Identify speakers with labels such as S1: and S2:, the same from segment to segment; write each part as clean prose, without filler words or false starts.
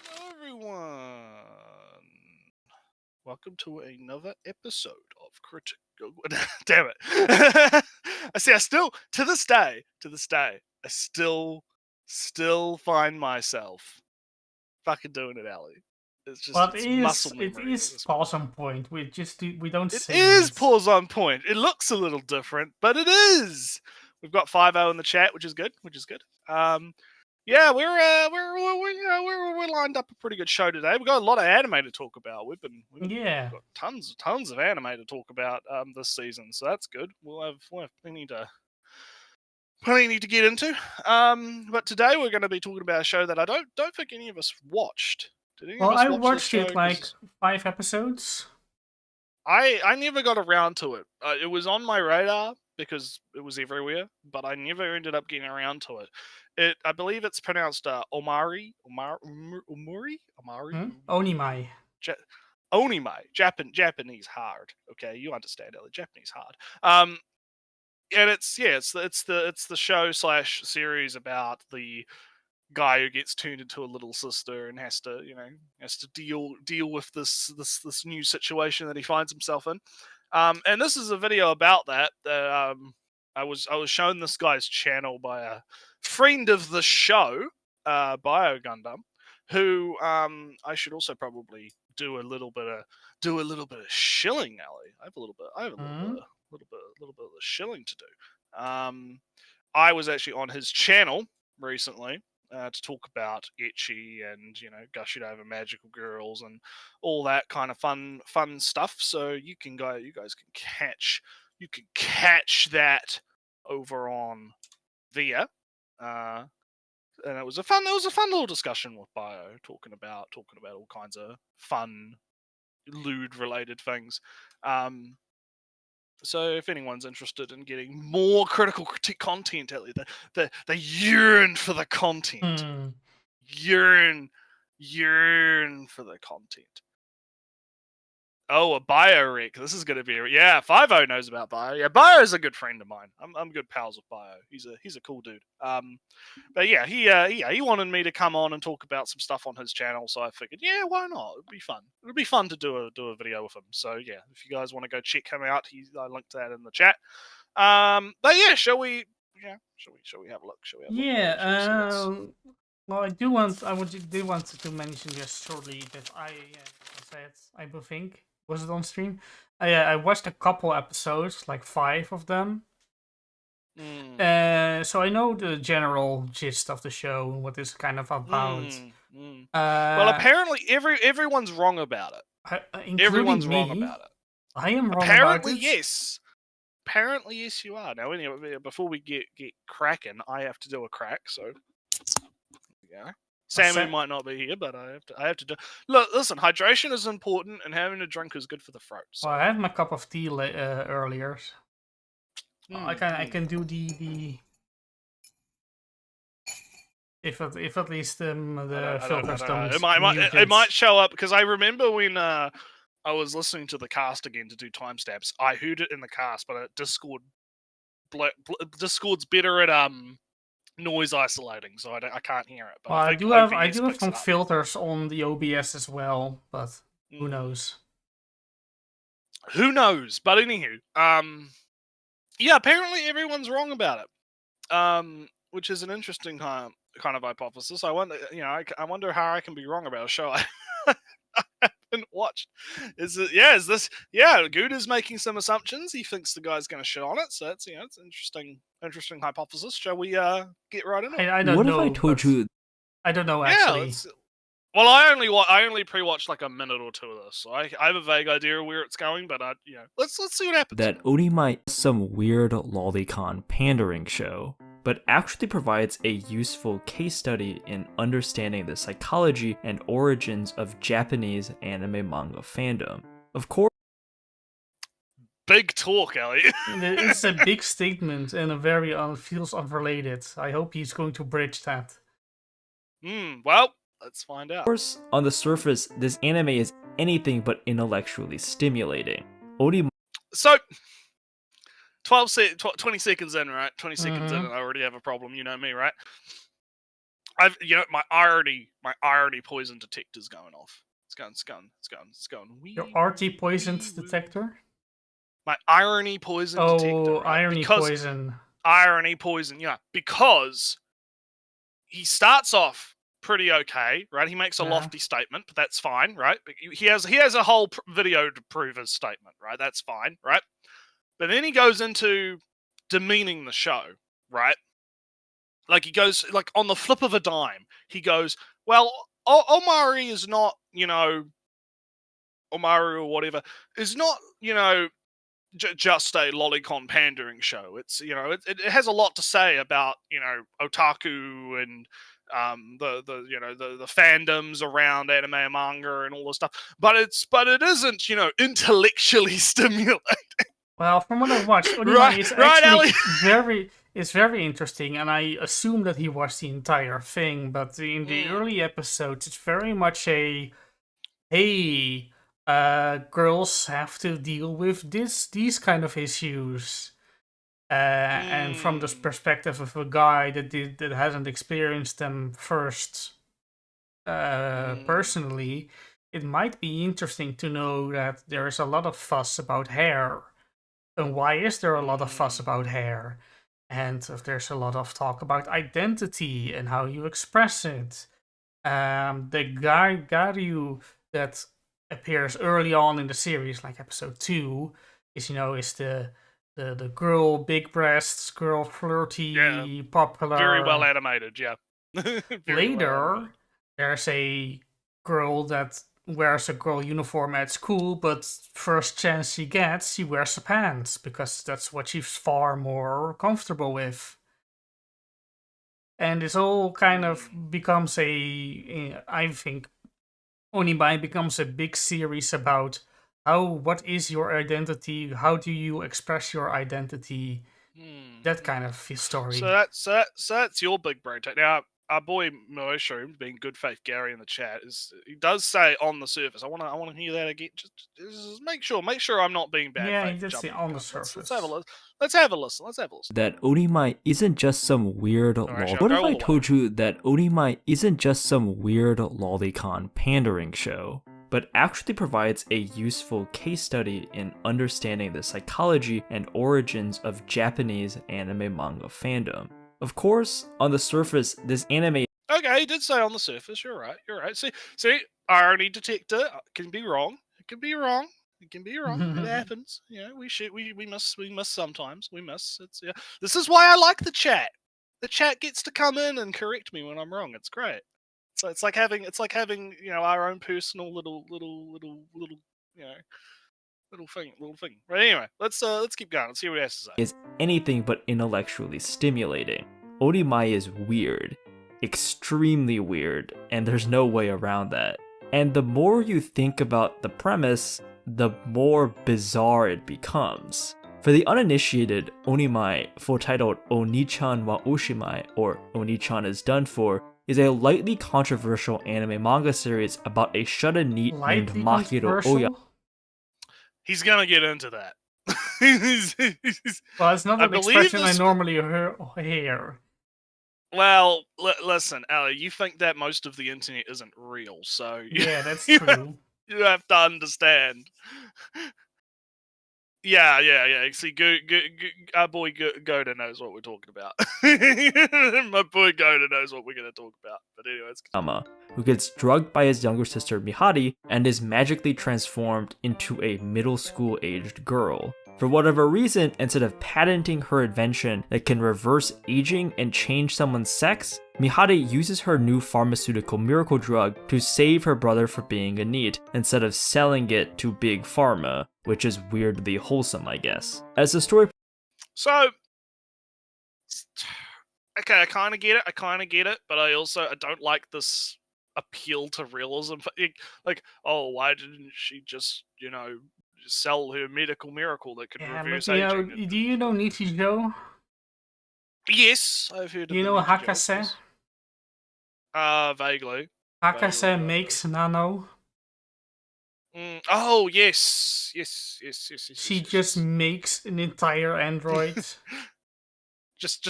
S1: Hello, everyone. Welcome to another episode of Critical. Damn it! I see. I still, to this day, I still find myself fucking doing it, Ellie. It's just
S2: But
S1: it's muscle
S2: it
S1: memory at
S2: is
S1: this point.
S2: pause on point. We don't
S1: It
S2: say
S1: is
S2: it.
S1: pause on point. It looks a little different, but it is. We've got 5-0 in the chat, which is good. Yeah, we're lined up a pretty good show today. We've got a lot of anime to talk about. We've
S2: Yeah.
S1: got tons of anime to talk about this season, so that's good. We'll have plenty to get into. But today we're going to be talking about a show that I don't think any of us watched. Did any of
S2: Well,
S1: us
S2: I
S1: watch this
S2: watched
S1: show?
S2: it like 5 episodes.
S1: I never got around to it. It was on my radar because it was everywhere, but I never ended up getting around to it. I believe it's pronounced Omari,
S2: Onimai.
S1: Ja- Onimai, Japanese hard. Okay, you understand, Ellie. Japanese hard. And it's the show slash series about the guy who gets turned into a little sister and has to deal with this new situation that he finds himself in. And this is a video about that. I was shown this guy's channel by a friend of the show, Bio Gundam, who I should also probably do a little bit of shilling, Ellie. I have a little bit of the shilling to do. I was actually on his channel recently to talk about ecchi and gushing over magical girls and all that kind of fun stuff. So you guys can catch that over on there. And it was a fun little discussion with Bio talking about all kinds of fun lewd related things. So if anyone's interested in getting more critical critique content, they yearn for the content.
S2: Hmm.
S1: Yearn for the content. Oh, a Bio-Rec. This is going to be... Yeah, 5-0 knows about Bio. Yeah, Bio is a good friend of mine. I'm good pals with Bio. He's a cool dude. But yeah, he wanted me to come on and talk about some stuff on his channel, so I figured, yeah, why not? It'd be fun. It'd be fun to do a video with him. So yeah, if you guys want to go check him out, I linked that in the chat. But yeah, shall we have a look?
S2: Yeah. Well, I do want to mention just shortly that I think was it on stream. I watched a couple episodes, like 5 of them. So I know the general gist of the show and what it's kind of about.
S1: Well, apparently everyone's wrong about it. Everyone's wrong about it.
S2: I am wrong
S1: Apparently,
S2: about it.
S1: yes. Apparently, yes, you are. Now, anyway, before we get cracking, I have to do a crack. So, yeah. Sammy might not be here, but I have to do. Look, listen. Hydration is important, and having a drink is good for the throat. So.
S2: Well, I had my cup of tea earlier. I can do the if at least the filters don't.
S1: It might show up because I remember when I was listening to the cast again to do timestamps. I heard it in the cast, but Discord's better at noise isolating, so I can't hear it. But
S2: well, I do have some filters on the OBS as well, but who knows?
S1: Who knows? But anywho, yeah, apparently everyone's wrong about it. Which is an interesting kind of hypothesis. I wonder, I wonder how I can be wrong about a show I haven't watched. Is this? Yeah, Gouda's making some assumptions. He thinks the guy's going to shit on it, so it's it's an interesting hypothesis. Shall we get right into it?
S2: I don't know.
S3: What if I told you?
S2: I don't know actually.
S1: Well, I only pre-watched like a minute or two of this, so I have a vague idea of where it's going. But let's see what happens.
S3: That Onimai is some weird lolicon pandering show, but actually provides a useful case study in understanding the psychology and origins of Japanese anime manga fandom. Of course.
S1: Big talk, Ellie.
S2: It's a big statement and a very feels unrelated. I hope he's going to bridge that.
S1: Well. Let's find out.
S3: Of course, on the surface, this anime is anything but intellectually stimulating.
S1: So, 20 seconds in, right? 20 seconds in, and I already have a problem. You know me, right? my irony poison detector's going off. It's going.
S2: Your
S1: Wee
S2: arty
S1: woo,
S2: poisons
S1: wee woo.
S2: detector?
S1: My irony poison detector,
S2: Oh,
S1: right?
S2: irony
S1: Because
S2: poison.
S1: irony poison, yeah. Because he starts off pretty okay, right? He makes a
S2: Yeah.
S1: lofty statement, but that's fine, right? He has a whole video to prove his statement, right? That's fine, right? But then he goes into demeaning the show, right? Like he goes like on the flip of a dime, he goes, well, Omari is not, Omari or whatever is not, just a lolicon pandering show. It's it has a lot to say about otaku and the fandoms around anime and manga and all this stuff. But it isn't intellectually stimulating.
S2: Well, from what I watched, Onimai
S1: Right,
S2: is
S1: right,
S2: actually
S1: Ali.
S2: very interesting, and I assume that he watched the entire thing. But in the early episodes, it's very much a hey, girls have to deal with these kind of issues. And from the perspective of a guy that hasn't experienced them first personally, it might be interesting to know that there is a lot of fuss about hair. And why is there a lot of fuss about hair? And if there's a lot of talk about identity and how you express it. The guy Garyu that appears early on in the series, like episode 2, is the girl, big breasts, girl, flirty, popular.
S1: Very well animated, yeah.
S2: Later, there's a girl that wears a girl uniform at school, but first chance she gets, she wears the pants because that's what she's far more comfortable with. And this all kind of becomes I think, Onibai becomes a big series about what is your identity, how do you express your identity, that kind of story.
S1: So that's your big brain take. Now, our boy Moishroom, being good faith Gary in the chat, he does say on the surface. I want to hear that again. Just make sure I'm not being bad.
S2: Yeah,
S1: faith
S2: he did say on the surface.
S1: Let's have a listen. Let's have a listen.
S3: That Onimai isn't just some weird
S1: actually,
S3: What
S1: I'll
S3: if
S1: go
S3: I
S1: all the
S3: told you that Onimai isn't just some weird lolicon pandering show, but actually provides a useful case study in understanding the psychology and origins of Japanese anime manga fandom? Of course, on the surface, this anime.
S1: Okay, he did say on the surface. You're right. See, irony detector can be wrong. It can be wrong. It happens. We miss sometimes. We miss. This is why I like the chat. The chat gets to come in and correct me when I'm wrong. It's great. So it's like having our own personal little little thing. But anyway, let's keep going. Let's see what he has to say.
S3: Is anything but intellectually stimulating. Onimai is weird. Extremely weird, and there's no way around that. And the more you think about the premise, the more bizarre it becomes. For the uninitiated, Onimai, full titled Onichan wa Oshimai, or Onichan is Done For, is a lightly controversial anime manga series about a shudder NEET named Mahiro Oya.
S1: He's gonna get into that.
S2: Well, it's not an expression I normally hear.
S1: Well, listen, Ali, you think that most of the internet isn't real, so
S2: yeah, that's true.
S1: You have to understand. Yeah. See, our boy Goda knows what we're talking about. My boy Goda knows what we're going to talk about. But anyway,
S3: who gets drugged by his younger sister Mihari and is magically transformed into a middle school aged girl. For whatever reason, instead of patenting her invention that can reverse aging and change someone's sex, Mihari uses her new pharmaceutical miracle drug to save her brother from being a NEET, instead of selling it to Big Pharma, which is weirdly wholesome, I guess. As the story...
S1: So... Okay, I kind of get it, but I don't like this appeal to realism. Like, oh, why didn't she just, sell her medical miracle that could reverse aging?
S2: Do you know Nichijou?
S1: Yes, I've heard of
S2: you know Hakase?
S1: Vaguely.
S2: Hakase makes Nano.
S1: Oh, yes.
S2: She just makes an entire android.
S1: Just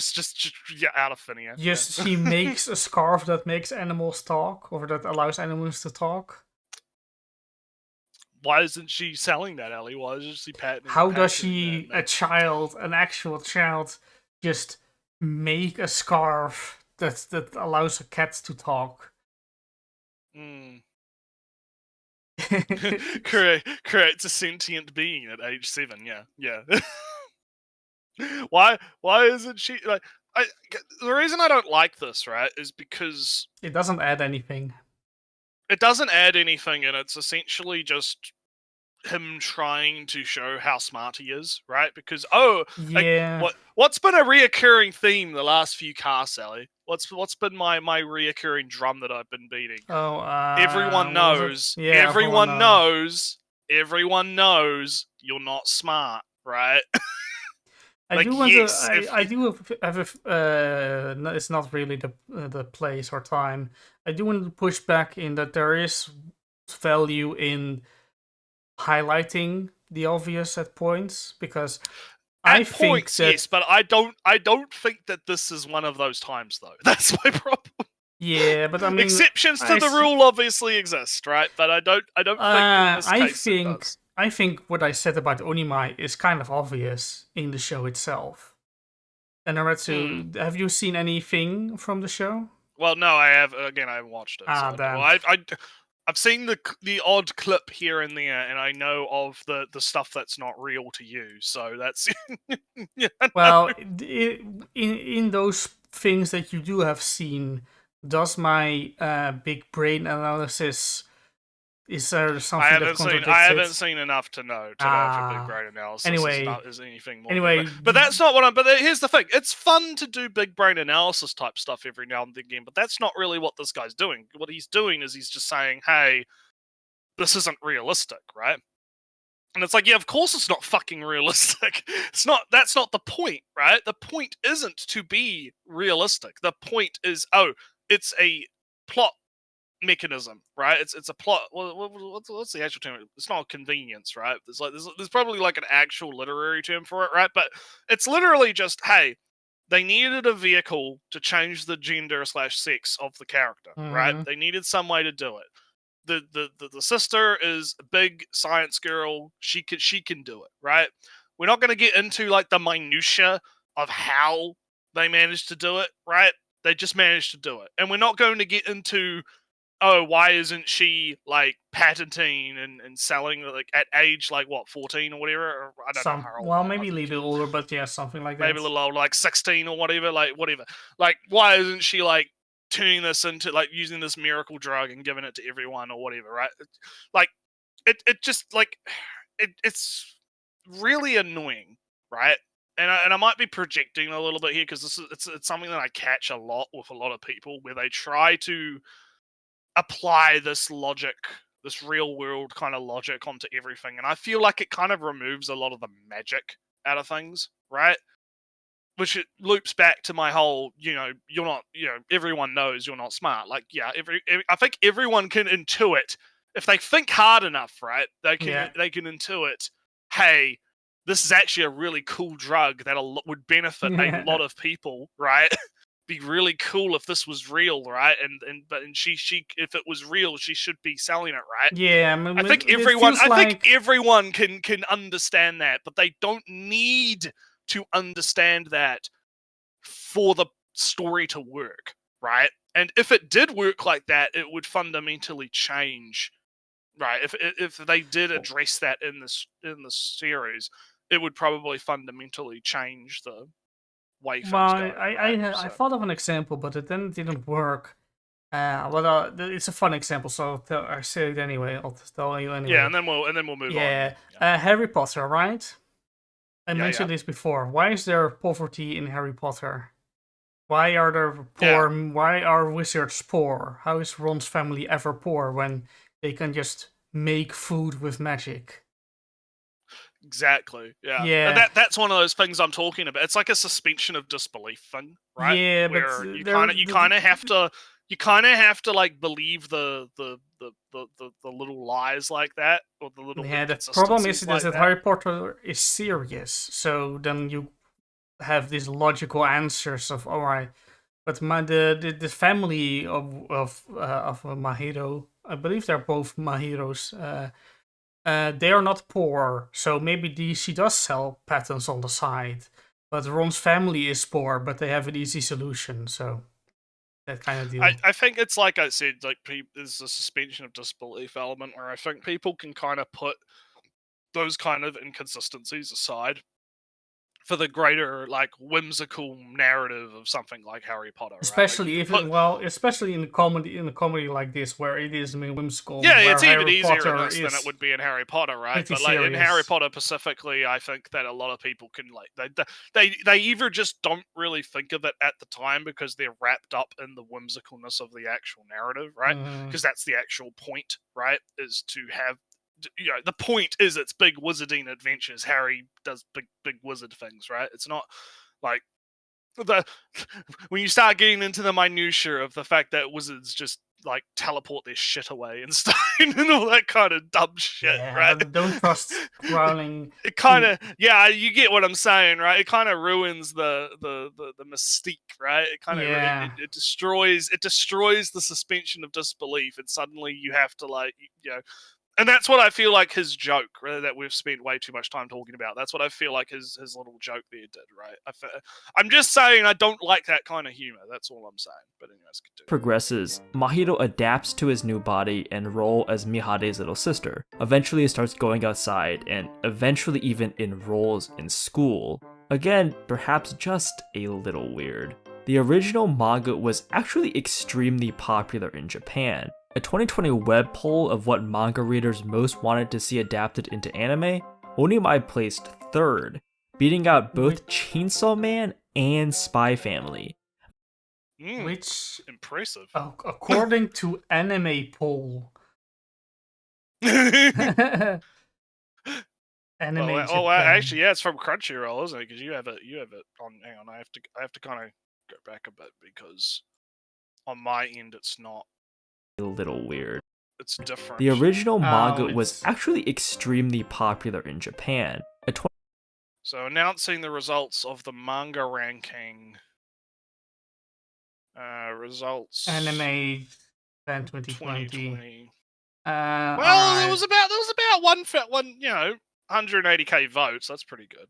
S1: yeah, out of thin air.
S2: Just
S1: yeah.
S2: she makes a scarf that makes animals talk, or that allows animals to talk.
S1: Why isn't she selling that, Ellie? Why isn't she
S2: How does
S1: patenting
S2: she,
S1: that?
S2: an actual child, just make a scarf that allows a cat to talk?
S1: Mm. Creates a sentient being at age 7. Yeah. Why isn't she like? The reason I don't like this, right, is because
S2: It doesn't add anything.
S1: it doesn't add anything, and it's essentially just him trying to show how smart he is, right? Because
S2: Yeah.
S1: what's been a reoccurring theme the last few casts, Sally? What's been my reoccurring drum that I've been beating?
S2: Oh,
S1: Everyone
S2: what was it?
S1: knows.
S2: Yeah,
S1: Everyone knows. Everyone knows you're not smart, right?
S2: I
S1: Like,
S2: do want to.
S1: yes, if
S2: I do have a. No, it's not really the place or time. I do want to push back in that there is value in highlighting the obvious at points, because I
S1: at
S2: think
S1: points,
S2: that
S1: yes, but I don't think that this is one of those times, though. That's my problem.
S2: yeah, but I mean,
S1: Exceptions to the rule obviously exist, right? But I don't think in this case it does.
S2: I think what I said about Onimai is kind of obvious in the show itself. And Naretsu, have you seen anything from the show?
S1: Well, no, I have. Again, I haven't watched it. So
S2: damn.
S1: well, I've seen the odd clip here and there, and I know of the stuff that's not real to you. So that's yeah.
S2: Well, in those things that you do have seen, does my big brain analysis, is there something that contradicts
S1: I haven't
S2: it?
S1: seen enough to know if a big brain analysis
S2: Anyway,
S1: is anything more.
S2: anyway,
S1: But that's not what I'm. But here's the thing: it's fun to do big brain analysis type stuff every now and again. But that's not really what this guy's doing. What he's doing is he's just saying, "Hey, this isn't realistic, right?" And it's like, yeah, of course it's not fucking realistic. It's not. That's not the point, right? The point isn't to be realistic. The point is, it's a plot mechanism, right? It's a plot. What's the actual term? It's not convenience, right? There's probably like an actual literary term for it, right? But it's literally just, hey, they needed a vehicle to change the gender / sex of the character, right? They needed some way to do it. The sister is a big science girl. She can do it, right? We're not going to get into like the minutia of how they managed to do it, right? They just managed to do it, and we're not going to get into, why isn't she like patenting and selling like at age like what, 14 or whatever? Or I don't know how old.
S2: Well, maybe a little older, but yeah, something like that.
S1: Maybe a little old, like 16 or whatever. Like whatever. Like, why isn't she like turning this into like using this miracle drug and giving it to everyone or whatever, right? Like it just like it's really annoying, right? And I might be projecting a little bit here because it's something that I catch a lot with a lot of people where they try to apply this logic, this real world kind of logic onto everything, and I feel like it kind of removes a lot of the magic out of things, right? Which it loops back to my whole, you're not, everyone knows you're not smart. Like, yeah, I think everyone can intuit if they think hard enough, right? They can intuit, hey, this is actually a really cool drug that would benefit a lot of people, right? Be really cool if this was real, right? And she if it was real, she should be selling it, right?
S2: Yeah,
S1: I think everyone can understand that, but they don't need to understand that for the story to work, right? And if it did work like that, it would fundamentally change, right? If they did address that in this series, it would probably fundamentally change the way things go.
S2: I thought of an example, but it then didn't work. It's a fun example, so I say it anyway. I'll tell you anyway.
S1: Yeah, and then we'll move on.
S2: Yeah, Harry Potter, right? I mentioned this before. Why is there poverty in Harry Potter? Why are there poor? Yeah. Why are wizards poor? How is Ron's family ever poor when they can just make food with magic?
S1: Exactly. Yeah. And that's one of those things I'm talking about. It's like a suspension of disbelief thing, right?
S2: Yeah,
S1: where
S2: but
S1: you kind of have to like believe the little lies like that, or the little
S2: the problem is
S1: like
S2: that Harry Potter is serious. So then you have these logical answers of all right, but the family of Mahiro, I believe they're both Mahiros. They are not poor, so maybe she does sell patents on the side. But Ron's family is poor, but they have an easy solution. So that kind of deal.
S1: I think it's like I said, like there's a suspension of disbelief element where I think people can kind of put those kind of inconsistencies aside for the greater, like, whimsical narrative of something like Harry Potter, right? Like,
S2: Especially especially in a comedy like this where it is whimsical,
S1: yeah,
S2: where
S1: it's even
S2: Harry
S1: easier in
S2: Potter
S1: this than it
S2: is
S1: would be in Harry Potter, right?
S2: pretty
S1: But like in Harry
S2: serious.
S1: Potter specifically, I think that a lot of people can like they either just don't really think of it at the time because they're wrapped up in the whimsicalness of the actual narrative, right? Because that's the actual point, right? Is to have, you know, the point is it's big wizarding adventures. Harry does big wizard things, right? It's not like the when you start getting into the minutiae of the fact that wizards just like teleport their shit away and stuff and all that kind of dumb shit,
S2: Yeah,
S1: right?
S2: but don't trust Rowling.
S1: It kind of, yeah, you get what I'm saying, right? It kind of ruins the mystique, right? It kind of
S2: Yeah.
S1: it destroys the suspension of disbelief, and suddenly you have to, like, you know. And that's what I feel like his joke, that we've spent way too much time talking about. That's what I feel like his little joke there did, right? I'm just saying I don't like that kind of humor. That's all I'm saying. But anyways, continue.
S3: Progresses, Mahito adapts to his new body and role as Mihare's little sister. Eventually he starts going outside and eventually even enrolls in school. Again, perhaps just a little weird. The original manga was actually extremely popular in Japan. A 2020 web poll of what manga readers most wanted to see adapted into anime, Onimai placed third, beating out both Chainsaw Man and Spy Family.
S2: Which,
S1: impressive.
S2: according to Anime Poll, Anime
S1: well, actually, yeah, it's from Crunchyroll, isn't it? Because you have it on. Hang on, I have to kind of go back a bit because on my end it's not.
S3: A little weird.
S1: It's different.
S3: The original manga was actually extremely popular in Japan.
S1: So announcing the results of the manga ranking. Results.
S2: Anime Fan 2020.
S1: Well, there was about one 180k votes. That's pretty good.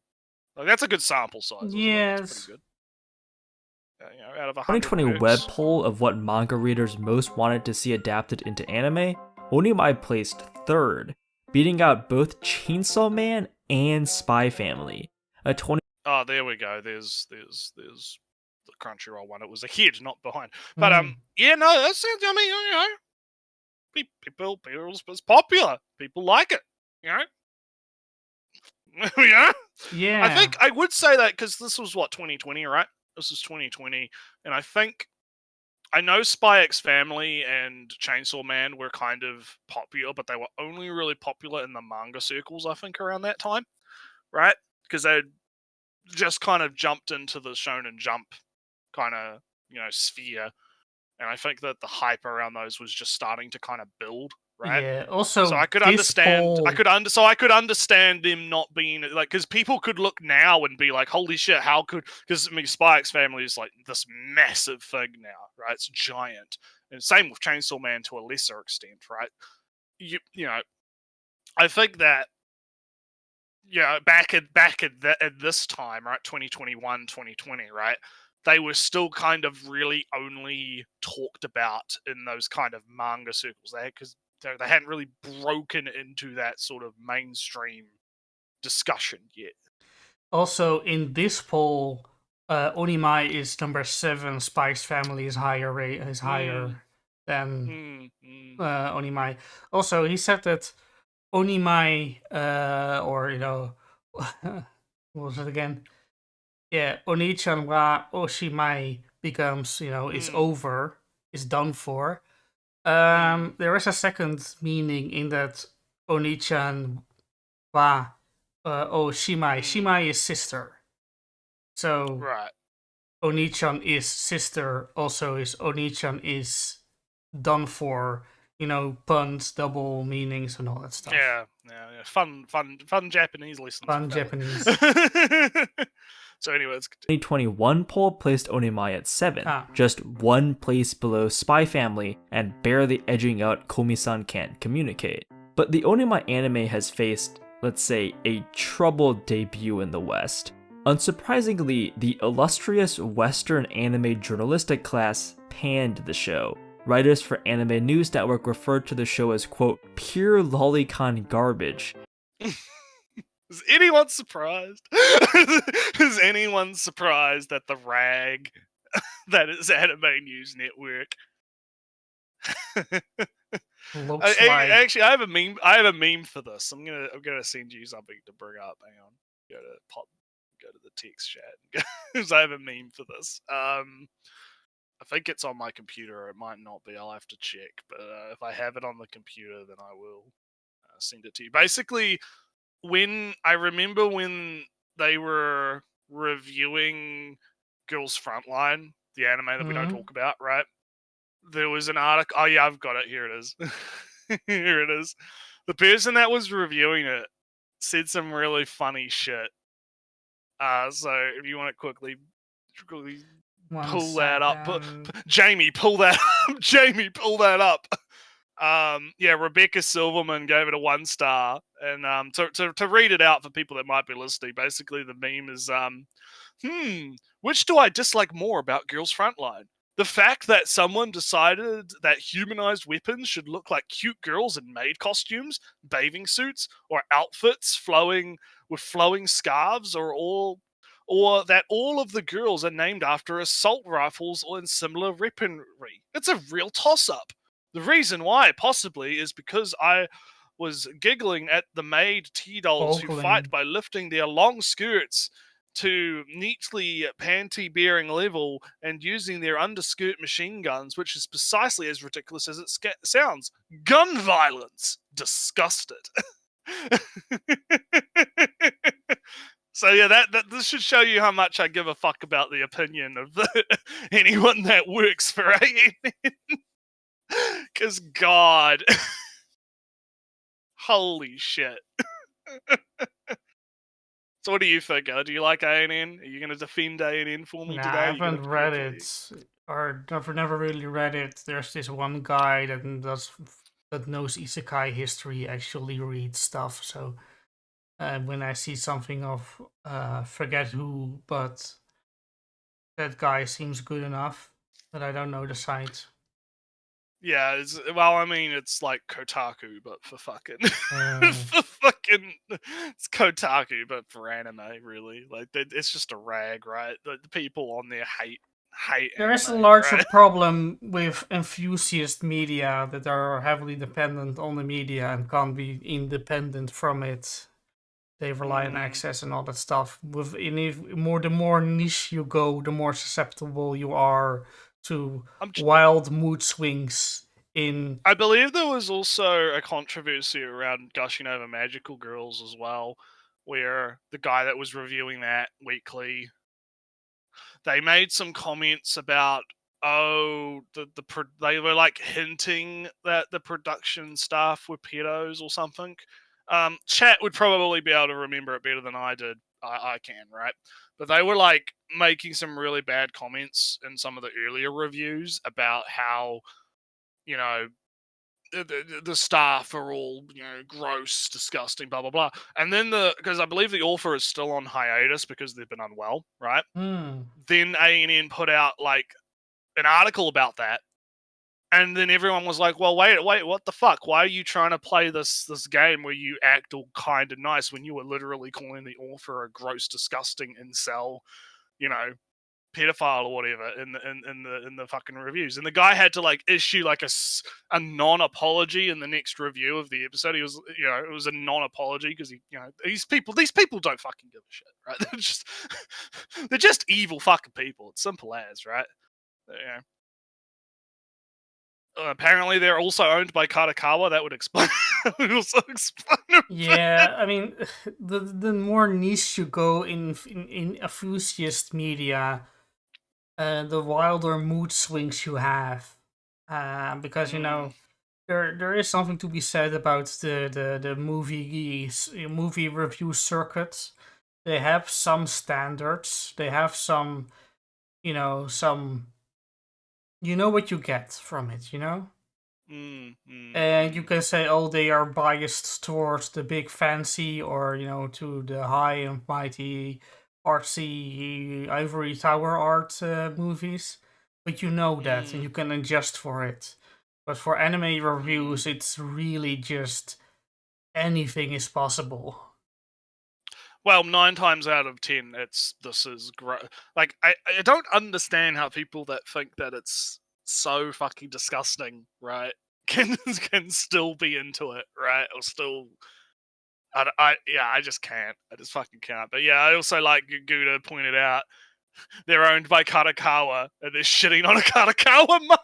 S1: Like, that's a good sample size.
S2: Yes.
S1: That's pretty good. Out of
S3: 2020 web poll of what manga readers most wanted to see adapted into anime, Onimai placed third, beating out both Chainsaw Man and Spy Family.
S1: Oh, there we go. There's the Crunchyroll one. It was ahead, not behind. But yeah, no, that sounds. I mean, people, it's popular. People like it. Yeah.
S2: Yeah.
S1: I think I would say that because this was 2020, right? This is 2020, and I know Spy X Family and Chainsaw Man were kind of popular, but they were only really popular in the manga circles, I think, around that time, right? Because they just kind of jumped into the Shonen Jump kind of, sphere, and I think that the hype around those was just starting to kind of build, right?
S2: Yeah. Also,
S1: so I could understand. I could understand them not being like, because people could look now and be like, "Holy shit, how could?" Because Spy X Family is like this massive thing now, right? It's giant, and same with Chainsaw Man to a lesser extent, right? You know, I think that back at this time, right, 2021, 2020, right? They were still kind of really only talked about in those kind of manga circles there because they hadn't really broken into that sort of mainstream discussion yet.
S2: Also, in this poll, Onimai is number 7. Spike's Family is higher than Onimai. Also, he said that Onimai, what was it again? Yeah, Onichan wa Oshimai becomes, is over, is done for. There is a second meaning in that Onichan wa Shimai. Shimai is sister. So
S1: right.
S2: Onichan is sister, also is Onichan is done for, puns, double meanings, and all that stuff.
S1: Yeah. Fun Japanese lessons.
S2: Fun Japanese.
S1: So anyway, it's
S3: 2021 poll placed Onimai at 7,
S2: Ah.
S3: just one place below Spy Family and barely edging out Komi-san Can't Communicate. But the Onimai anime has faced, let's say, a troubled debut in the West. Unsurprisingly, the illustrious Western anime journalistic class panned the show. Writers for Anime News Network referred to the show as, quote, pure lolicon garbage.
S1: Is anyone surprised? Is anyone surprised at the rag that is Anime News Network?
S2: Looks like
S1: Actually, I have a meme. I have a meme for this. I'm gonna send you something to bring up. Hang on. Go to the text chat because I have a meme for this. I think it's on my computer. It might not be. I'll have to check. But if I have it on the computer, then I will send it to you. Basically, I remember when they were reviewing Girls Frontline, the anime that we don't talk about, right? There was an article. Oh yeah, I've got it. Here it is. Here it is. The person that was reviewing it said some really funny shit. So if you want to quickly pull that up, Jamie, pull that up. Jamie, pull that up. Yeah, Rebecca Silverman gave it a 1 star, and to read it out for people that might be listening, basically the meme is which do I dislike more about Girls Frontline? The fact that someone decided that humanized weapons should look like cute girls in maid costumes, bathing suits, or outfits with flowing scarves, or that all of the girls are named after assault rifles or similar weaponry. It's a real toss-up. The reason why, possibly, is because I was giggling at the maid T-dolls who fight by lifting their long skirts to neatly panty-bearing level and using their underskirt machine guns, which is precisely as ridiculous as it sounds. Gun violence. Disgusted. So yeah, that this should show you how much I give a fuck about the opinion of anyone that works for ANN. Because God, holy shit. So what do you think? Do you like ANN? Are you going to defend ANN for me today?
S2: I haven't read it, or never really read it. There's this one guy that knows isekai history, actually reads stuff. So when I see something of forget who, but that guy seems good enough that I don't know the site.
S1: Yeah, it's like Kotaku, but for fucking, it's Kotaku, but for anime, really. Like, it's just a rag, right? The people on there hate.
S2: There is a
S1: anime,
S2: larger
S1: right?
S2: problem with enthusiast media that are heavily dependent on the media and can't be independent from it. They rely on access and all that stuff. The more niche you go, the more susceptible you are to wild mood swings.
S1: I believe there was also a controversy around Gushing Over Magical Girls as well, where the guy that was reviewing that weekly, they made some comments about they were like hinting that the production staff were pedos or something. Chat would probably be able to remember it better than I did. I can, right? But they were like making some really bad comments in some of the earlier reviews about how, you know, the staff are all, you know, gross, disgusting, blah blah blah. And then because I believe the author is still on hiatus because they've been unwell, right? Then ANN put out like an article about that, and then everyone was like, "Well, wait, what the fuck? Why are you trying to play this game where you act all kind and nice when you were literally calling the author a gross, disgusting incel, you know, pedophile or whatever in the fucking reviews?" And the guy had to like issue like a non-apology in the next review of the episode. He was, you know, it was a non-apology because these people don't fucking give a shit, right? They're just evil fucking people. It's simple as, right? Yeah. Apparently, they're also owned by Kadokawa. That would explain.
S2: Yeah, I mean, the more niche you go in enthusiast media, the wilder mood swings you have, because there is something to be said about the movie review circuit. they have some standards. They have some, some. You know what you get from it. And you can say, oh, they are biased towards the big fancy, or to the high and mighty artsy ivory tower art movies, but you know that and you can adjust for it. But for anime reviews, it's really just anything is possible.
S1: Well, 9 times out of 10, this is great. Like, I don't understand how people that think that it's so fucking disgusting, right, can still be into it, right, or still. I just can't. I just fucking can't. But yeah, I also like Gouda pointed out they're owned by Kadokawa and they're shitting on a Kadokawa mug.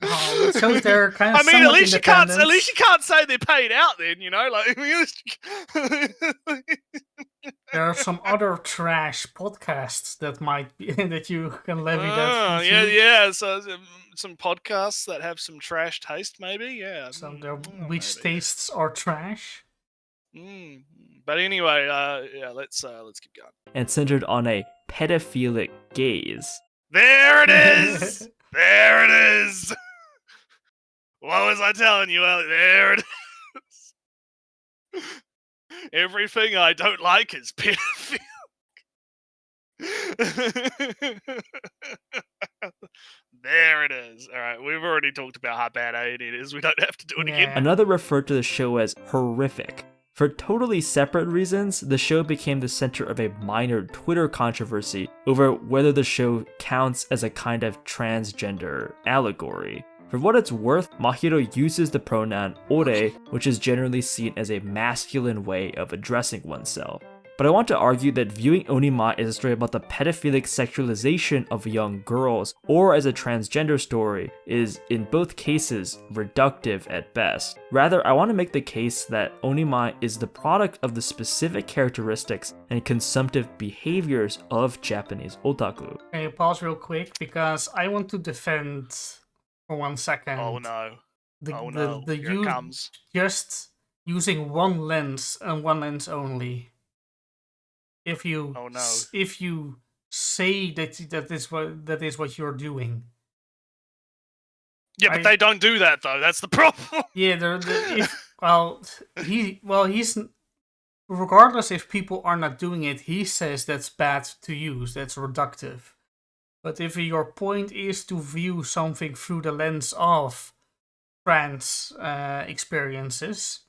S2: Oh, it shows they're kind of
S1: I mean, at
S2: somewhat
S1: least you can't.
S2: independent.
S1: At least you can't say they're paid out. Then like.
S2: There are some other trash podcasts that might be that you can levy that.
S1: Yeah. So some podcasts that have some trash taste, maybe. Yeah.
S2: Some their which tastes are trash.
S1: But anyway, let's keep going.
S3: And centered on a pedophilic gaze.
S1: There it is. There it is. What was I telling you? There it is. Everything I don't like is pedophilic. There it is. All right, we've already talked about how bad it is. We don't have to do it again.
S3: Another referred to the show as horrific. For totally separate reasons, the show became the center of a minor Twitter controversy over whether the show counts as a kind of transgender allegory. For what it's worth, Mahiro uses the pronoun ore, which is generally seen as a masculine way of addressing oneself. But I want to argue that viewing Onima as a story about the pedophilic sexualization of young girls, or as a transgender story, is in both cases reductive at best. Rather, I want to make the case that Onima is the product of the specific characteristics and consumptive behaviors of Japanese otaku.
S2: Can you pause real quick, because I want to defend for 1 second.
S1: Oh no!
S2: The
S1: Here it comes.
S2: Just using one lens and one lens only. If you say that is what you're doing.
S1: Yeah, but they don't do that though. That's the problem.
S2: Yeah, he's regardless if people are not doing it, he says that's bad to use. That's reductive. But if your point is to view something through the lens of trans experiences.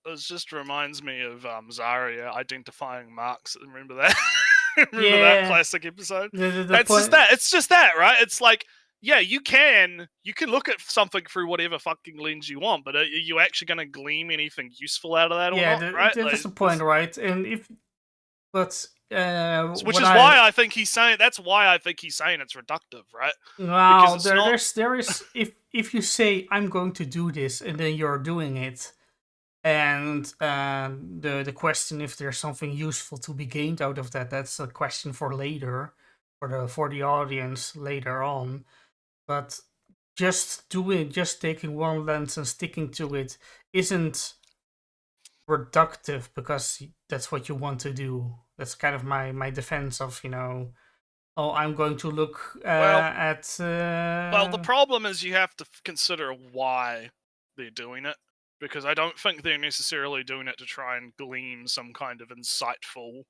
S1: It just reminds me of Zarya identifying marks. Remember that? Remember that classic episode? It's just that, right? It's like, yeah, you can look at something through whatever fucking lens you want, but are you actually going to glean anything useful out of that or not? Right?
S2: That's the point, right? And
S1: which is why I think he's saying it's reductive, right?
S2: Wow, there is if you say I'm going to do this and then you're doing it. And the question if there's something useful to be gained out of that's a question for later, for the audience later on. But just taking one lens and sticking to it isn't reductive because that's what you want to do. That's kind of my defense of, I'm going to look at...
S1: Well, the problem is you have to consider why they're doing it. Because I don't think they're necessarily doing it to try and glean some kind of insightful,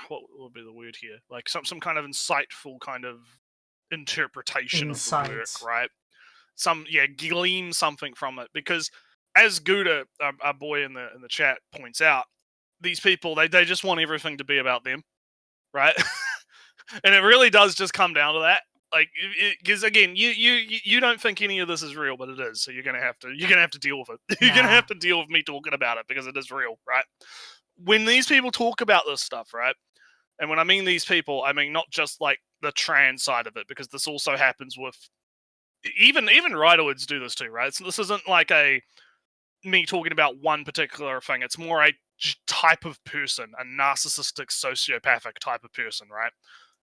S1: what would be the word here? Like some kind of insightful kind of interpretation of the work, right? Glean something from it. Because as Gouda, our boy in the chat, points out, these people, they just want everything to be about them, right? And it really does just come down to that. Like, because again, you don't think any of this is real, but it is. So you're gonna have to deal with it. You're gonna have to deal with me talking about it because it is real, right? When these people talk about this stuff, right? And when I mean these people, I mean not just like the trans side of it, because this also happens with even Riderwoods do this too, right? So this isn't like me talking about one particular thing. It's more a type of person, a narcissistic, sociopathic type of person, right?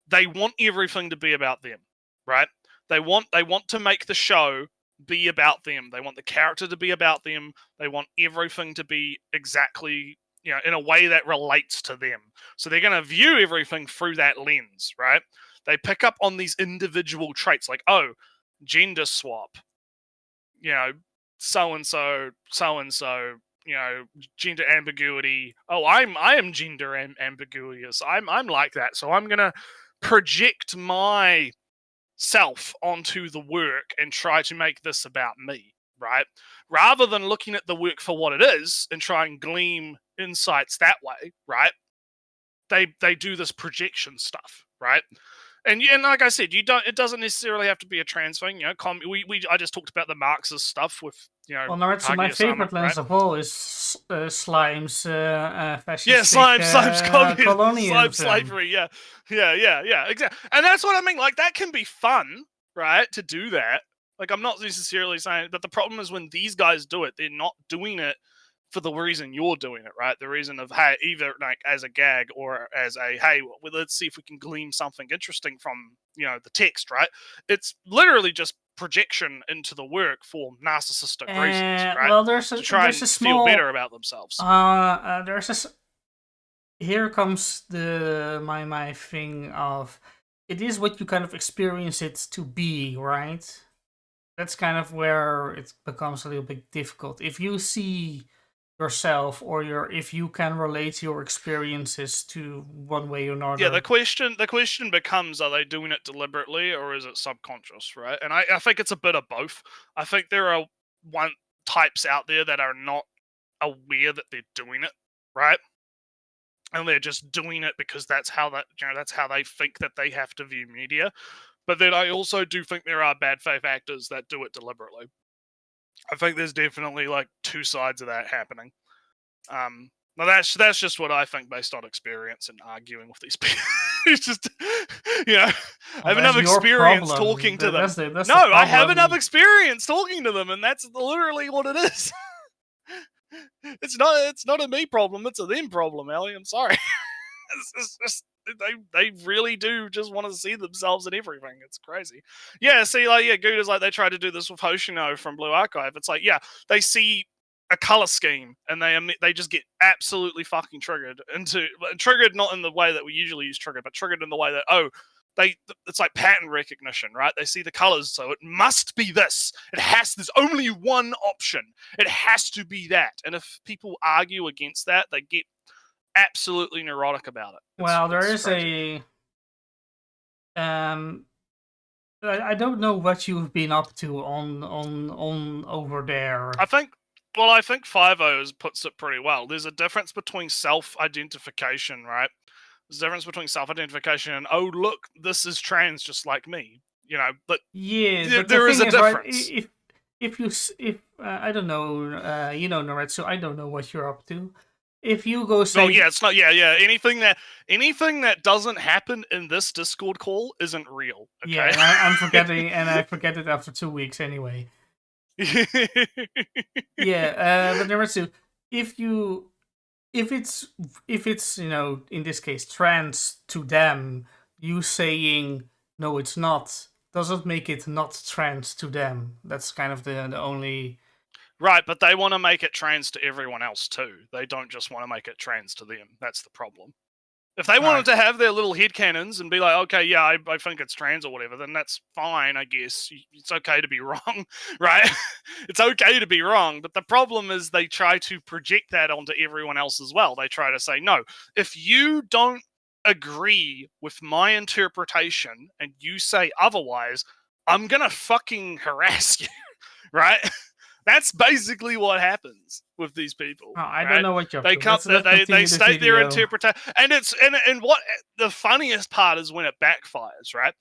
S1: They want everything to be about them. Right? They want to make the show be about them. They want the character to be about them. They want everything to be exactly, in a way that relates to them. So they're going to view everything through that lens, right? They pick up on these individual traits like, oh, gender swap, so-and-so, so-and-so, gender ambiguity. Oh, I am gender ambiguous. I'm like that. So I'm going to project my self onto the work and try to make this about me, right? Rather than looking at the work for what it is and try and glean insights that way, right? They do this projection stuff, right? And like I said, it doesn't necessarily have to be a trans thing. I just talked about the Marxist stuff with
S2: Well, no, so my favorite lens of all is Slime's fascistic
S1: Slime's
S2: colonialism.
S1: Slime slavery, yeah, exactly. And that's what I mean. Like, that can be fun, right? To do that. Like, I'm not necessarily saying, but the problem is when these guys do it, they're not doing it for the reason you're doing it, right? The reason of, hey, either like as a gag or as a, hey, well, let's see if we can glean something interesting from, the text, right? It's literally just projection into the work for narcissistic reasons, right?
S2: Well,
S1: to try and
S2: small,
S1: feel better about themselves.
S2: Here comes my thing of, it is what you kind of experience it to be, right? That's kind of where it becomes a little bit difficult. If you see yourself or if you can relate your experiences to one way or another.
S1: Yeah, the question becomes, are they doing it deliberately or is it subconscious, right? And I think it's a bit of both. I think there are types out there that are not aware that they're doing it, right? And they're just doing it because that's how they think that they have to view media. But then I also do think there are bad faith actors that do it deliberately. I think there's definitely like two sides of that happening. Well, that's just what I think based on experience and arguing with these people. It's just, I have enough experience talking to them. I have enough experience talking to them, and that's literally what it is. It's not a me problem. It's a them problem, Ellie. I'm sorry. It's just they really do just want to see themselves in everything. It's crazy. Yeah, see, Gouda's like, they tried to do this with Hoshino from Blue Archive. It's like, yeah, they see a color scheme and they just get absolutely fucking triggered not in the way that we usually use triggered, but triggered in the way that, it's like pattern recognition, right? They see the colors, so it must be this. There's only one option. It has to be that. And if people argue against that, they get absolutely neurotic about it.
S2: There is crazy. I don't know what you've been up to on over there.
S1: I think 5.0 puts it pretty well. There's a difference between self-identification, right? There's a difference between self-identification and, oh, look, this is trans just like me. But
S2: yeah,
S1: there is a difference.
S2: Right? If I don't know, Noretsu, I don't know what you're up to. If you go say,
S1: it's not. Yeah. Anything that doesn't happen in this Discord call isn't real. Okay?
S2: Yeah, I'm forgetting, and I forget it after 2 weeks anyway. Yeah, but Noretsu, if it's in this case trans to them, you saying no, it's not, doesn't make it not trans to them. That's kind of the only.
S1: Right, but they want to make it trans to everyone else too. They don't just want to make it trans to them. That's the problem. If they wanted to have their little headcanons and be like, okay, yeah, I think it's trans or whatever, then that's fine, I guess. It's okay to be wrong, right? It's okay to be wrong, but the problem is they try to project that onto everyone else as well. They try to say, no, if you don't agree with my interpretation and you say otherwise, I'm gonna fucking harass you, right? That's basically what happens with these people.
S2: Oh, I don't know what you're.
S1: They come. They state their interpretation, and what the funniest part is when it backfires, right?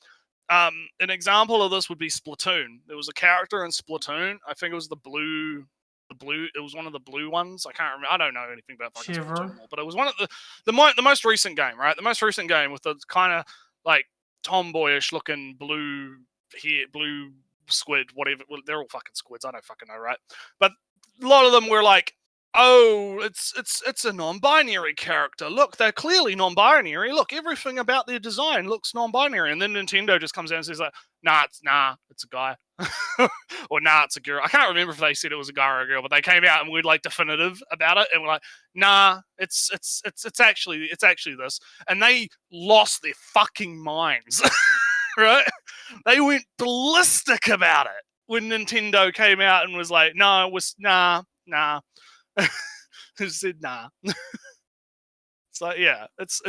S1: An example of this would be Splatoon. There was a character in Splatoon. I think it was the blue. It was one of the blue ones. I can't remember. I don't know anything about fucking Splatoon, but it was one of the most recent game, right? The most recent game with the kind of like tomboyish looking blue squid, whatever. Well, they're all fucking squids. I don't fucking know, right? But a lot of them were like, oh, it's a non-binary character. Look, they're clearly non-binary. Look, everything about their design looks non-binary. And then Nintendo just comes out and says like, nah, it's a guy. Or nah, it's a girl. I can't remember if they said it was a guy or a girl, but they came out and were like definitive about it, and we're like, nah, it's actually this, and they lost their fucking minds, right? They went ballistic about it when Nintendo came out and was like, no, it was nah. Who said nah? It's like, yeah, it's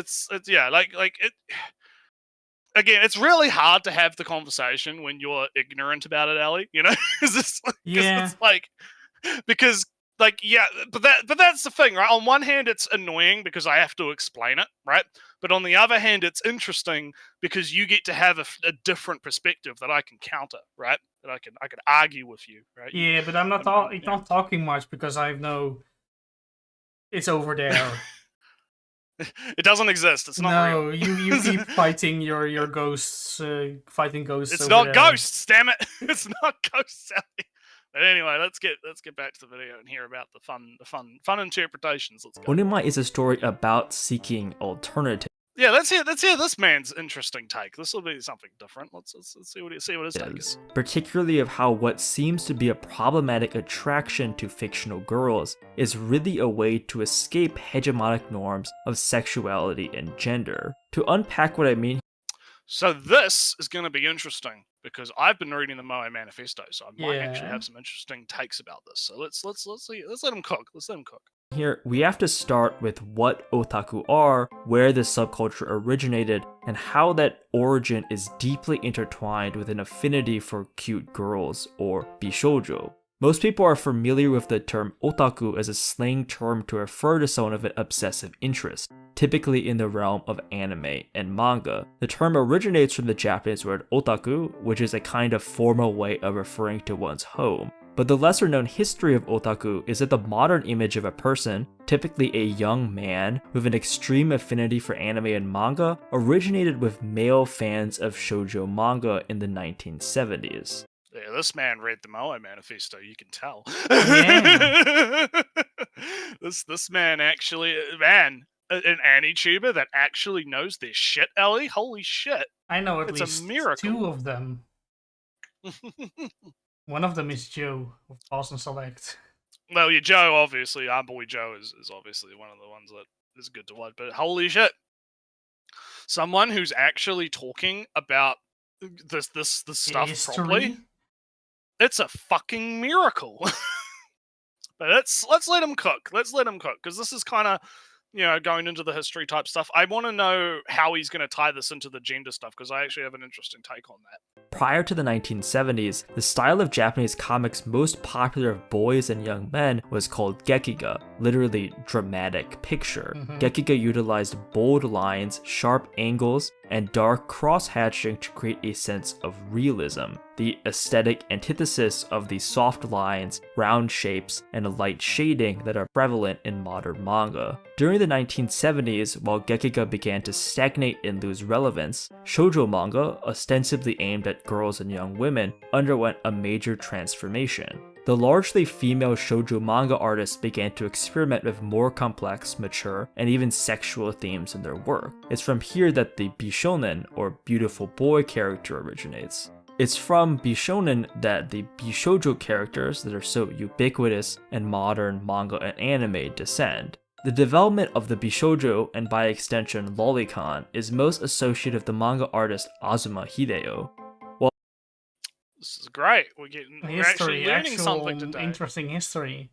S1: yeah, like it. Again, it's really hard to have the conversation when you're ignorant about it, Ali. You know,
S2: Yeah.
S1: because yeah, but that's the thing, right? On one hand, it's annoying because I have to explain it, right? But on the other hand, it's interesting because you get to have a different perspective that I can counter, right? That I can argue with you, right?
S2: Yeah, but I'm not not talking much because I know it's over there.
S1: It doesn't exist. It's not
S2: no,
S1: real.
S2: you keep fighting your ghosts, fighting ghosts.
S1: It's
S2: over
S1: not
S2: there.
S1: ghosts, damn it! It's not ghosts, Sally. But anyway, let's get back to the video and hear about the fun interpretations. Let's go.
S3: Onima is a story about seeking alternatives.
S1: Yeah, let's hear this man's interesting take. This will be something different. Let's see what his take is.
S3: Particularly of how what seems to be a problematic attraction to fictional girls is really a way to escape hegemonic norms of sexuality and gender. To unpack what I mean.
S1: So this is going to be interesting because I've been reading the Moe Manifesto, so I might actually have some interesting takes about this. So let's see. Let's let him cook.
S3: Here, we have to start with what otaku are, where the subculture originated, and how that origin is deeply intertwined with an affinity for cute girls, or bishoujo. Most people are familiar with the term otaku as a slang term to refer to someone of an obsessive interest, typically in the realm of anime and manga. The term originates from the Japanese word otaku, which is a kind of formal way of referring to one's home. But the lesser known history of otaku is that the modern image of a person, typically a young man with an extreme affinity for anime and manga, originated with male fans of shoujo manga in the 1970s.
S1: Yeah, this man read the Moe Manifesto, you can tell.
S2: Yeah.
S1: this man actually, an anituber that actually knows their shit, Ellie. Holy shit.
S2: I know
S1: it's
S2: least
S1: a miracle.
S2: 2 of them. One of them is Joe of Boston Select.
S1: Well, yeah, Joe, obviously, our boy Joe is obviously one of the ones that is good to watch. But holy shit, someone who's actually talking about this stuff
S2: History?
S1: properly, it's a fucking miracle. But let's let him cook. Let's let him cook because this is kind of, going into the history type stuff. I want to know how he's going to tie this into the gender stuff because I actually have an interesting take on that.
S3: Prior to the 1970s, the style of Japanese comics most popular of boys and young men was called gekiga, literally dramatic picture. Gekiga utilized bold lines, sharp angles, and dark cross-hatching to create a sense of realism, the aesthetic antithesis of the soft lines, round shapes, and light shading that are prevalent in modern manga. During the 1970s, while gekiga began to stagnate and lose relevance, shoujo manga, ostensibly aimed at girls and young women, underwent a major transformation. The largely female shoujo manga artists began to experiment with more complex, mature, and even sexual themes in their work. It's from here that the bishonen, or beautiful boy character, originates. It's from bishonen that the bishoujo characters that are so ubiquitous in modern manga and anime descend. The development of the bishoujo, and by extension lolicon, is most associated with the manga artist Azuma Hideo.
S1: This is great. We're actually learning something today.
S2: Interesting history.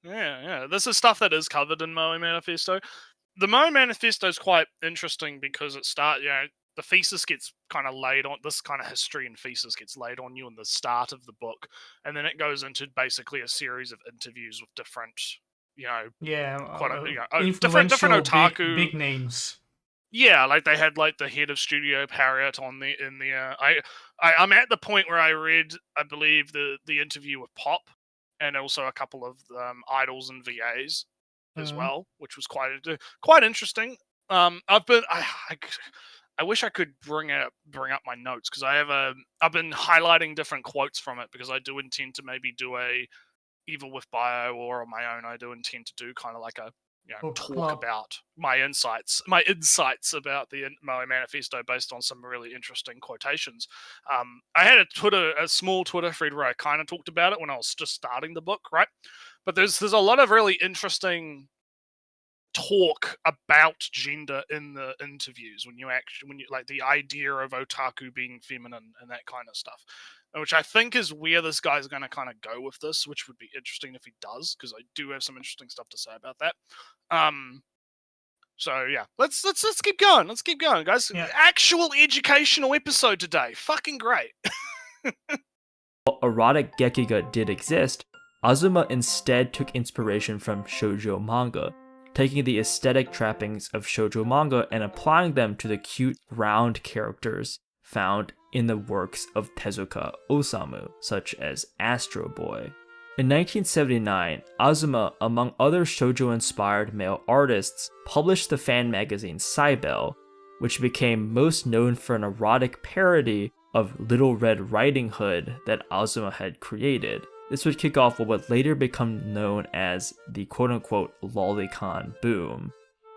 S1: Yeah. This is stuff that is covered in Moe Manifesto. The Moe Manifesto is quite interesting because the thesis gets kind of laid on, this kind of history and thesis gets laid on you in the start of the book, and then it goes into basically a series of interviews with different, different otaku
S2: big names.
S1: Yeah, like they had like the head of Studio Harriet on I'm at the point where I read, I believe, the interview with Pop, and also a couple of idols and VAs as well, which was quite interesting. I wish I could bring up my notes because I've been highlighting different quotes from it because I do intend to maybe do either with bio or on my own. I do intend to do kind of like
S2: Book
S1: talk
S2: club.
S1: about my insights about the Moe Manifesto based on some really interesting quotations. I had a small Twitter thread where I kind of talked about it when I was just starting the book, right? But there's a lot of really interesting talk about gender in the interviews when you like the idea of otaku being feminine and that kind of stuff, which I think is where this guy's going to kind of go with this, which would be interesting if he does, because I do have some interesting stuff to say about that. So yeah, let's keep going. Let's keep going, guys.
S2: Yeah.
S1: Actual educational episode today. Fucking great.
S3: While erotic gekiga did exist, Azuma instead took inspiration from shoujo manga, taking the aesthetic trappings of shoujo manga and applying them to the cute, round characters found in the works of Tezuka Osamu, such as Astro Boy. In 1979, Azuma, among other shoujo-inspired male artists, published the fan magazine Cybele, which became most known for an erotic parody of Little Red Riding Hood that Azuma had created. This would kick off what would later become known as the quote-unquote lolicon boom.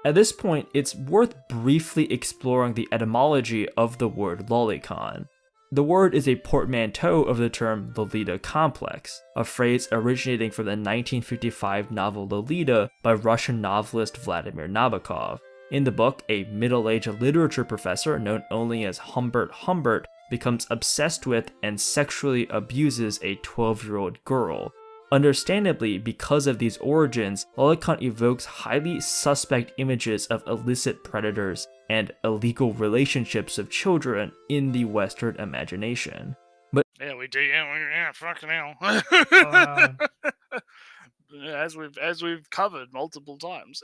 S3: At this point, it's worth briefly exploring the etymology of the word lolicon. The word is a portmanteau of the term Lolita complex, a phrase originating from the 1955 novel Lolita by Russian novelist Vladimir Nabokov. In the book, a middle-aged literature professor known only as Humbert Humbert becomes obsessed with and sexually abuses a 12-year-old girl. Understandably, because of these origins, lolicon evokes highly suspect images of illicit predators and illegal relationships of children in the Western imagination. But
S1: yeah, we do. Yeah, fucking hell. As we've covered multiple times,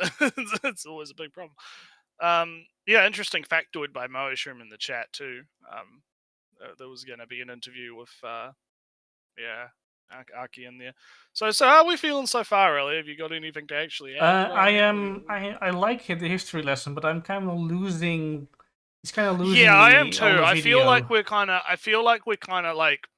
S1: it's always a big problem. Yeah, interesting factoid by Moishroom in the chat too. There was going to be an interview with Aki in there. So how are we feeling so far, Ellie? Have you got anything to actually add?
S2: I like the history lesson, but I'm kind of losing. It's kind of losing.
S1: Yeah, I am
S2: me
S1: too.
S2: on the
S1: I feel
S2: video.
S1: like we're kind of like.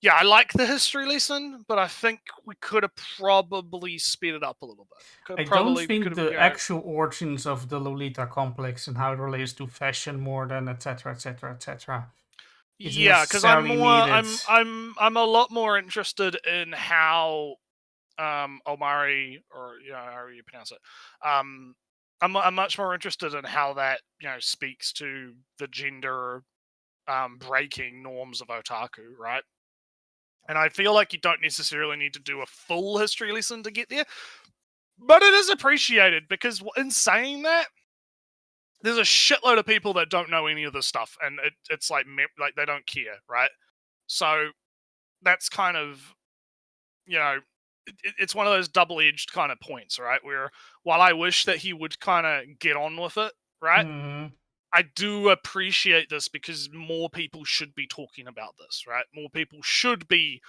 S1: Yeah, I like the history lesson, but I think we could have probably sped it up a little bit.
S2: I don't think the actual origins of the Lolita complex and how it relates to fashion more than etc. etc. etc.
S1: Yeah, because I'm a lot more interested in how Omari, or however you pronounce it. I'm much more interested in how that speaks to the gender breaking norms of otaku, right? And I feel like you don't necessarily need to do a full history lesson to get there, but it is appreciated, because in saying that, there's a shitload of people that don't know any of this stuff, and it's like they don't care, right? So that's kind of, it's one of those double-edged kind of points, right? Where while I wish that he would kind of get on with it, right?
S2: Mm.
S1: I do appreciate this, because more people should be talking about this, right? More people should be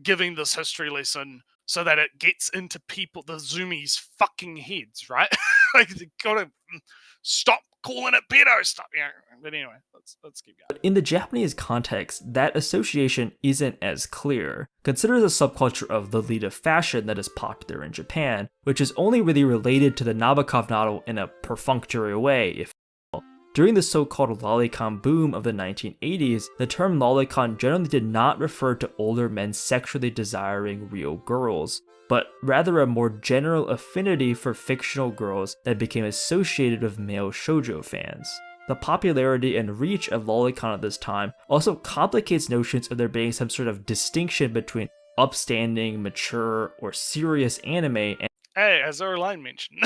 S1: giving this history lesson so that it gets into the zoomies' fucking heads, right? Like, they gotta stop calling it pedo stuff. Yeah, but anyway, let's keep going.
S3: in the Japanese context, that association isn't as clear. Consider the subculture of Lolita fashion that is popular in Japan, which is only really related to the Nabokov novel in a perfunctory way, if during the so-called lolicon boom of the 1980s, the term lolicon generally did not refer to older men sexually desiring real girls, but rather a more general affinity for fictional girls that became associated with male shoujo fans. The popularity and reach of lolicon at this time also complicates notions of there being some sort of distinction between upstanding, mature, or serious anime and
S1: as our line mentioned.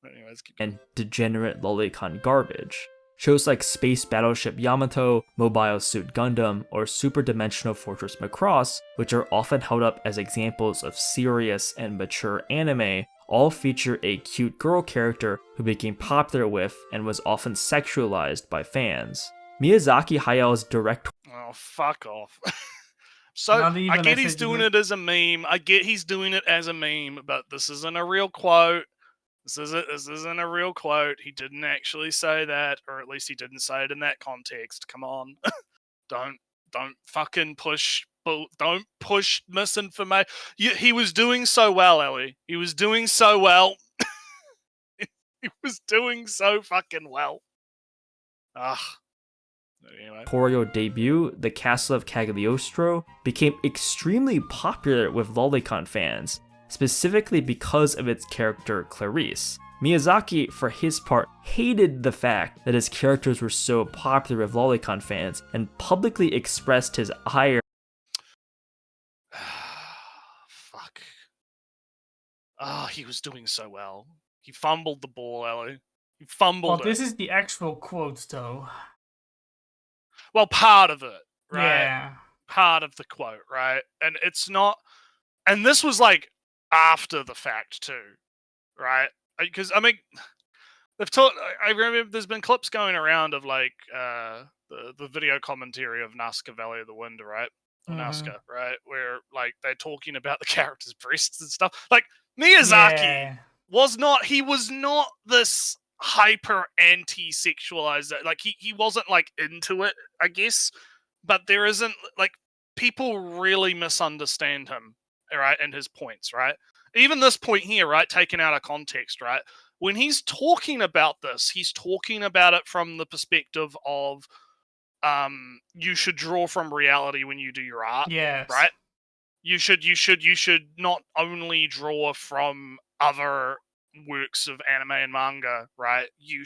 S1: Anyways,
S3: and degenerate lolicon garbage. Shows like Space Battleship Yamato, Mobile Suit Gundam, or Super Dimensional Fortress Macross, which are often held up as examples of serious and mature anime, all feature a cute girl character who became popular with and was often sexualized by fans. Miyazaki Hayal's direct
S1: oh, fuck off. So I get he's doing it as a meme. I get he's doing it as a meme, but this isn't a real quote. This isn't a real quote. He didn't actually say that, or at least he didn't say it in that context. Come on. Don't fucking push don't push misinformation. He was doing so well, Ellie. He was doing so well. He was doing so fucking well. Anyway.
S3: Torio debut, The Castle of Cagliostro, became extremely popular with Lolicon fans, specifically because of its character Clarice. Miyazaki, for his part, hated the fact that his characters were so popular with Lolicon fans and publicly expressed his ire.
S1: Fuck. He was doing so well. He fumbled the ball, Ellie. He fumbled
S2: Well,
S1: it.
S2: this is the actual quote, though.
S1: Well, part of it, right?
S2: Yeah.
S1: Part of the quote, right? And it's not... And this was, like, after the fact, too, right? Because, I mean... They've taught. I remember there's been clips going around of like the video commentary of Nazca Valley of the Wind, right? Or Nazca, right? Where like they're talking about the character's breasts and stuff. Like Miyazaki was not. He was not this hyper anti-sexualized. Like he wasn't like into it, I guess. But there isn't like people really misunderstand him, right? And his points, right? Even this point here, right? Taken out of context, right? When he's talking about this, he's talking about it from the perspective of you should draw from reality when you do your art.
S2: Yes.
S1: Right? You should not only draw from other works of anime and manga, right? You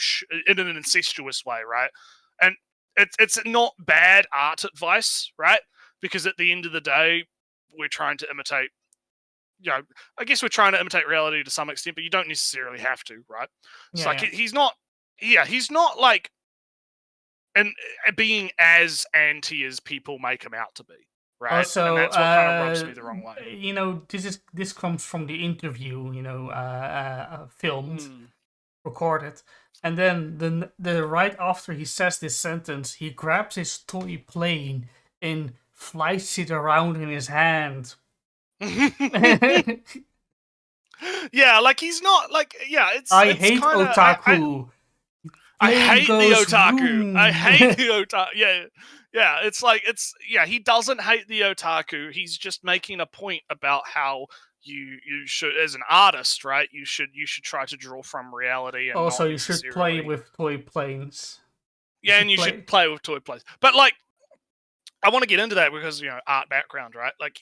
S1: in an incestuous way, right? And it's not bad art advice, right? Because at the end of the day, we're trying to imitate I guess we're trying to imitate reality to some extent, but you don't necessarily have to, right? It's he's not like being as anti as people make him out to be, right?
S2: Also,
S1: and that's what kind of rubs me the wrong way.
S2: This comes from the interview, filmed, recorded, and then the right after he says this sentence, he grabs his toy plane and flies it around in his hand.
S1: Yeah, like he's not like
S2: I hate otaku.
S1: I hate the otaku. I hate the otaku. Yeah. He doesn't hate the otaku. He's just making a point about how you should, as an artist, right? You should try to draw from reality. And
S2: also, you should play with toy planes.
S1: Yeah, and you should play with toy planes. But like, I want to get into that because art background, right? Like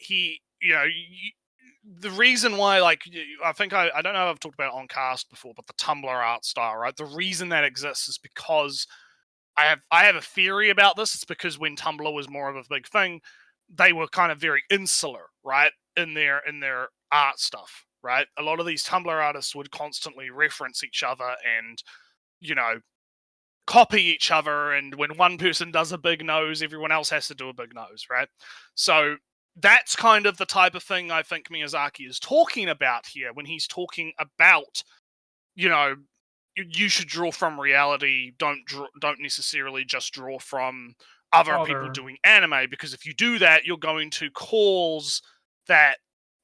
S1: the reason why, like, I think I don't know if I've talked about it on cast before, but the Tumblr art style, right? The reason that exists is because I have a theory about this. It's because when Tumblr was more of a big thing, they were kind of very insular, right? In their art stuff, right? A lot of these Tumblr artists would constantly reference each other and, copy each other. And when one person does a big nose, everyone else has to do a big nose, right? So that's kind of the type of thing I think Miyazaki is talking about here when he's talking about, you should draw from reality. Don't necessarily just draw from other people doing anime, because if you do that, you're going to cause that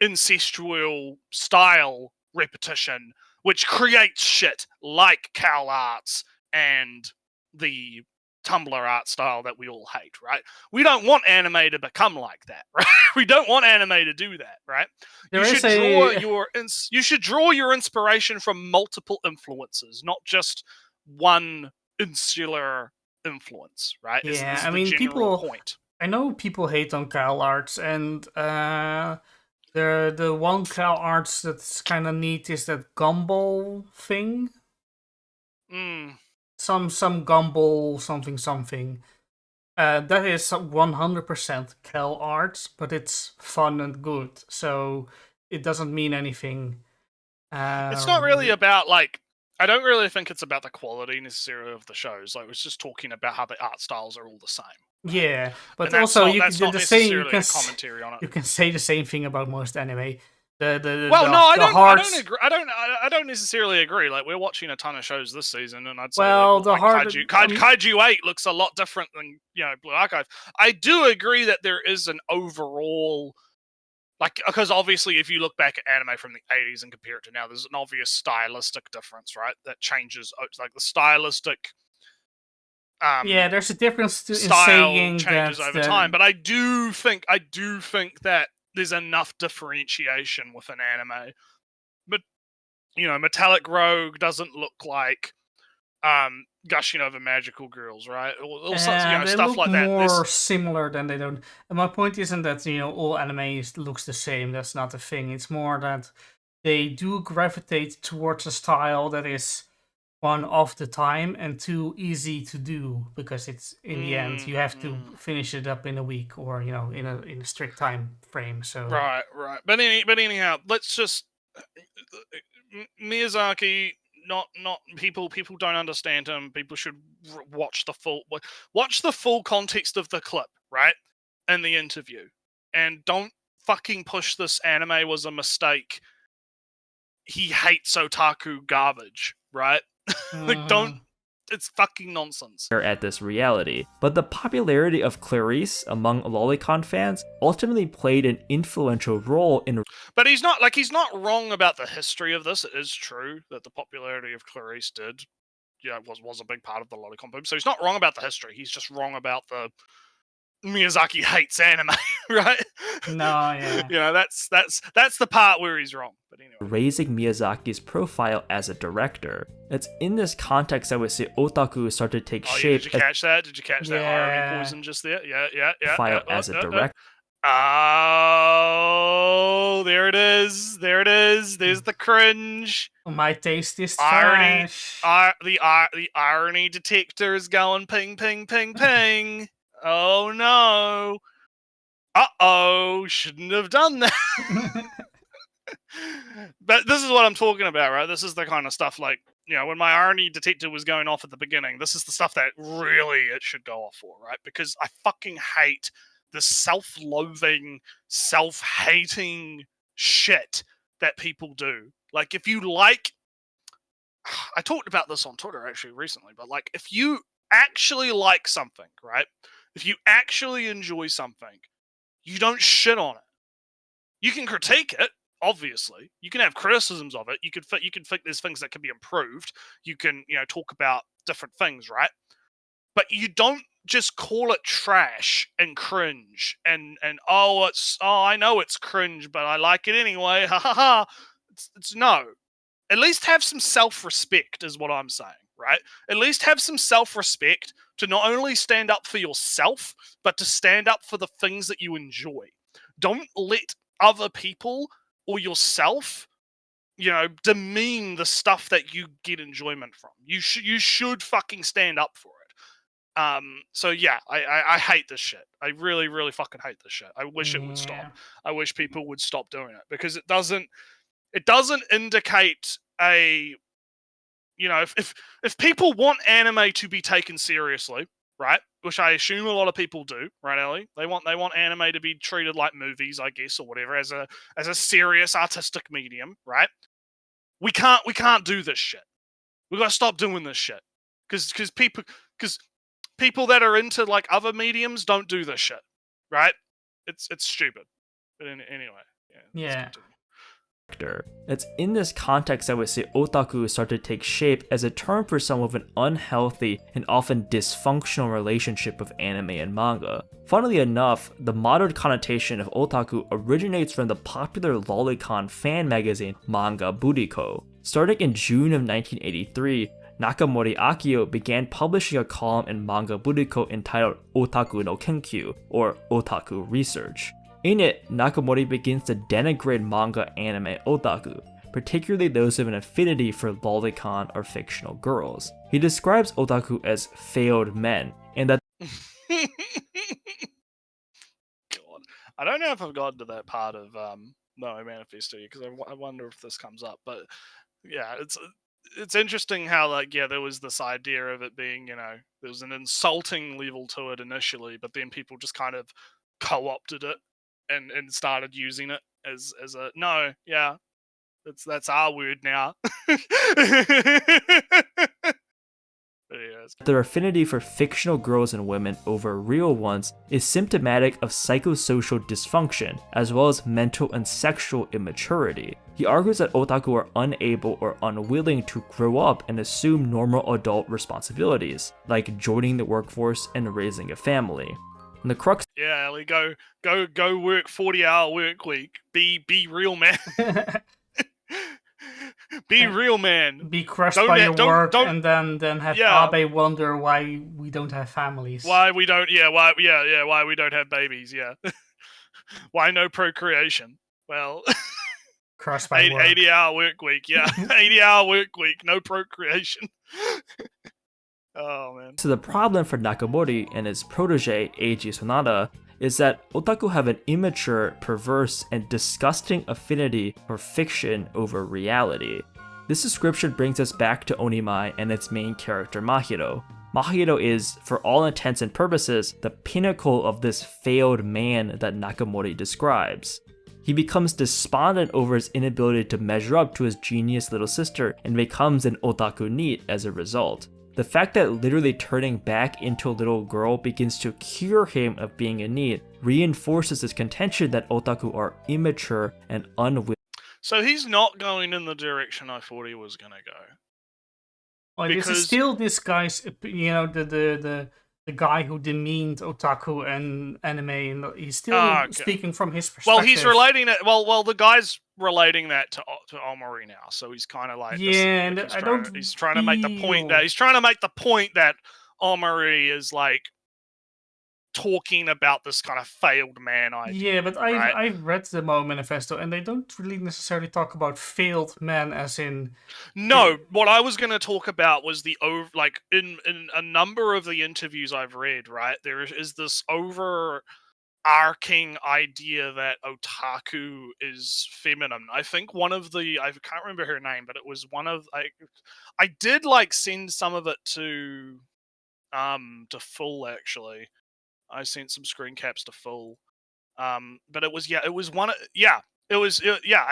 S1: incestual style repetition, which creates shit like Cal Arts and the Tumblr art style that we all hate, right? We don't want anime to become like that, right? We don't want anime to do that, right? You should draw your inspiration from multiple influences, not just one insular influence, right?
S2: Yeah,
S1: I mean, point.
S2: I know people hate on Cal Arts, and the one Cal Arts that's kind of neat is that gumball thing. Some gumball something. That is 100% Cal Arts, but it's fun and good, so it doesn't mean anything.
S1: It's not really about, like, I don't really think it's about the quality necessarily of the shows. Like, it was just talking about how the art styles are all the same.
S2: Yeah, but also you can say the same thing about most anime. I don't necessarily agree. Like, we're watching a ton of shows this season, and I'd say Kaiju 8 looks a lot different than Blue Archive. I do agree that there is an overall, like, because obviously if you look back at anime from the 80s and compare it to now, there's an obvious stylistic difference, right? That changes, like, the stylistic Yeah, there's a difference in
S1: style
S2: saying
S1: changes
S2: that
S1: over time, but I do think that there's enough differentiation with an anime. But Metallic Rogue doesn't look like gushing over magical girls, right? Or
S2: they
S1: stuff
S2: look
S1: like that.
S2: more similar than they don't. And my point isn't that all anime looks the same. That's not the thing. It's more that they do gravitate towards a style that is one of the time and too easy to do, because it's in the end you have to finish it up in a week or in a strict time frame. So
S1: right. But anyhow, let's just Miyazaki. Not people don't understand him. People should watch the full context of the clip, right, in the interview, and don't fucking push this anime was a mistake. He hates otaku garbage, right? Like, don't. It's fucking nonsense.
S3: At this reality, but the popularity of Clarice among lolicon fans ultimately played an influential role in.
S1: But he's not wrong about the history of this. It is true that the popularity of Clarice was a big part of the lolicon boom. So he's not wrong about the history. He's just wrong about the Miyazaki hates anime, right?
S2: No, yeah.
S1: That's the part where he's wrong. But anyway,
S3: raising Miyazaki's profile as a director. It's in this context I would say otaku started to take shape.
S1: Did you catch that? Did you catch that irony poison just there? Yeah.
S3: Profile as a director.
S1: Oh, there it is. There's the cringe.
S2: My taste is
S1: irony.
S2: trash.
S1: The irony detector is going ping, ping, ping, ping. Oh no. Uh-oh, shouldn't have done that. But this is what I'm talking about, right? This is the kind of stuff like, when my irony detector was going off at the beginning, this is the stuff that really it should go off for, right? Because I fucking hate the self-loathing, self-hating shit that people do. Like, if you like... I talked about this on Twitter, actually, recently, but, like, if you actually like something, right? If you actually enjoy something, you don't shit on it. You can critique it, obviously. You can have criticisms of it. You can think there's things that can be improved. You can, talk about different things, right? But you don't just call it trash and cringe and I know it's cringe, but I like it anyway. Ha ha ha. It's no. At least have some self-respect is what I'm saying, right? At least have some self-respect to not only stand up for yourself, but to stand up for the things that you enjoy. Don't let other people or yourself, demean the stuff that you get enjoyment from. You should fucking stand up for it. So yeah, I hate this shit. I really, really fucking hate this shit. I wish it would stop. I wish people would stop doing it, because it doesn't indicate a, if people want anime to be taken seriously, right? Which I assume a lot of people do, right, Ellie? They want anime to be treated like movies, I guess, or whatever, as a serious artistic medium, right? We can't do this shit. We gotta stop doing this shit, because people that are into like other mediums don't do this shit, right? It's stupid. But anyway,
S2: yeah.
S3: It's in this context I would say otaku started to take shape as a term for some of an unhealthy and often dysfunctional relationship of anime and manga. Funnily enough, the modern connotation of otaku originates from the popular lolicon fan magazine Manga Buriko. Starting in June of 1983, Nakamori Akio began publishing a column in Manga Buriko entitled Otaku no Kenkyu, or Otaku Research. In it, Nakamori begins to denigrate manga anime otaku, particularly those with an affinity for lolicon or fictional girls. He describes otaku as failed men, and that
S1: God, I don't know if I've gotten to that part of no manifesto because I wonder if this comes up, but yeah, it's interesting how there was this idea of it being, there was an insulting level to it initially, but then people just kind of co-opted it and started using it as a that's our word now.
S3: their affinity for fictional girls and women over real ones is symptomatic of psychosocial dysfunction as well as mental and sexual immaturity. He argues that otaku are unable or unwilling to grow up and assume normal adult responsibilities, like joining the workforce and raising a family. And the crux
S1: Yeah, Ellie, go work 40-hour work week. Be real, man. Be real, man.
S2: Be crushed
S1: Don't
S2: by
S1: let-
S2: your
S1: don't-
S2: work,
S1: don't-
S2: and then have
S1: Yeah.
S2: Abe wonder why we don't have families.
S1: Why we don't have babies, yeah. Why no procreation? Well,
S2: Crushed by work.
S1: 80-hour work week, yeah. 80-hour work week, no procreation. Oh, man.
S3: So the problem for Nakamori and his protege, Eiji Sonata, is that otaku have an immature, perverse, and disgusting affinity for fiction over reality. This description brings us back to Onimai and its main character Mahiro. Mahiro is, for all intents and purposes, the pinnacle of this failed man that Nakamori describes. He becomes despondent over his inability to measure up to his genius little sister and becomes an otaku NEET as a result. The fact that literally turning back into a little girl begins to cure him of being a NEET reinforces his contention that otaku are immature and unwilling.
S1: So he's not going in the direction I thought he was going to go.
S2: Well, this is
S1: because-
S2: still this guy's, the guy who demeaned otaku and anime, and he's still
S1: Okay.
S2: speaking from his perspective.
S1: Well, he's relating it. Well, the guy's relating that to Omori now, so he's kind of like,
S2: Yeah, and
S1: he's trying to make the point that Omori is like talking about this kind of failed man idea.
S2: Yeah, but
S1: right?
S2: I've read the Moe Manifesto, and they don't really necessarily talk about failed men as in.
S1: No, what I was going to talk about was the in a number of the interviews I've read, right? There is this overarching idea that otaku is feminine. I think I can't remember her name, but it was one of I did send some of it to Full actually. I sent some screen caps to Full. But it was one of I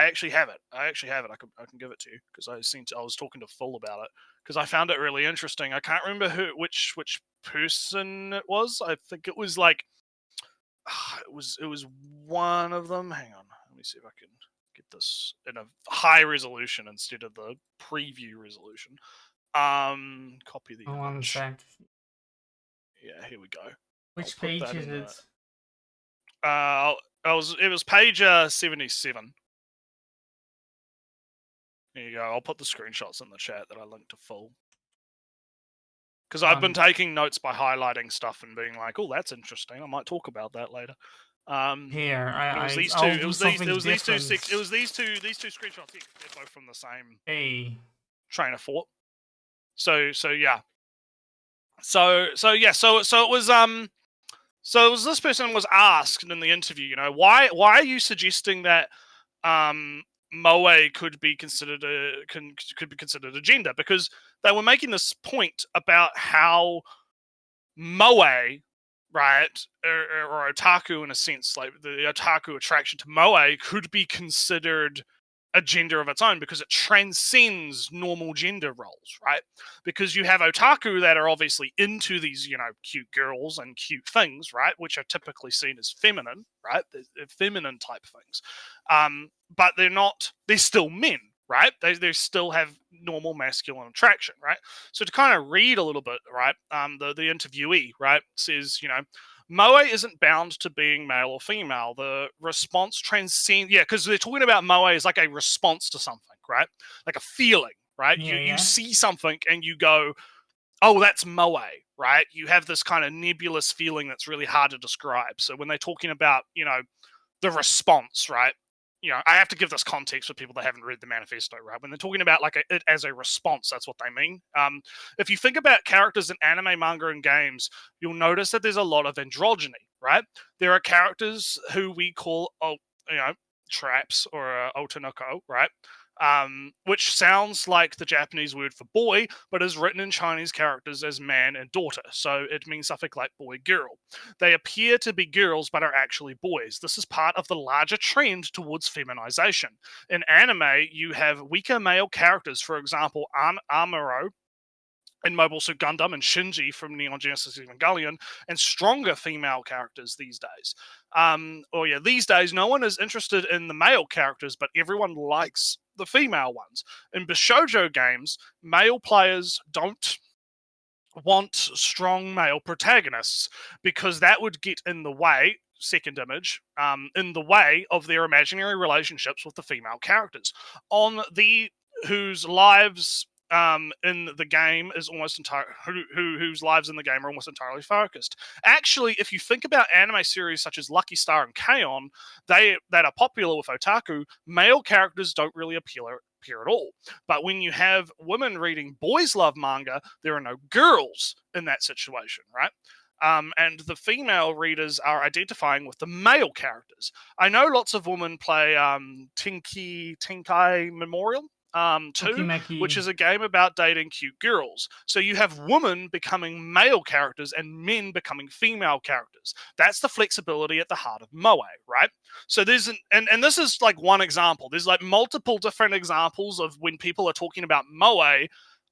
S1: actually have it. I can give it to you because I was talking to Full about it because I found it really interesting. I can't remember which person it was. I think it was it was one of them. Hang on, let me see if I can get this in a high resolution instead of the preview resolution. Copy the
S2: One
S1: image.
S2: sec.
S1: Yeah, here we go.
S2: Which
S1: I'll put
S2: page
S1: that
S2: is
S1: in
S2: it?
S1: It was page 77. There you go. I'll put the screenshots in the chat that I linked to Full. Because I've been taking notes by highlighting stuff and being like, "Oh, that's interesting. I might talk about that later."
S2: Here,
S1: It was these
S2: I'll
S1: two.
S2: do something different.
S1: It was these two screenshots. Here. They're both from the same
S2: Hey.
S1: train of thought. So yeah. So it was So this person was asked in the interview, why are you suggesting that moe could be considered a gender? Because they were making this point about how moe, right, or otaku in a sense, like the otaku attraction to moe could be considered a gender of its own because it transcends normal gender roles, right? Because you have otaku that are obviously into these, cute girls and cute things, right? Which are typically seen as feminine, right? They're feminine type things. But they're still men, right? They still have normal masculine attraction, right? So to kind of read a little bit, right? The interviewee, right, says, moe isn't bound to being male or female. The response transcends... Yeah, because they're talking about moe as like a response to something, right? Like a feeling, right?
S2: Yeah,
S1: You see something and you go, oh, that's moe, right? You have this kind of nebulous feeling that's really hard to describe. So when they're talking about, the response, right? I have to give this context for people that haven't read the manifesto, right? When they're talking about it as a response, that's what they mean. If you think about characters in anime, manga, and games, you'll notice that there's a lot of androgyny, right? There are characters who we call, traps or otanoko, right? Which sounds like the Japanese word for boy, but is written in Chinese characters as man and daughter. So it means something like boy, girl. They appear to be girls, but are actually boys. This is part of the larger trend towards feminization. In anime, you have weaker male characters, for example, Amuro, in Mobile Suit Gundam and Shinji from Neon Genesis Evangelion, and stronger female characters these days. These days, no one is interested in the male characters, but everyone likes the female ones. In Bishoujo games, male players don't want strong male protagonists because that would get in the way, second image, in the way of their imaginary relationships with the female characters on the whose lives in the game is almost entirely whose lives in the game are almost entirely focused. Actually, if you think about anime series such as Lucky Star and K-On, that are popular with otaku, male characters don't really appear at all. But when you have women reading boys love manga, there are no girls in that situation, right? And the female readers are identifying with the male characters. I know lots of women play Tenkai Memorial 2,
S2: Tokimeki.
S1: which is a game about dating cute girls. So you have women becoming male characters and men becoming female characters. That's the flexibility at the heart of Moe, right? So there's and this is like one example. There's like multiple different examples of when people are talking about Moe.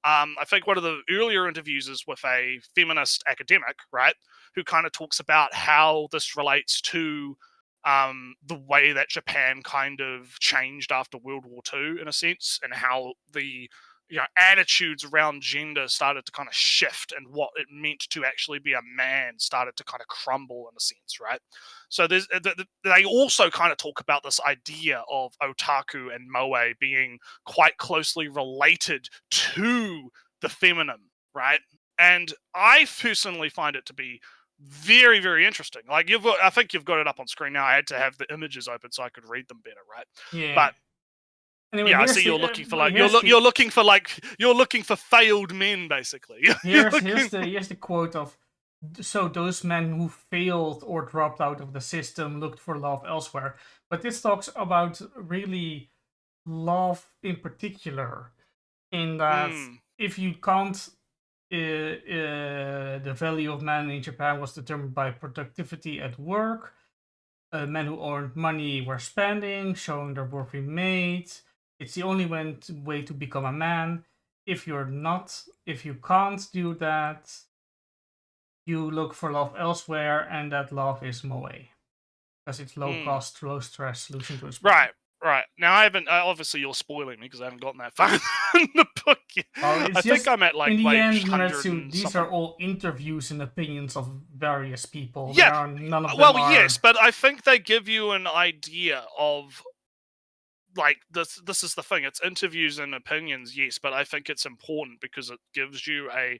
S1: I think one of the earlier interviews is with a feminist academic, right, who kind of talks about how this relates to the way that Japan kind of changed after World War II, in a sense, and how the attitudes around gender started to kind of shift, and what it meant to actually be a man started to kind of crumble, in a sense, right? So they also kind of talk about this idea of otaku and moe being quite closely related to the feminine, right? And I personally find it to be very, very interesting. Like I think you've got it up on screen now. I had to have the images open so I could read them better, right?
S2: Yeah.
S1: But
S2: anyway,
S1: I see you're looking for you're looking for failed men, basically.
S2: Here's the quote of, so those men who failed or dropped out of the system looked for love elsewhere. But this talks about really love in particular, in that if you can't the value of man in Japan was determined by productivity at work. Men who earned money were spending, showing their worth being made. It's the only way to become a man. If you can't do that, you look for love elsewhere, and that love is moe, because it's low cost, low stress solution to its problem.
S1: Right. Now I haven't. Obviously, you're spoiling me because I haven't gotten that far in the book yet. I think I'm at like
S2: in the end,
S1: 100
S2: these are all interviews and opinions of various people.
S1: Yeah.
S2: None of them are...
S1: yes, but I think they give you an idea of like this. This is the thing. It's interviews and opinions, yes, but I think it's important because it gives you a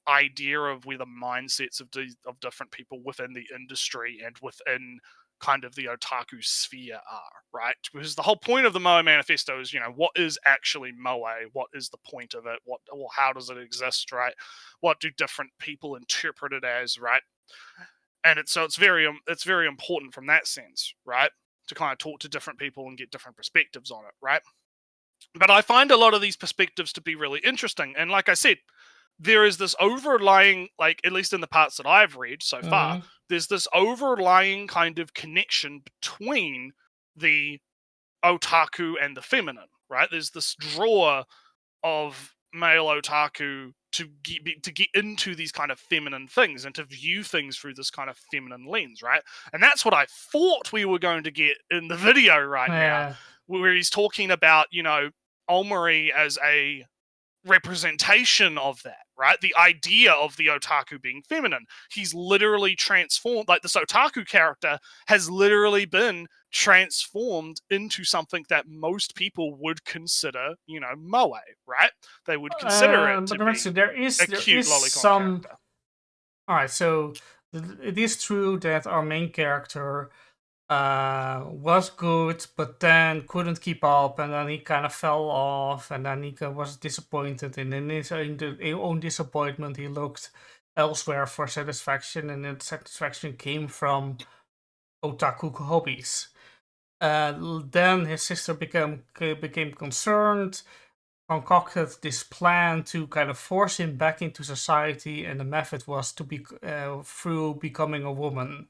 S1: idea of where the mindsets of different people within the industry and within kind of the otaku sphere are, right? Because the whole point of the Moe Manifesto is, what is actually Moe? What is the point of it? How does it exist, right? What do different people interpret it as, right? And it's very important from that sense, right? To kind of talk to different people and get different perspectives on it, right? But I find a lot of these perspectives to be really interesting. And like I said, there is this overlying, like, at least in the parts that I've read so far, there's this overlying kind of connection between the otaku and the feminine, right? There's this draw of male otaku to get into these kind of feminine things and to view things through this kind of feminine lens, right? And that's what I thought we were going to get in the video now, where he's talking about, Omori as a representation of that, right? The idea of the otaku being feminine. He's literally transformed, like this otaku character has literally been transformed into something that most people would consider, moe, right? They would consider it to be
S2: there is
S1: cute lolicon
S2: some
S1: character.
S2: All right, so it is true that our main character was good, but then couldn't keep up, and then he kind of fell off, and then he was disappointed, and in his own disappointment, he looked elsewhere for satisfaction, and that satisfaction came from otaku hobbies. Then his sister became concerned, concocted this plan to kind of force him back into society, and the method was to be through becoming a woman.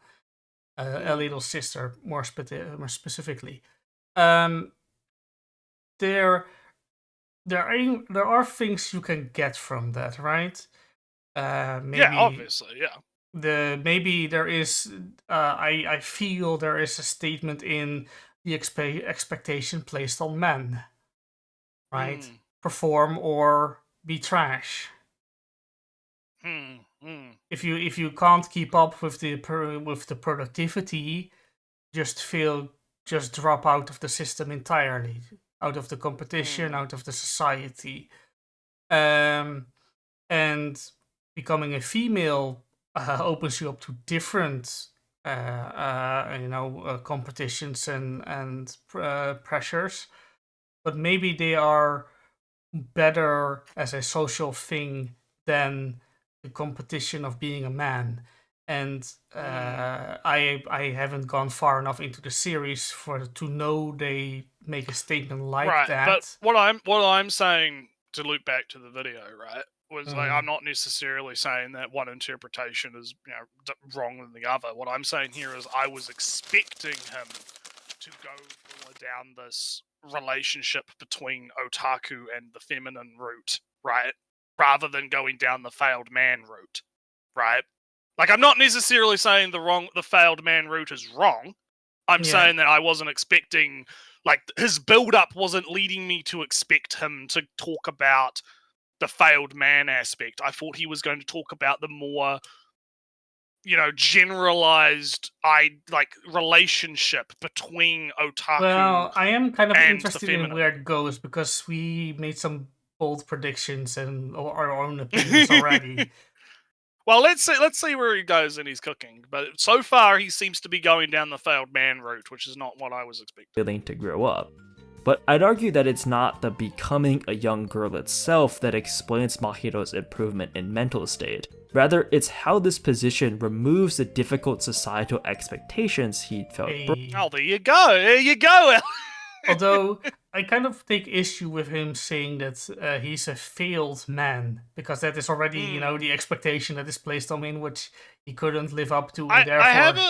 S2: A little sister, more specifically. The there are things you can get from that, right?
S1: Yeah,
S2: Maybe
S1: obviously, yeah.
S2: maybe there is. I feel there is a statement in the expectation placed on men, right?
S1: Mm,
S2: Perform or be trash.
S1: mm, mm,
S2: If you can't keep up with the with the productivity, just drop out of the system entirely, out of the competition,
S1: mm,
S2: out of the society. Um, and becoming a female opens you up to different competitions and pressures, but maybe they are better as a social thing than the competition of being a man. And
S1: mm.
S2: I haven't gone far enough into the series to know they make a statement like
S1: Right, but
S2: that.
S1: what I'm saying, to loop back to the video, right, was like, I'm
S2: Mm.
S1: not necessarily saying that one interpretation is wrong than the other. What I'm saying here is I was expecting him to go more down this relationship between otaku and the feminine route, right, rather than going down the failed man route, right? Like, I'm not necessarily saying the failed man route is wrong. I'm
S2: Yeah.
S1: saying that I wasn't expecting, like, his build-up wasn't leading me to expect him to talk about the failed man aspect. I thought he was going to talk about the more, generalized, relationship between otaku
S2: Well, I am kind of
S1: and the
S2: interested in
S1: feminine.
S2: where it goes because we made some bold predictions and our own opinions already.
S1: Well, let's see where he goes in his cooking. But so far, he seems to be going down the failed man route, which is not what I was expecting.
S3: Willing to grow up. But I'd argue that it's not the becoming a young girl itself that explains Mahiro's improvement in mental state. Rather, it's how this position removes the difficult societal expectations he felt.
S1: Oh, there you go. There you go.
S2: Although I kind of take issue with him saying that he's a failed man, because that is already, the expectation that is placed on him, which he couldn't live up to, and therefore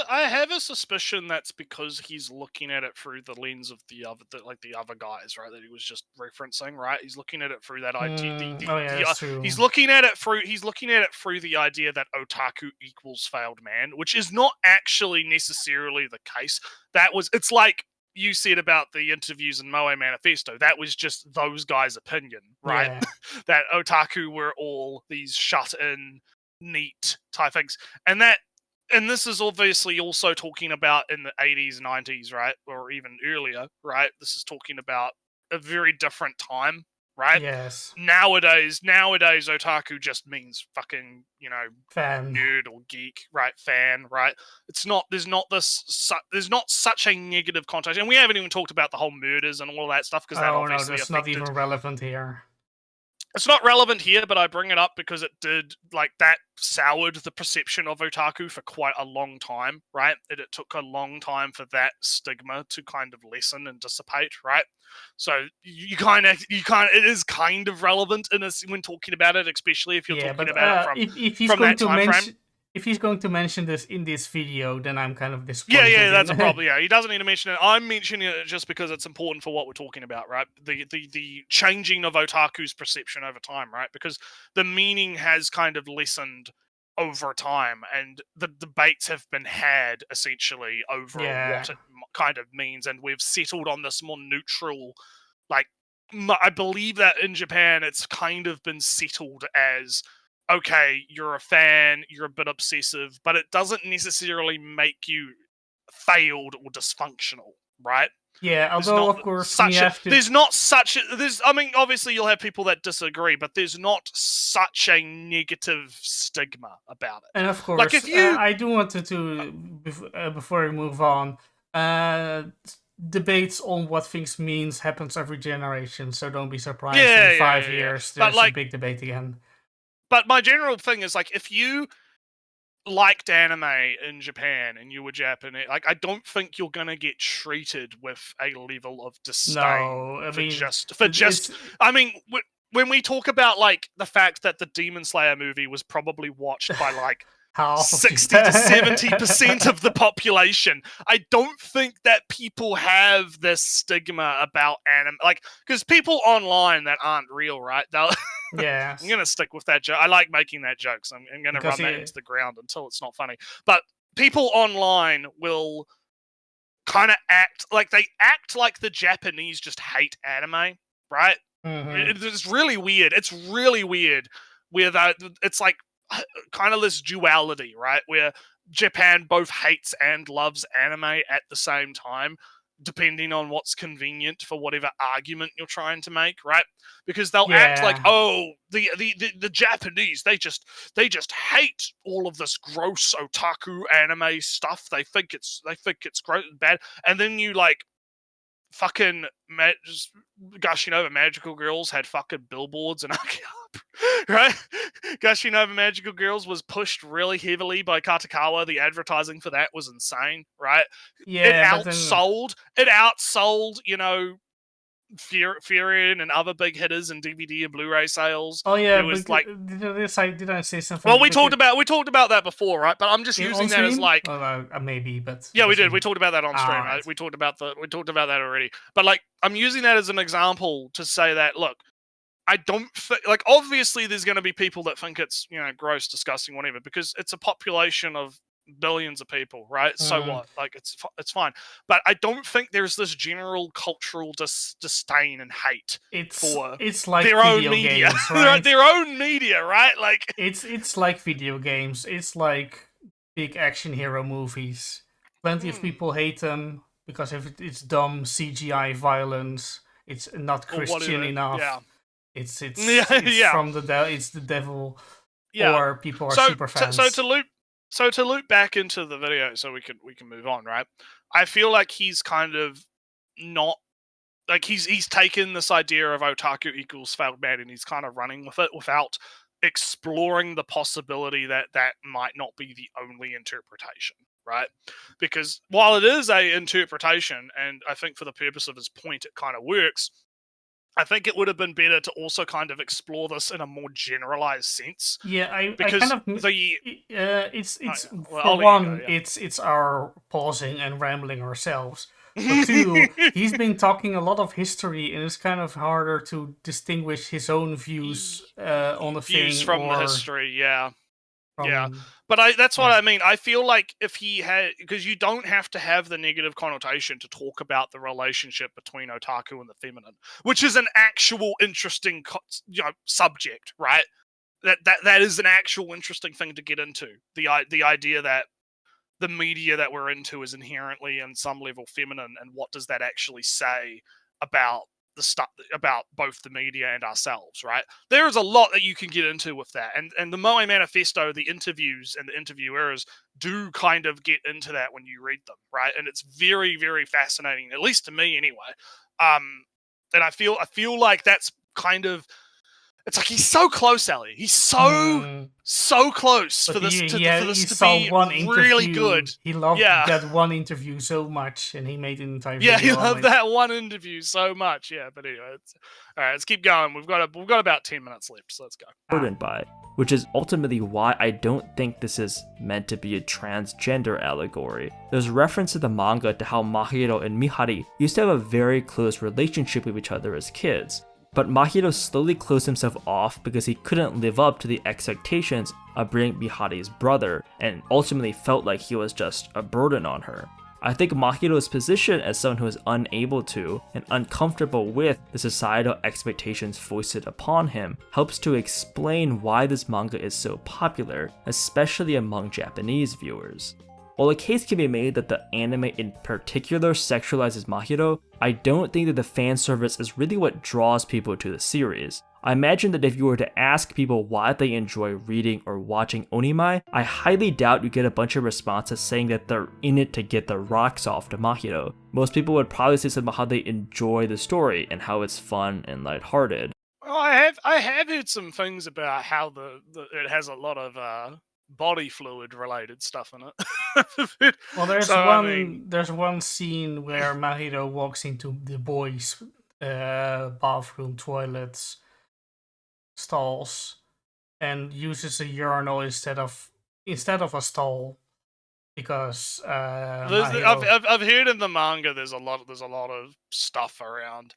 S1: I have a suspicion that's because he's looking at it through the lens of the other guys, right? That he was just referencing, right? He's looking at it through that idea.
S2: that's true.
S1: He's looking at it through the idea that otaku equals failed man, which is not actually necessarily the case. It's like you said about the interviews in Moe Manifesto. That was just those guys' opinion, right?
S2: Yeah.
S1: That otaku were all these shut in, neat type things, and this is obviously also talking about in the 80s, 90s, right, or even earlier, right? This is talking about a very different time, right?
S2: Yes.
S1: Nowadays, otaku just means fucking,
S2: Fan.
S1: nerd or geek, right? Fan, right? It's not. There's not such a negative context, and we haven't even talked about the whole murders and all that stuff because that obviously
S2: that's
S1: affected.
S2: not even relevant here.
S1: It's not relevant here, but I bring it up because it did, that soured the perception of otaku for quite a long time, right? It took a long time for that stigma to kind of lessen and dissipate, right? So it is kind of relevant when talking about it, especially if you're talking about it
S2: if he's
S1: from
S2: going
S1: that
S2: to
S1: time
S2: mention
S1: frame.
S2: if he's going to mention this in this video, then I'm kind of disappointed.
S1: Yeah, that's a problem. Yeah, he doesn't need to mention it. I'm mentioning it just because it's important for what we're talking about, right? The changing of otaku's perception over time, right? Because the meaning has kind of lessened over time, and the debates have been had essentially over what it kind of means, and we've settled on this more neutral, I believe that in Japan it's kind of been settled as, okay, you're a fan, you're a bit obsessive, but it doesn't necessarily make you failed or dysfunctional, right?
S2: Yeah, although of course
S1: there's not such a, there's I mean, obviously you'll have people that disagree, but there's not such a negative stigma about it.
S2: And of course,
S1: Like, if you
S2: I do want to before we move on, debates on what things means happens every generation, so don't be surprised in 5 years there's a big debate again.
S1: But my general thing is, like, if you liked anime in Japan and you were Japanese, I don't think you're gonna get treated with a level of disdain I mean, when we talk about, like, the fact that the Demon Slayer movie was probably watched by, like,
S2: half of
S1: 60 to 70% of the population. I don't think that people have this stigma about anime, like, because people online that aren't real, right? They'll
S2: Yes.
S1: I'm gonna stick with that joke. I like making that joke, so I'm gonna
S2: Because
S1: run that into the ground until it's not funny. But people online will kind of act like the Japanese just hate anime, right? It's really weird. It's really weird where it's like kind of this duality, right? Where Japan both hates and loves anime at the same time, depending on what's convenient for whatever argument you're trying to make, right? Because they'll act like,
S2: Yeah.
S1: oh, the Japanese, they just hate all of this gross otaku anime stuff. They think it's gross and bad, and then you like fucking just gushing over magical girls had fucking billboards and right? Gushing over magical girls was pushed really heavily by Katakawa. The advertising for that was insane, right?
S2: Yeah, but then
S1: It outsold, Furion and other big hitters in DVD and Blu-ray sales.
S2: oh yeah,
S1: There was
S2: but
S1: like,
S2: did I say something?
S1: well, we talked about that before, right? But I'm just
S2: on
S1: using that as
S2: stream?
S1: like,
S2: Oh, maybe, but
S1: yeah, we did. We talked about that on stream.
S2: right.
S1: We talked about that already. But like, I'm using that as an example to say that, look, I don't like. Obviously, there's going to be people that think it's gross, disgusting, whatever, because it's a population of billions of people, right? So what? Like, it's fine. But I don't think there's this general cultural disdain and hate for
S2: It's like
S1: their own
S2: video
S1: media,
S2: games, right?
S1: their own media, right? Like,
S2: it's like video games. It's like big action hero movies. Plenty of people hate them because if it's dumb CGI violence, it's not Christian enough.
S1: Yeah.
S2: It's
S1: Yeah.
S2: from it's the devil.
S1: Yeah.
S2: Or people are super fans.
S1: So to loop back into the video, so we can move on, right? I feel like he's kind of not like he's taken this idea of otaku equals failed man, and he's kind of running with it without exploring the possibility that might not be the only interpretation, right? Because while it is a interpretation, and I think for the purpose of his point, it kind of works. I think it would have been better to also kind of explore this in a more generalized sense.
S2: Yeah,
S1: because
S2: I kind of it's for one, it's our pausing and rambling ourselves. But two, he's been talking a lot of history, and it's kind of harder to distinguish his own views on the
S1: views
S2: thing
S1: from
S2: or
S1: the history. Yeah.
S2: yeah,
S1: but that's what I mean. I feel like if he had, because you don't have to have the negative connotation to talk about the relationship between otaku and the feminine, which is an actual interesting subject, right? That is an actual interesting thing to get into. The idea that the media that we're into is inherently in some level feminine, and what does that actually say about the stuff about both the media and ourselves, right? There is a lot that you can get into with that, and the Moe Manifesto, the interviews and the interviewers do kind of get into that when you read them, right? And it's very, very fascinating, at least to me anyway. And I feel like that's kind of, it's like he's so close, Ellie. He's so close
S2: but
S1: for this to be
S2: one
S1: really
S2: interview.
S1: good.
S2: He loved that one interview so much, and he made an entire video.
S1: Yeah, he loved that one interview so much. Yeah, but anyway, all right. Let's keep going. We've got about 10 minutes left, so let's go.
S3: Burdened by, which is ultimately why I don't think this is meant to be a transgender allegory. There's reference in the manga to how Mahiro and Mihari used to have a very close relationship with each other as kids. But Mahiro slowly closed himself off because he couldn't live up to the expectations of being Mihari's brother, and ultimately felt like he was just a burden on her. I think Mahiro's position as someone who is unable to and uncomfortable with the societal expectations foisted upon him helps to explain why this manga is so popular, especially among Japanese viewers. While a case can be made that the anime in particular sexualizes Mahiro, I don't think that the fan service is really what draws people to the series. I imagine that if you were to ask people why they enjoy reading or watching onimai, I highly doubt you get a bunch of responses saying that they're in it to get the rocks off to Mahiro. Most people would probably say something about how they enjoy the story and how it's fun and lighthearted.
S1: Well, I have heard some things about how it has a lot of body fluid related stuff in it.
S2: Well, there's one scene where Mahiro walks into the boys' bathroom, toilets, stalls, and uses a urinal instead of instead of a stall, because
S1: I've heard in the manga there's a lot of stuff around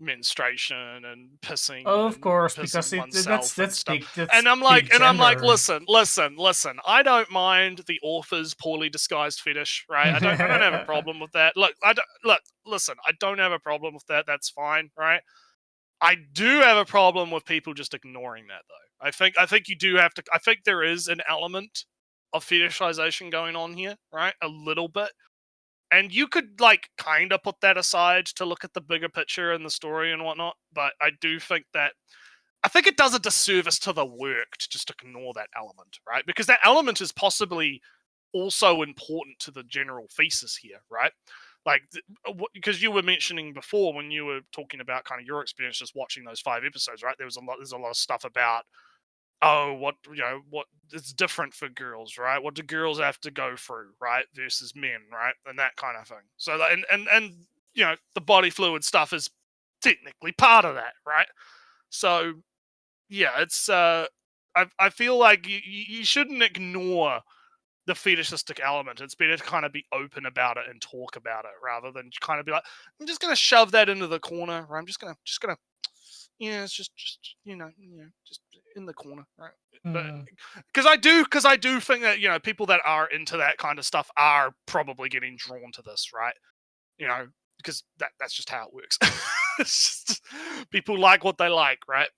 S1: menstruation and pissing.
S2: of course,
S1: and
S2: because
S1: pissing oneself and stuff.
S2: that's
S1: I'm like,
S2: gender.
S1: listen. I don't mind the author's poorly disguised fetish, right? I don't have a problem with that. Listen. I don't have a problem with that. That's fine, right? I do have a problem with people just ignoring that, though. I think you do have to. I think there is an element of fetishization going on here, right? A little bit. And you could, like, kind of put that aside to look at the bigger picture and the story and whatnot. But I do think that, I think it does a disservice to the work to just ignore that element, right? Because that element is possibly also important to the general thesis here, right? Like, because you were mentioning before when you were talking about kind of your experience just watching those 5 episodes, right? There's a lot of stuff about, what is different for girls, right? What do girls have to go through, right, versus men, right, and that kind of thing. So, and the body fluid stuff is technically part of that, right? So, yeah, it's I feel like you shouldn't ignore the fetishistic element. It's better to kind of be open about it and talk about it rather than kind of be like, I'm just gonna shove that into the corner, or I'm just gonna it's just just in the corner, right? But because I do think that people that are into that kind of stuff are probably getting drawn to this, right? Because that's just how it works. It's just, people like what they like, right?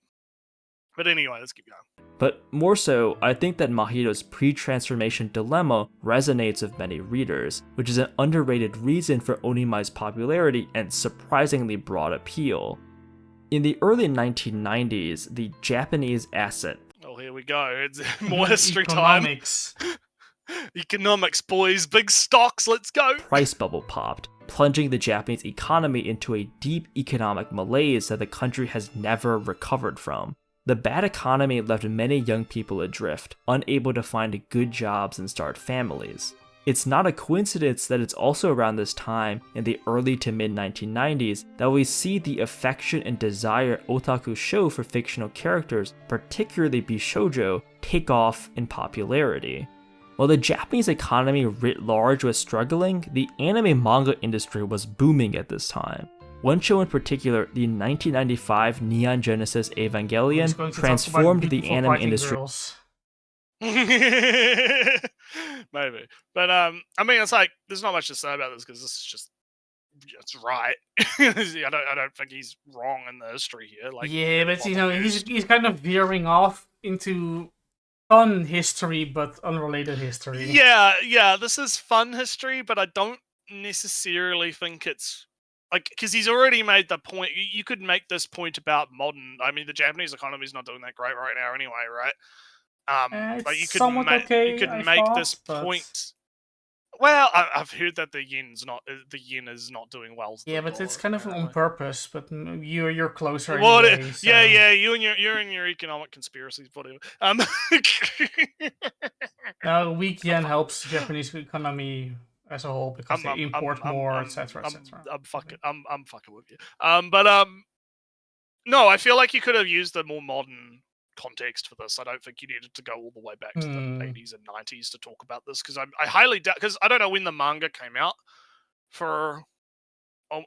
S1: But anyway, let's keep going.
S3: But more so, I think that Mahito's pre-transformation dilemma resonates with many readers, which is an underrated reason for Onimai's popularity and surprisingly broad appeal. In the early 1990s, the Japanese asset...
S1: Oh, here we go. It's more history time. Economics, boys. Big stocks, let's go.
S3: Price bubble popped, plunging the Japanese economy into a deep economic malaise that the country has never recovered from. The bad economy left many young people adrift, unable to find good jobs and start families. It's not a coincidence that it's also around this time, in the early to mid 1990s, that we see the affection and desire otaku show for fictional characters, particularly bishoujo, take off in popularity. While the Japanese economy writ large was struggling, the anime manga industry was booming at this time. One show in particular, the 1995 Neon Genesis Evangelion, transformed the anime industry.
S1: Maybe, but I mean, it's like there's not much to say about this because this is just it's right. I don't think he's wrong in the history here. Like,
S2: yeah, but he's kind of veering off into fun history but unrelated history.
S1: Yeah, this is fun history, but I don't necessarily think it's like, because he's already made the point. You could make this point about modern. I mean, the Japanese economy is not doing that great right now, anyway, right? But you could make this point. Well, I've heard that the yen is not doing well.
S2: Yeah, but it's kind of on purpose. But you're closer.
S1: Well,
S2: anyway, so.
S1: yeah. You're in your economic conspiracies, whatever.
S2: Now, weak yen helps Japanese economy as a whole because they import more, etc., etc.
S1: I'm fucking with you. No, I feel like you could have used a more modern context for this. I don't think you needed to go all the way back to the 80s and 90s to talk about this, because I highly doubt, because I don't know when the manga came out for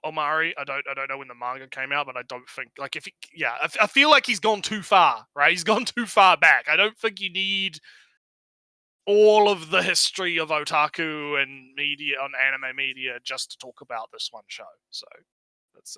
S1: Omari. I don't know when the manga came out, but I don't think, like, I feel like he's gone too far, right? He's gone too far back. I don't think you need all of the history of otaku and media on anime media just to talk about this one show. So that's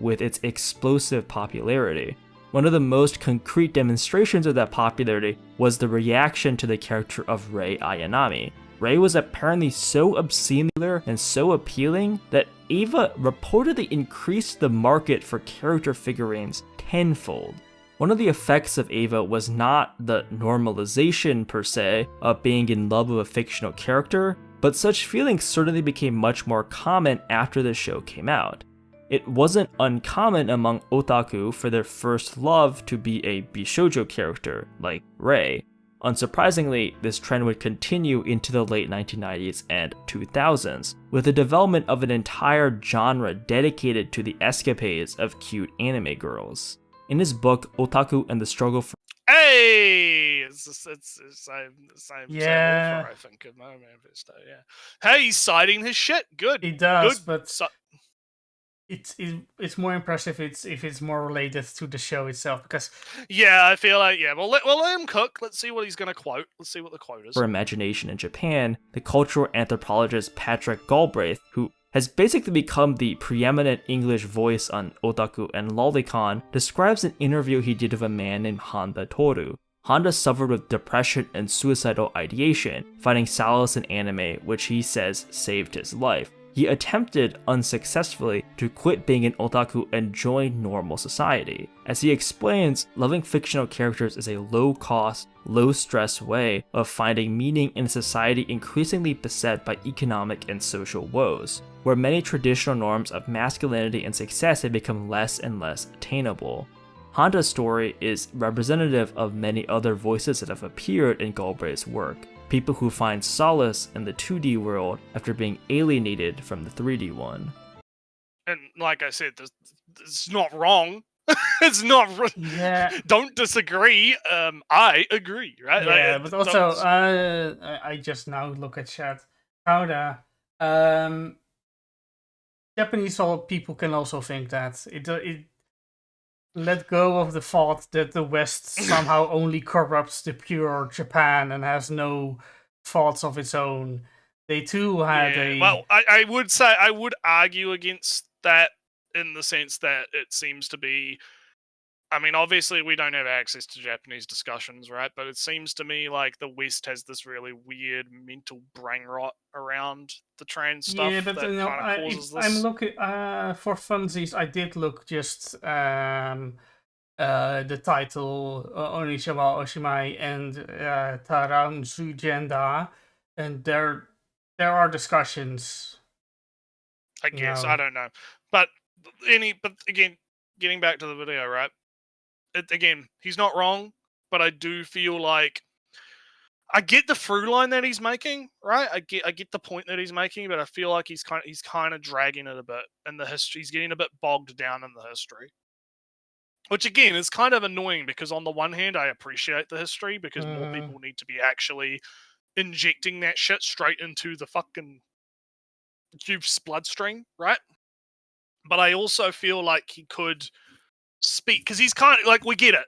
S3: with its explosive popularity. One of the most concrete demonstrations of that popularity was the reaction to the character of Rei Ayanami. Rei was apparently so obscenely and so appealing that Eva reportedly increased the market for character figurines tenfold. One of the effects of Eva was not the normalization per se of being in love with a fictional character, but such feelings certainly became much more common after the show came out. It wasn't uncommon among otaku for their first love to be a bishoujo character, like Rei. Unsurprisingly, this trend would continue into the late 1990s and 2000s, with the development of an entire genre dedicated to the escapades of cute anime girls. In his book, Otaku and the Struggle for...
S1: Hey! it's the same
S2: Yeah.
S1: author, I think, of my manifesto. Yeah. Hey, he's citing his shit. Good.
S2: It does,
S1: Good.
S2: but it's more impressive if it's more related to the show itself, because
S1: Yeah, I feel like We'll let him cook. Let's see what he's gonna quote. Let's see what the quote is.
S3: For imagination in Japan, the cultural anthropologist Patrick Galbraith, who has basically become the preeminent English voice on otaku and lolicon, describes an interview he did with a man named Handa Toru. Honda suffered with depression and suicidal ideation, finding solace in anime, which he says saved his life. He attempted, unsuccessfully, to quit being an otaku and join normal society. As he explains, loving fictional characters is a low-cost, low-stress way of finding meaning in a society increasingly beset by economic and social woes, where many traditional norms of masculinity and success have become less and less attainable. Honda's story is representative of many other voices that have appeared in Galbraith's work. People who find solace in the 2D world after being alienated from the 3D one.
S1: And like I said, it's not wrong. It's not.
S2: Yeah.
S1: Don't disagree. I agree. Right.
S2: Yeah,
S1: Like,
S2: but also I just now look at chat. How the Japanese people can also think that it let go of the thought that the West somehow only corrupts the pure Japan and has no thoughts of its own. They too had
S1: Well, I would say I would argue against that in the sense that it seems to be. I mean, obviously we don't have access to Japanese discussions, right? But it seems to me like the West has this really weird mental brain rot around the trans stuff.
S2: Yeah, but
S1: that
S2: you know,
S1: kind of causes this.
S2: I'm looking for funsies. I did look just the title Onishiwa Oshimai and Taran Sujenda, and there are discussions.
S1: I guess I don't know, but again, getting back to the video, right? Again, he's not wrong, but I do feel like I get the through line that he's making, right? I get the point that he's making, but I feel like he's kind of dragging it a bit in the history. He's getting a bit bogged down in the history, which again is kind of annoying because on the one hand I appreciate the history because more people need to be actually injecting that shit straight into the fucking youth's bloodstream, right? But I also feel like he could speak because he's kind of like we get it.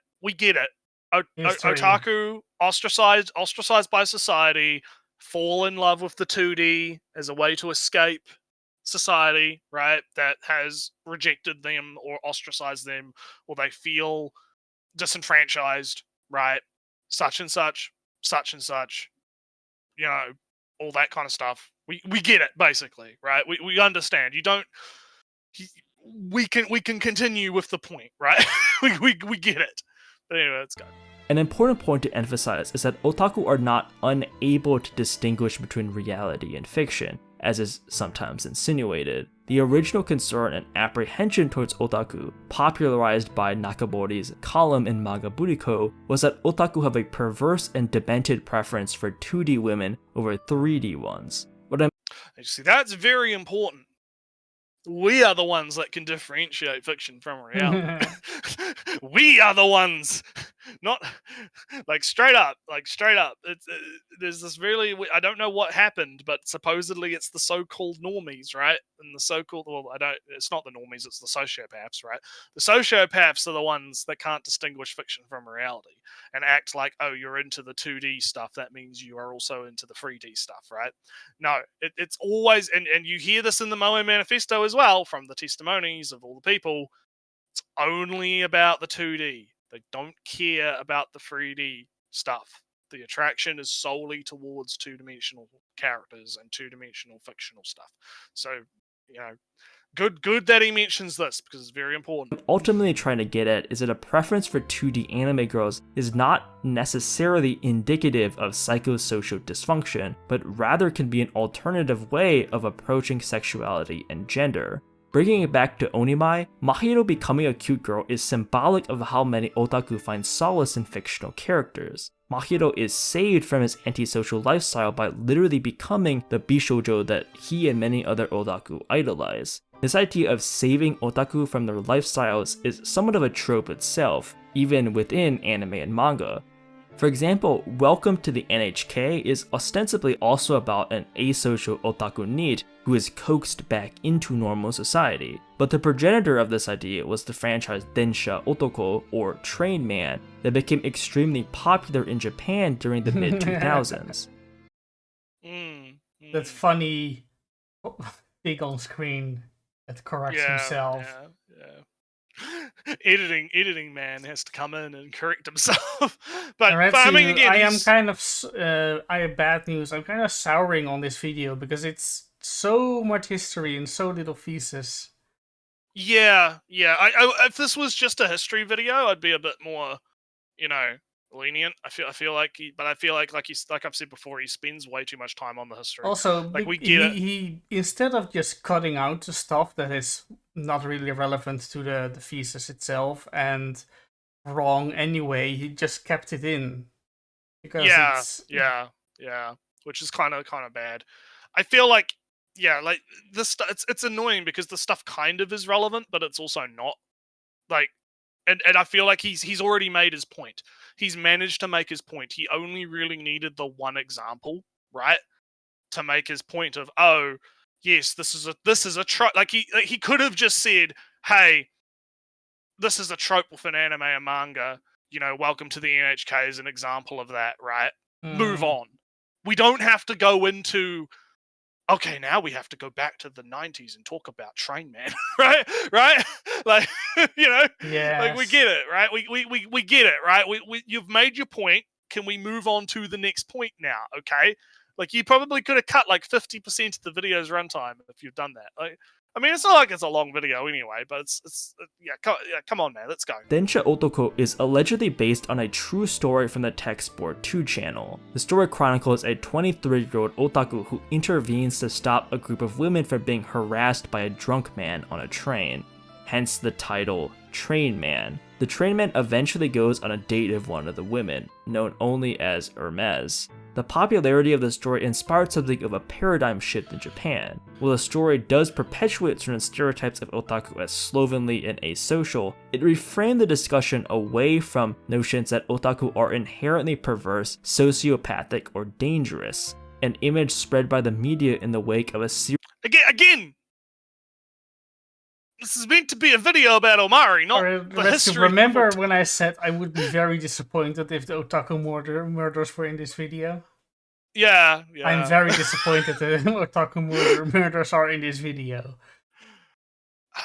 S1: Otaku ostracized by society, fall in love with the 2D as a way to escape society, right? That has rejected them or ostracized them, or they feel disenfranchised, right? Such and such, such and such, you know, all that kind of stuff. We get it basically, right? We understand. You don't. We can continue with the point, right? we get it. But anyway, let's go.
S3: An important point to emphasize is that otaku are not unable to distinguish between reality and fiction, as is sometimes insinuated. The original concern and apprehension towards otaku, popularized by Nakamori's column in Manga Buriko, was that otaku have a perverse and demented preference for 2D women over 3D ones.
S1: You see, that's very important. We are the ones that can differentiate fiction from reality. We are the ones, not like straight up. It's, there's this really, I don't know what happened, but supposedly it's the so-called normies, right? And the so-called, it's not the normies, it's the sociopaths, right? The sociopaths are the ones that can't distinguish fiction from reality and act like, oh, you're into the 2D stuff. That means you are also into the 3D stuff, right? No, it's always, and you hear this in the Moe Manifesto as well from the testimonies of all the people. It's only about the 2D. They don't care about the 3D stuff. The attraction is solely towards two-dimensional characters and two-dimensional fictional stuff. So, you know, good that he mentions this because it's very important.
S3: What I'm ultimately trying to get at is that a preference for 2D anime girls is not necessarily indicative of psychosocial dysfunction, but rather can be an alternative way of approaching sexuality and gender. Bringing it back to Onimai, Mahiro becoming a cute girl is symbolic of how many otaku find solace in fictional characters. Mahiro is saved from his antisocial lifestyle by literally becoming the bishoujo that he and many other otaku idolize. This idea of saving otaku from their lifestyles is somewhat of a trope itself, even within anime and manga. For example, Welcome to the NHK is ostensibly also about an asocial otaku NEET who is coaxed back into normal society, but the progenitor of this idea was the franchise Densha Otoko, or Train Man, that became extremely popular in Japan during the mid-2000s.
S2: That funny thing on screen that corrects himself.
S1: Editing man has to come in and correct himself. but
S2: Alright,
S1: I mean, again,
S2: I am kind of I have bad news. I'm kind of souring on this video because it's so much history and so little thesis.
S1: Yeah. I if this was just a history video, I'd be a bit more, lenient. I feel like, like I've said before, he spends way too much time on the history.
S2: Also,
S1: Like, we get it.
S2: he instead of just cutting out the stuff that is not really relevant to the thesis itself and wrong anyway, he just kept it in. Because
S1: yeah, which is kind of bad. I feel like, like this. It's annoying because the stuff kind of is relevant, but it's also not. Like, and I feel like he's already made his point. He's managed to make his point. He only really needed the one example, right, to make his point of, oh, yes, this is a trope. Like, he could have just said, hey, this is a trope within anime and manga. Welcome to the NHK is an example of that, right? Move on. We don't have to go into, okay, now we have to go back to the 90s and talk about Train Man, right? Like, like, we get it, right? We get it, right? You've made your point. Can we move on to the next point now? Okay. Like, you probably could have cut like 50% of the video's runtime if you've done that. Like, I mean, it's not like it's a long video anyway, but it's come on, man, let's go.
S3: Densha Otoko is allegedly based on a true story from the Tech Sport 2 channel. The story chronicles a 23-year-old otaku who intervenes to stop a group of women from being harassed by a drunk man on a train. Hence the title, Train Man. The Train Man eventually goes on a date with one of the women, known only as Hermes. The popularity of the story inspired something of a paradigm shift in Japan. While the story does perpetuate certain stereotypes of otaku as slovenly and asocial, it reframed the discussion away from notions that otaku are inherently perverse, sociopathic, or dangerous, an image spread by the media in the wake of a series.
S1: Again! This is meant to be a video about Omari, not the history.
S2: Remember when I said I would be very disappointed if the otaku murders were in this video?
S1: Yeah.
S2: I'm very disappointed the otaku murders are in this video.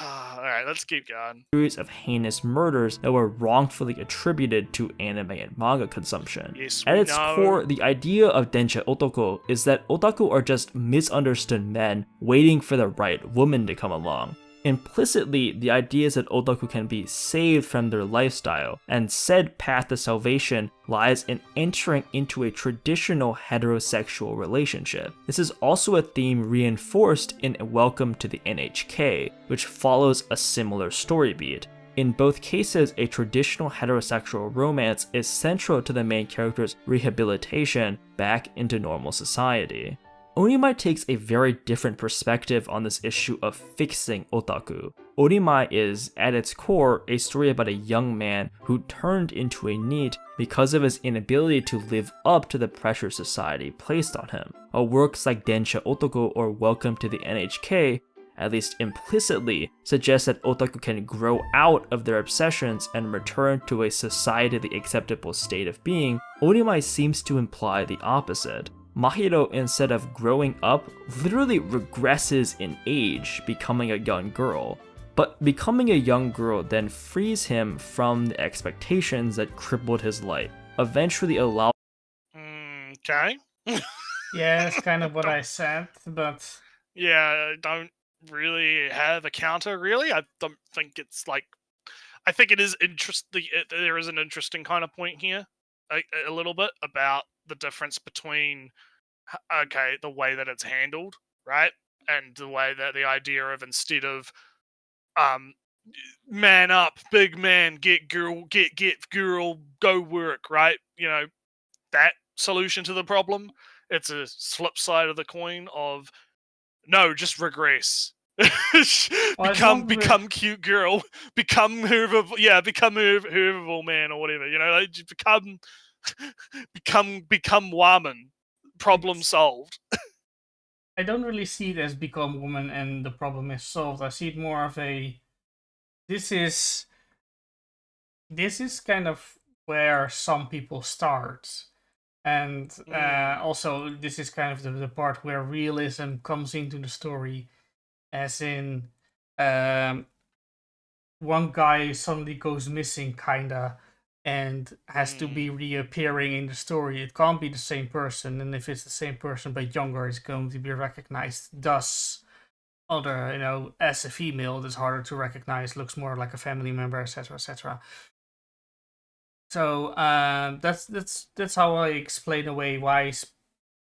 S1: Alright, let's keep going.
S3: Series of heinous murders that were wrongfully attributed to anime and manga consumption.
S1: Yes,
S3: At its core, the idea of Densha Otoko is that otaku are just misunderstood men waiting for the right woman to come along. Implicitly, the idea is that otaku can be saved from their lifestyle, and said path to salvation lies in entering into a traditional heterosexual relationship. This is also a theme reinforced in Welcome to the NHK, which follows a similar story beat. In both cases, a traditional heterosexual romance is central to the main character's rehabilitation back into normal society. Onimai takes a very different perspective on this issue of fixing otaku. Onimai is, at its core, a story about a young man who turned into a NEET because of his inability to live up to the pressure society placed on him. While works like Densha Otoko or Welcome to the NHK, at least implicitly, suggest that otaku can grow out of their obsessions and return to a societally acceptable state of being, Onimai seems to imply the opposite. Mahiro, instead of growing up, literally regresses in age, becoming a young girl. But becoming a young girl then frees him from the expectations that crippled his life, eventually allowing.
S1: Okay.
S2: Yeah, that's kind of what I said, but.
S1: Yeah, I don't really have a counter, really. I don't think it's like. I think it is interesting. There is an interesting kind of point here, a little bit, about the difference between, okay, the way that it's handled, right, and the way that the idea of, instead of man up, big man, get girl, go work, right, that solution to the problem, it's a flip side of the coin of, no, just regress. Become cute girl, become whoever man or whatever, like, just become become woman. Problem solved.
S2: I don't really see it as become woman and the problem is solved. I see it more of a this is kind of where some people start. And also this is kind of the part where realism comes into the story, as in one guy suddenly goes missing kinda and has to be reappearing in the story. It can't be the same person, and if it's the same person but younger, it's going to be recognized. Thus, other, as a female, that's harder to recognize, looks more like a family member, etc., etc. So that's how I explain away why,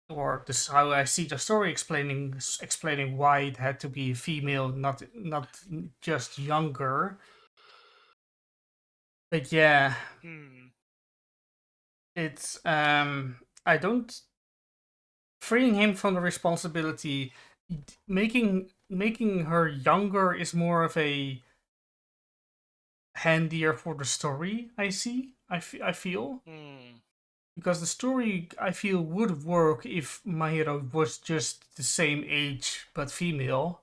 S2: or this how I see the story explaining why it had to be female, not just younger. But yeah, it's I don't freeing him from the responsibility, making her younger is more of a handier for the story. I feel because the story I feel would work if my hero was just the same age but female,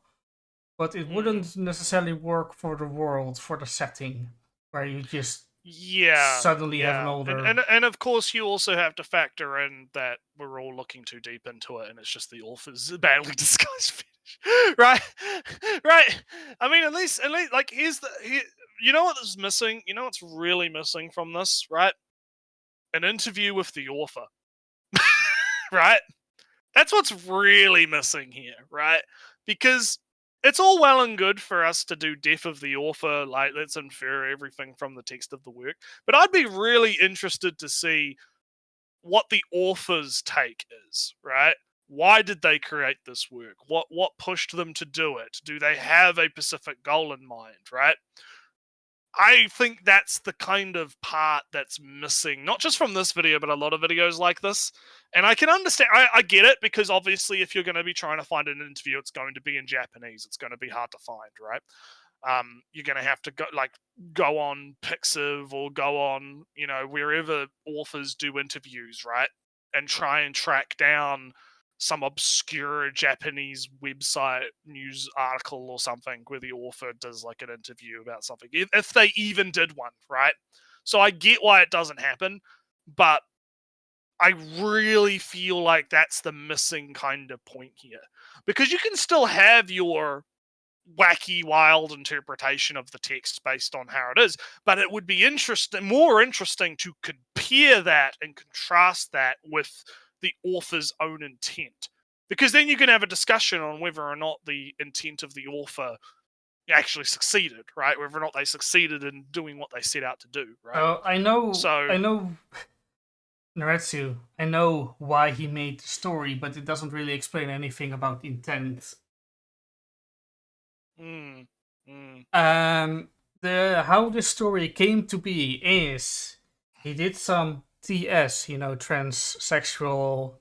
S2: but it wouldn't necessarily work for the world, for the setting where you just suddenly have an older
S1: and of course you also have to factor in that we're all looking too deep into it and it's just the author's badly disguised fetish. right I mean at least like you know what is missing, you know what's really missing from this, right? An interview with the author. Right, that's what's really missing here, right? Because it's all well and good for us to do death of the author, like let's infer everything from the text of the work. But I'd be really interested to see what the author's take is, right? Why did they create this work? What pushed them to do it? Do they have a specific goal in mind, right? I think that's the kind of part that's missing, not just from this video, but a lot of videos like this. And I can understand, I get it, because obviously if you're going to be trying to find an interview, it's going to be in Japanese. It's going to be hard to find, right? You're going to have to go on Pixiv or go on, wherever authors do interviews, right? And try and track down some obscure Japanese website news article or something where the author does like an interview about something, if they even did one, right? So I get why it doesn't happen, but I really feel like that's the missing kind of point here, because you can still have your wacky, wild interpretation of the text based on how it is, but it would be more interesting to compare that and contrast that with the author's own intent, because then you can have a discussion on whether or not the intent of the author actually succeeded, right? Whether or not they succeeded in doing what they set out to do, right?
S2: I know Naretsu, I know why he made the story, but it doesn't really explain anything about intent. How the story came to be is he did some TS, transsexual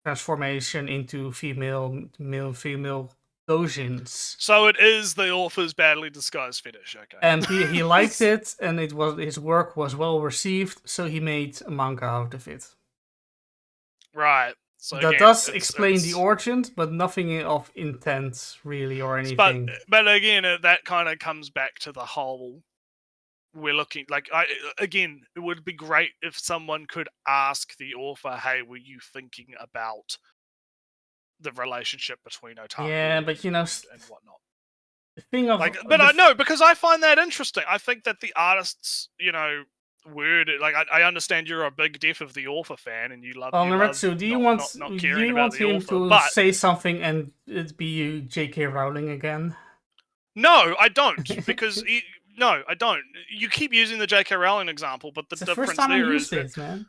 S2: transformation into male-female dojins.
S1: So it is the author's badly disguised fetish, okay.
S2: And he liked it, and his work was well received, so he made a manga out of it.
S1: Right. So
S2: that
S1: again,
S2: does explain the origins, but nothing of intent really or anything.
S1: But again, that kind of comes back to the whole. We're looking like again. It would be great if someone could ask the author, "Hey, were you thinking about the relationship between otaku and whatnot?"
S2: The thing of
S1: I know, because I find that interesting. I think that the artists, word, like I understand you're a big Death of the Author fan and you love.
S2: Naretsu, do you want him to say something and it be you, J.K. Rowling again?
S1: No, I don't, because no, I don't. You keep using the J.K. Rowling example, but the difference
S2: first time
S1: there
S2: I used it, man.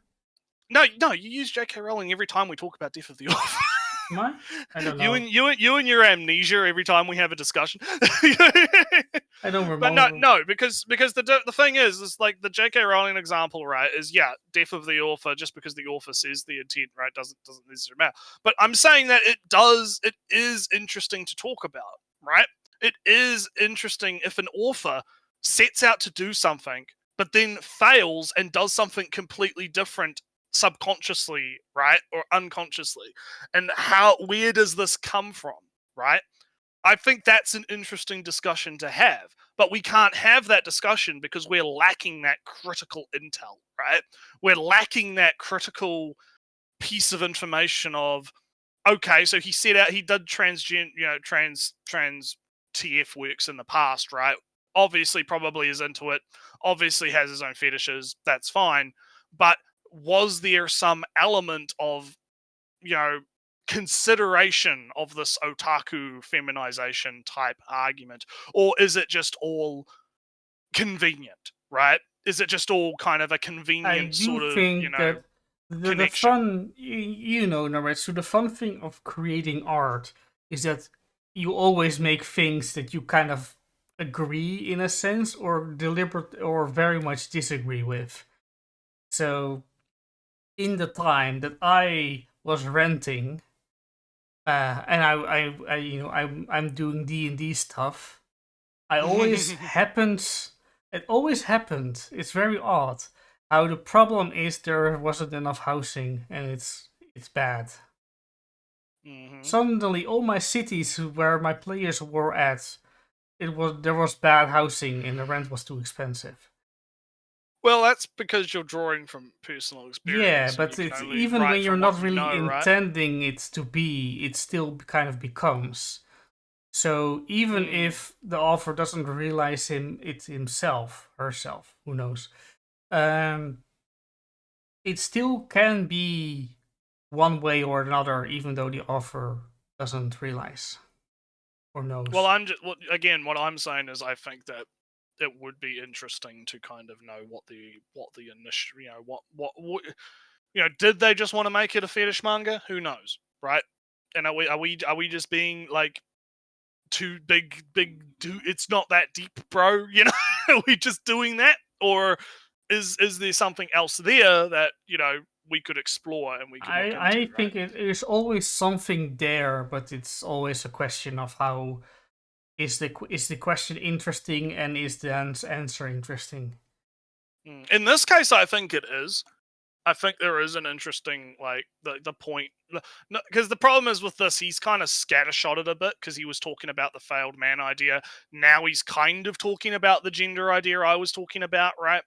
S1: No, you use J.K. Rowling every time we talk about Death of the Author.
S2: What? I don't know.
S1: You and your amnesia every time we have a discussion.
S2: I don't remember.
S1: But no, because the thing is like the J.K. Rowling example, right? Is death of the author, just because the author says the intent, right? Doesn't necessarily matter. But I'm saying that it is interesting to talk about, right? It is interesting if an author sets out to do something, but then fails and does something completely different subconsciously, right, or unconsciously, and where does this come from, right? I think that's an interesting discussion to have, but we can't have that discussion because we're lacking that critical intel, right? We're lacking that critical piece of information of, okay, so he did trans TF works in the past, right? Obviously, probably is into it. Obviously, has his own fetishes. That's fine. But was there some element of, consideration of this otaku feminization type argument, or is it just all convenient, right? Is it just all kind of a
S2: I
S1: convenient
S2: do
S1: sort of,
S2: think that the
S1: connection?
S2: fun, Norwich, so the fun thing of creating art is that you always make things that you kind of agree in a sense, or deliberate, or very much disagree with. So, in the time that I was renting, and I'm doing D&D stuff, I always happens. It always happened. It's very odd. How the problem is there wasn't enough housing, and it's bad. Suddenly, all my cities where my players were at, there was bad housing, and the rent was too expensive.
S1: Well, that's because you're drawing from personal
S2: Yeah,
S1: experience, and you
S2: but
S1: can
S2: it's
S1: only
S2: even when
S1: write
S2: you're
S1: from what
S2: not
S1: you
S2: really
S1: know, right?
S2: intending it to be, it still kind of becomes. So even if the author doesn't realize it himself, herself, who knows, it still can be one way or another, even though the author doesn't realize or knows.
S1: Well, again, what I'm saying is, I think that it would be interesting to kind of know what the initial, what did they just want to make it a fetish manga? Who knows, right? And are we just being like too big? It's not that deep, bro. Are we just doing that, or is there something else there that we could explore and we could look into?
S2: I
S1: Right?
S2: think it is always something there, but it's always a question of how is the question interesting, and is the answer interesting?
S1: In this case, I think it is. I think there is an interesting, like, the point, because the problem is with this, he's kind of scattershotted a bit because he was talking about the failed man idea. Now he's kind of talking about the gender idea I was talking about, right?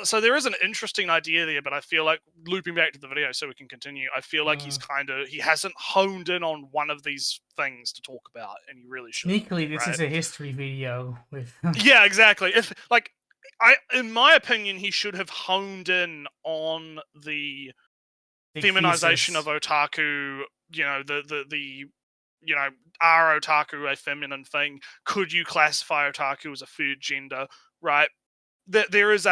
S1: So there is an interesting idea there, but I feel like, looping back to the video so we can continue, I feel like he hasn't honed in on one of these things to talk about, and he really should.
S2: Sneakily, this
S1: right?
S2: is a history video with.
S1: Yeah, exactly. In my opinion, he should have honed in on the feminization of otaku. Are otaku a feminine thing? Could you classify otaku as a third gender? Right? There is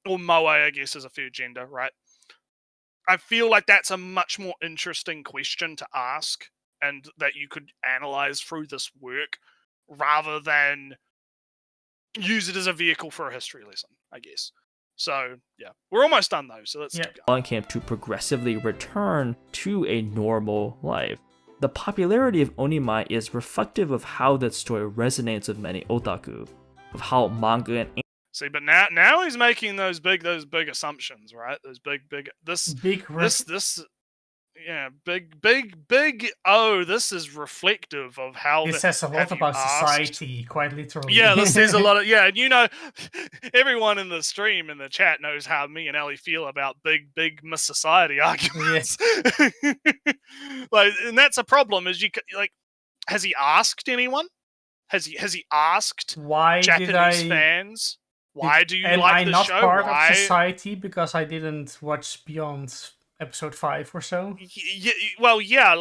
S1: or moe, I guess, is a third gender, right? I feel like that's a much more interesting question to ask, and that you could analyze through this work, rather than use it as a vehicle for a history lesson, I guess. So, yeah. We're almost done, though, so let's keep going.
S3: On camp to progressively return to a normal life. The popularity of Onimai is reflective of how that story resonates with many otaku, of how manga and
S1: See, but now he's making those big assumptions, right? Those big oh, this is reflective of how
S2: this says a lot about society, quite literally.
S1: Yeah, this says a lot of, and everyone in the stream, in the chat, knows how me and Ellie feel about big Miss Society arguments. Yeah. And that's a problem, is has he asked anyone? Has he asked
S2: why
S1: Japanese fans? Why do you like the show?
S2: Am I not part of society because I didn't watch beyond episode 5 or so?
S1: Well, yeah,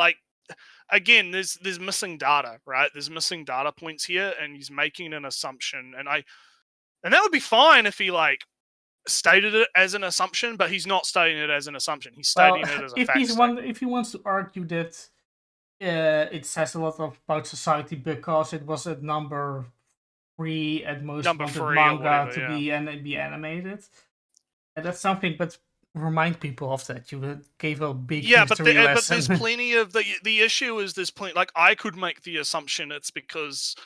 S1: again, there's missing data, right? There's missing data points here, and he's making an assumption, and that would be fine if he stated it as an assumption, but he's not stating it as an assumption. He's stating it as a fact.
S2: If he wants to argue that it says a lot about society because it was a number 3 at most manga to be animated, and that's something. But remind people of that. You gave a big history lesson.
S1: But there's plenty of the issue is there's plenty. I could make the assumption it's because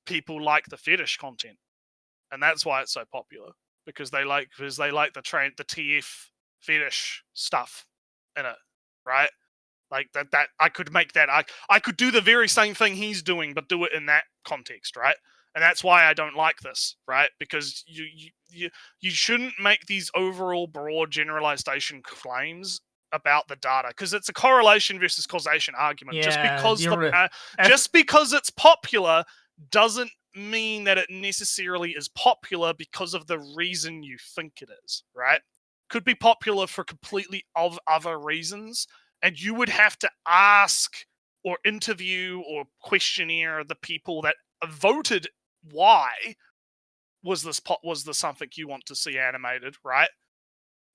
S1: people like the fetish content, and that's why it's so popular, because they like the TF fetish stuff in it, right? Like that I could make that I could do the very same thing he's doing, but do it in that context, right? And that's why I don't like this, right? Because you shouldn't make these overall broad generalization claims about the data, because it's a correlation versus causation argument. Just
S2: Yeah,
S1: just because it's popular doesn't mean that it necessarily is popular because of the reason you think it is, right? Could be popular for completely other reasons, and you would have to ask or interview or questionnaire the people that voted why was this something you want to see animated, right?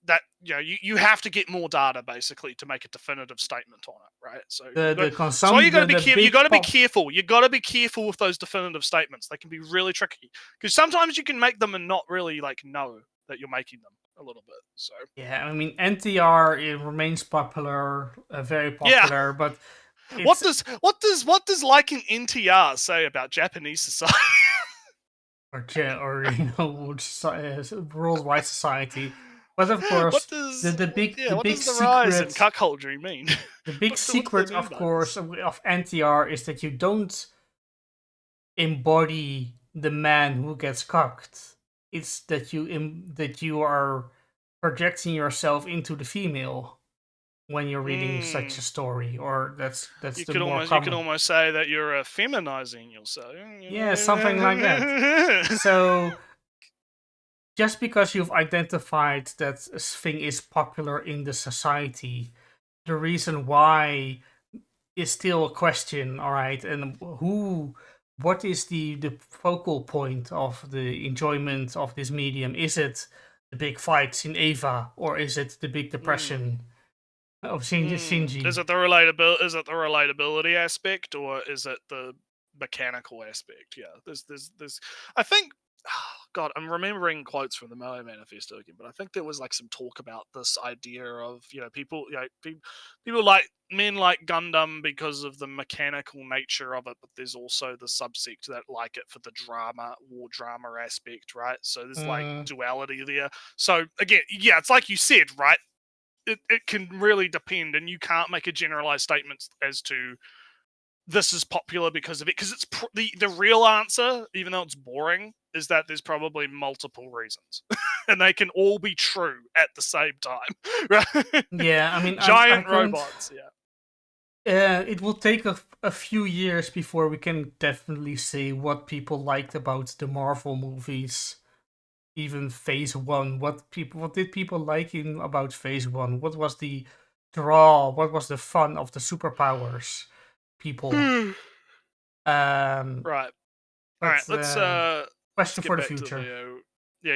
S1: That you have to get more data basically to make a definitive statement on it, right? So that's why you got to be careful. You got to be careful. You got to be careful with those definitive statements. They can be really tricky because sometimes you can make them and not really like know that you're making them a little bit. So
S2: yeah, I mean NTR, it remains popular, very popular, but
S1: what does liking NTR say about Japanese society?
S2: or worldwide society? But of course, the big
S1: rise in cuckoldry mean?
S2: The big secret, of course, of NTR is that you don't embody the man who gets cucked. It's that you are projecting yourself into the female when you're reading such a story, or that's
S1: you
S2: the
S1: could
S2: more
S1: almost
S2: common.
S1: You could almost say that you're feminizing yourself.
S2: Yeah, something like that. So just because you've identified that a thing is popular in the society, the reason why is still a question, all right? And what is the focal point of the enjoyment of this medium? Is it the big fights in Eva, or is it the big depression of Shinji?
S1: Is it the relatability aspect, or is it the mechanical aspect? Yeah, there's. I think. God, I'm remembering quotes from the Moe Manifesto again, but I think there was like some talk about this idea of people people like men like Gundam because of the mechanical nature of it, but there's also the subsect that like it for the war drama aspect, right? So there's like duality there. So again, yeah, it's like you said, right? It can really depend, and you can't make a generalized statement as to this is popular because of it, because it's the real answer, even though it's boring, is that there's probably multiple reasons and they can all be true at the same time, right?
S2: Yeah, I mean,
S1: giant robots.
S2: It will take a few years before we can definitely say what people liked about the Marvel movies. Even Phase 1, what did people like about Phase 1? What was the draw? What was the fun of the superpowers? People.
S1: Right. All right. Let's
S2: question for the future.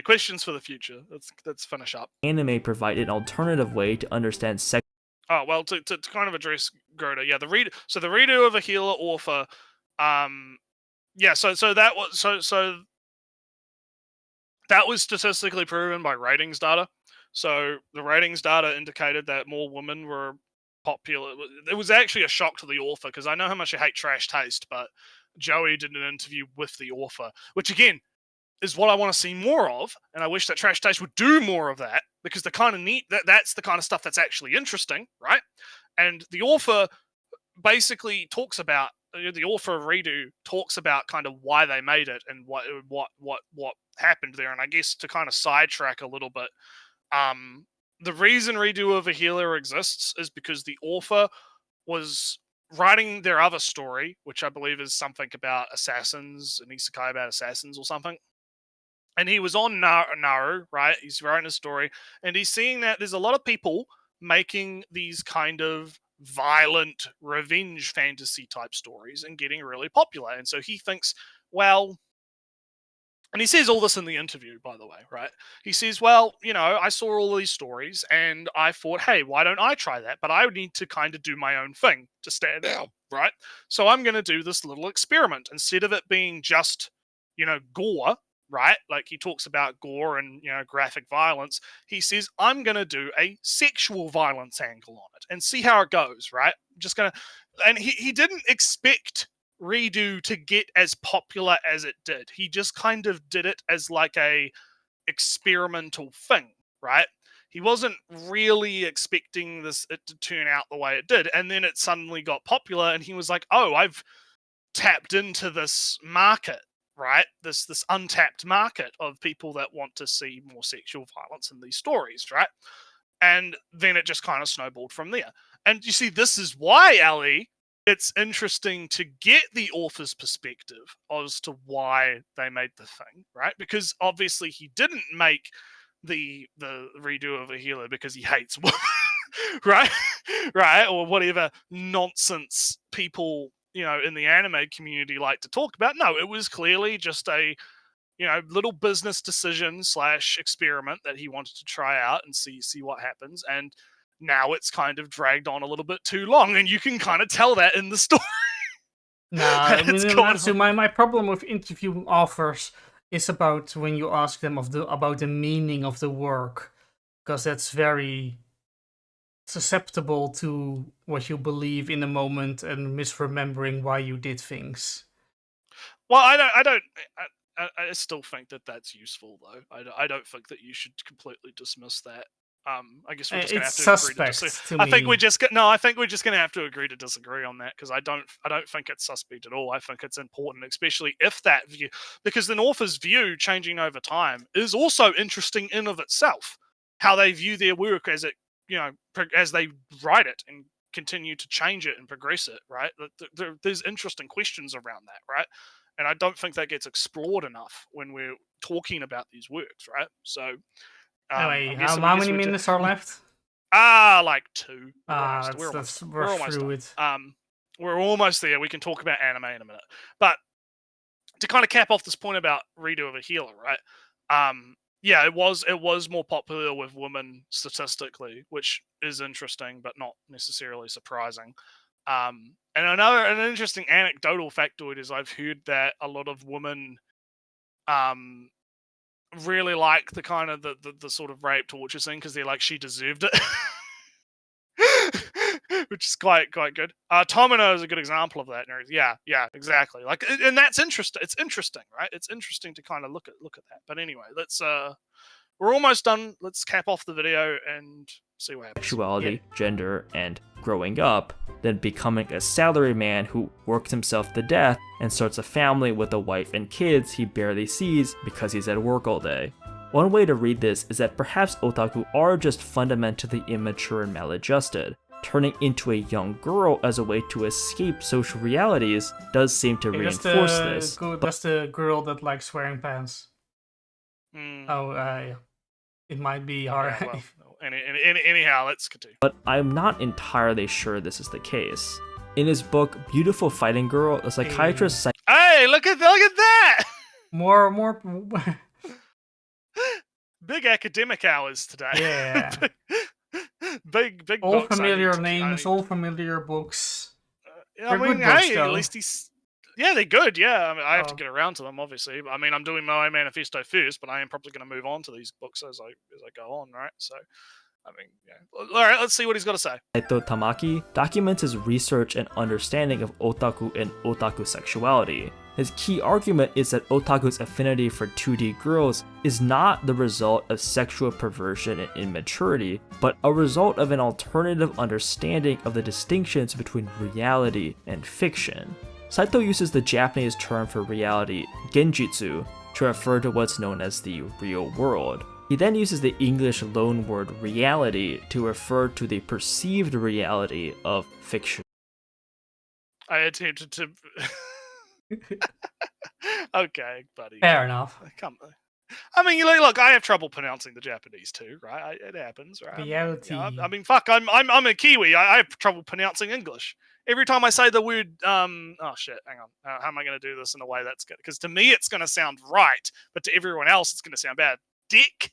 S1: Questions for the future. Let's finish up.
S3: Anime provide an alternative way to understand sex.
S1: Oh well, to kind of address Groda, yeah, the redo of a healer author, yeah, so that was statistically proven by ratings data. So the ratings data indicated that more women were popular. It was actually a shock to the author, because I know how much you hate Trash Taste, but Joey did an interview with the author, which again is what I want to see more of, and I wish that Trash Taste would do more of that, because the kind of that's the kind of stuff that's actually interesting, right? And the author basically talks about the author of Redo talks about kind of why they made it and what happened there. And I guess to kind of sidetrack a little bit, the reason Redo of a Healer exists is because the author was writing their other story, which I believe is something about assassins, an isekai about assassins or something. And he was on Naru, right? He's writing a story, and he's seeing that there's a lot of people making these kind of violent revenge fantasy type stories and getting really popular. And so he thinks, well, and he says all this in the interview, by the way, right? He says, well, I saw all these stories and I thought, hey, why don't I try that? But I need to kind of do my own thing to stand out, right? So I'm going to do this little experiment. Instead of it being just, gore, right? Like he talks about gore and, graphic violence. He says, I'm going to do a sexual violence angle on it and see how it goes, right? Just going to, and he didn't expect Redo to get as popular as it did. He just kind of did it as like a experimental thing, right? he wasn't really expecting it to turn out the way it did. And then it suddenly got popular, and he was like, oh, I've tapped into this market, right? This untapped market of people that want to see more sexual violence in these stories, right? And then it just kind of snowballed from there. And you see, this is why, Ali, it's interesting to get the author's perspective as to why they made the thing, right? Because obviously he didn't make the redo of a healer because he hates women, right? Right? Or whatever nonsense people, in the anime community like to talk about. No, it was clearly just a little business decision / experiment that he wanted to try out and see what happens. And now it's kind of dragged on a little bit too long, and you can kind of tell that in the story.
S2: I mean, my problem with interviewing authors is about when you ask them about the meaning of the work, because that's very susceptible to what you believe in the moment and misremembering why you did things.
S1: Well, I still think that that's useful, though. I don't think that you should completely dismiss that. I guess we're just gonna have to agree to disagree. I think we're just gonna have to agree to disagree on that, because I don't think it's suspect at all. I think it's important, especially if that view, because an author's view changing over time is also interesting in of itself. How they view their work as it, as they write it and continue to change it and progress it, right? There's interesting questions around that, right? And I don't think that gets explored enough when we're talking about these works, right? So,
S2: anyway, how many minutes are left?
S1: Like 2.
S2: Let's rush through it.
S1: We're almost there. We can talk about anime in a minute. But to kind of cap off this point about redo of a healer, right? Yeah, it was more popular with women statistically, which is interesting, but not necessarily surprising. And an interesting anecdotal factoid is I've heard that a lot of women really like the kind of the sort of rape torture scene, because they're like, she deserved it. Which is quite good. Tomino is a good example of that. Yeah, exactly. Like, and that's interesting. It's interesting, right? It's interesting to kind of look at that. But anyway, we're almost done. Let's cap off the video and see what happens.
S3: Sexuality, gender, and growing up, then becoming a salaryman who works himself to death and starts a family with a wife and kids he barely sees because he's at work all day. One way to read this is that perhaps otaku are just fundamentally immature and maladjusted. Turning into a young girl as a way to escape social realities does seem to reinforce this.
S2: That's the girl that likes wearing pants. Yeah. It might be hard.
S1: Yeah, well, anyhow, let's continue.
S3: But I'm not entirely sure this is the case. In his book, Beautiful Fighting Girl, a psychiatrist...
S1: Hey, look at that!
S2: More...
S1: Big academic hours today.
S2: Yeah.
S1: big
S2: all familiar names, all familiar books.
S1: I mean, hey, at least he's... Yeah, they're good, yeah. I mean, I have to get around to them, obviously. I mean, I'm doing my manifesto first, but I am probably going to move on to these books as I go on, right? So, I mean, yeah. All right, let's see what he's got to say.
S3: Saito Tamaki documents his research and understanding of otaku and otaku sexuality. His key argument is that otaku's affinity for 2D girls is not the result of sexual perversion and immaturity, but a result of an alternative understanding of the distinctions between reality and fiction. Saito uses the Japanese term for reality, genjitsu, to refer to what's known as the real world. He then uses the English loanword reality to refer to the perceived reality of fiction.
S1: I attempted to... Okay, buddy.
S2: Fair enough.
S1: Come on. I mean, look, I have trouble pronouncing the Japanese too, right? It happens, right?
S2: Reality.
S1: I mean, fuck, I'm a Kiwi. I have trouble pronouncing English. Every time I say the word, oh shit, hang on. How am I going to do this in a way that's good? Because to me, it's going to sound right, but to everyone else, it's going to sound bad. Dick,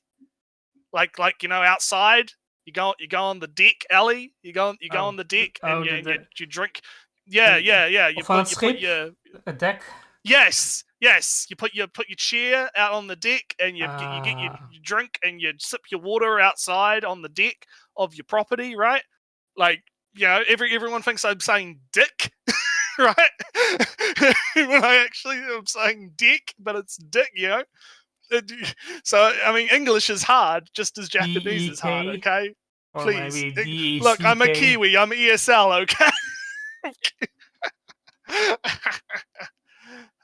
S1: like outside. You go on the deck, Ellie. You go on the deck and you drink. Yeah. You put your
S2: a deck.
S1: Yes. You put your chair out on the deck, and you get your drink, and you sip your water outside on the deck of your property, right? Like, everyone thinks I'm saying dick, right? When I actually am saying dick, but it's dick, So I mean, English is hard, just as Japanese is hard.
S2: DEK?
S1: Okay,
S2: Or
S1: please.
S2: maybe
S1: Look, I'm a
S2: DECK?
S1: Kiwi. I'm ESL. Okay.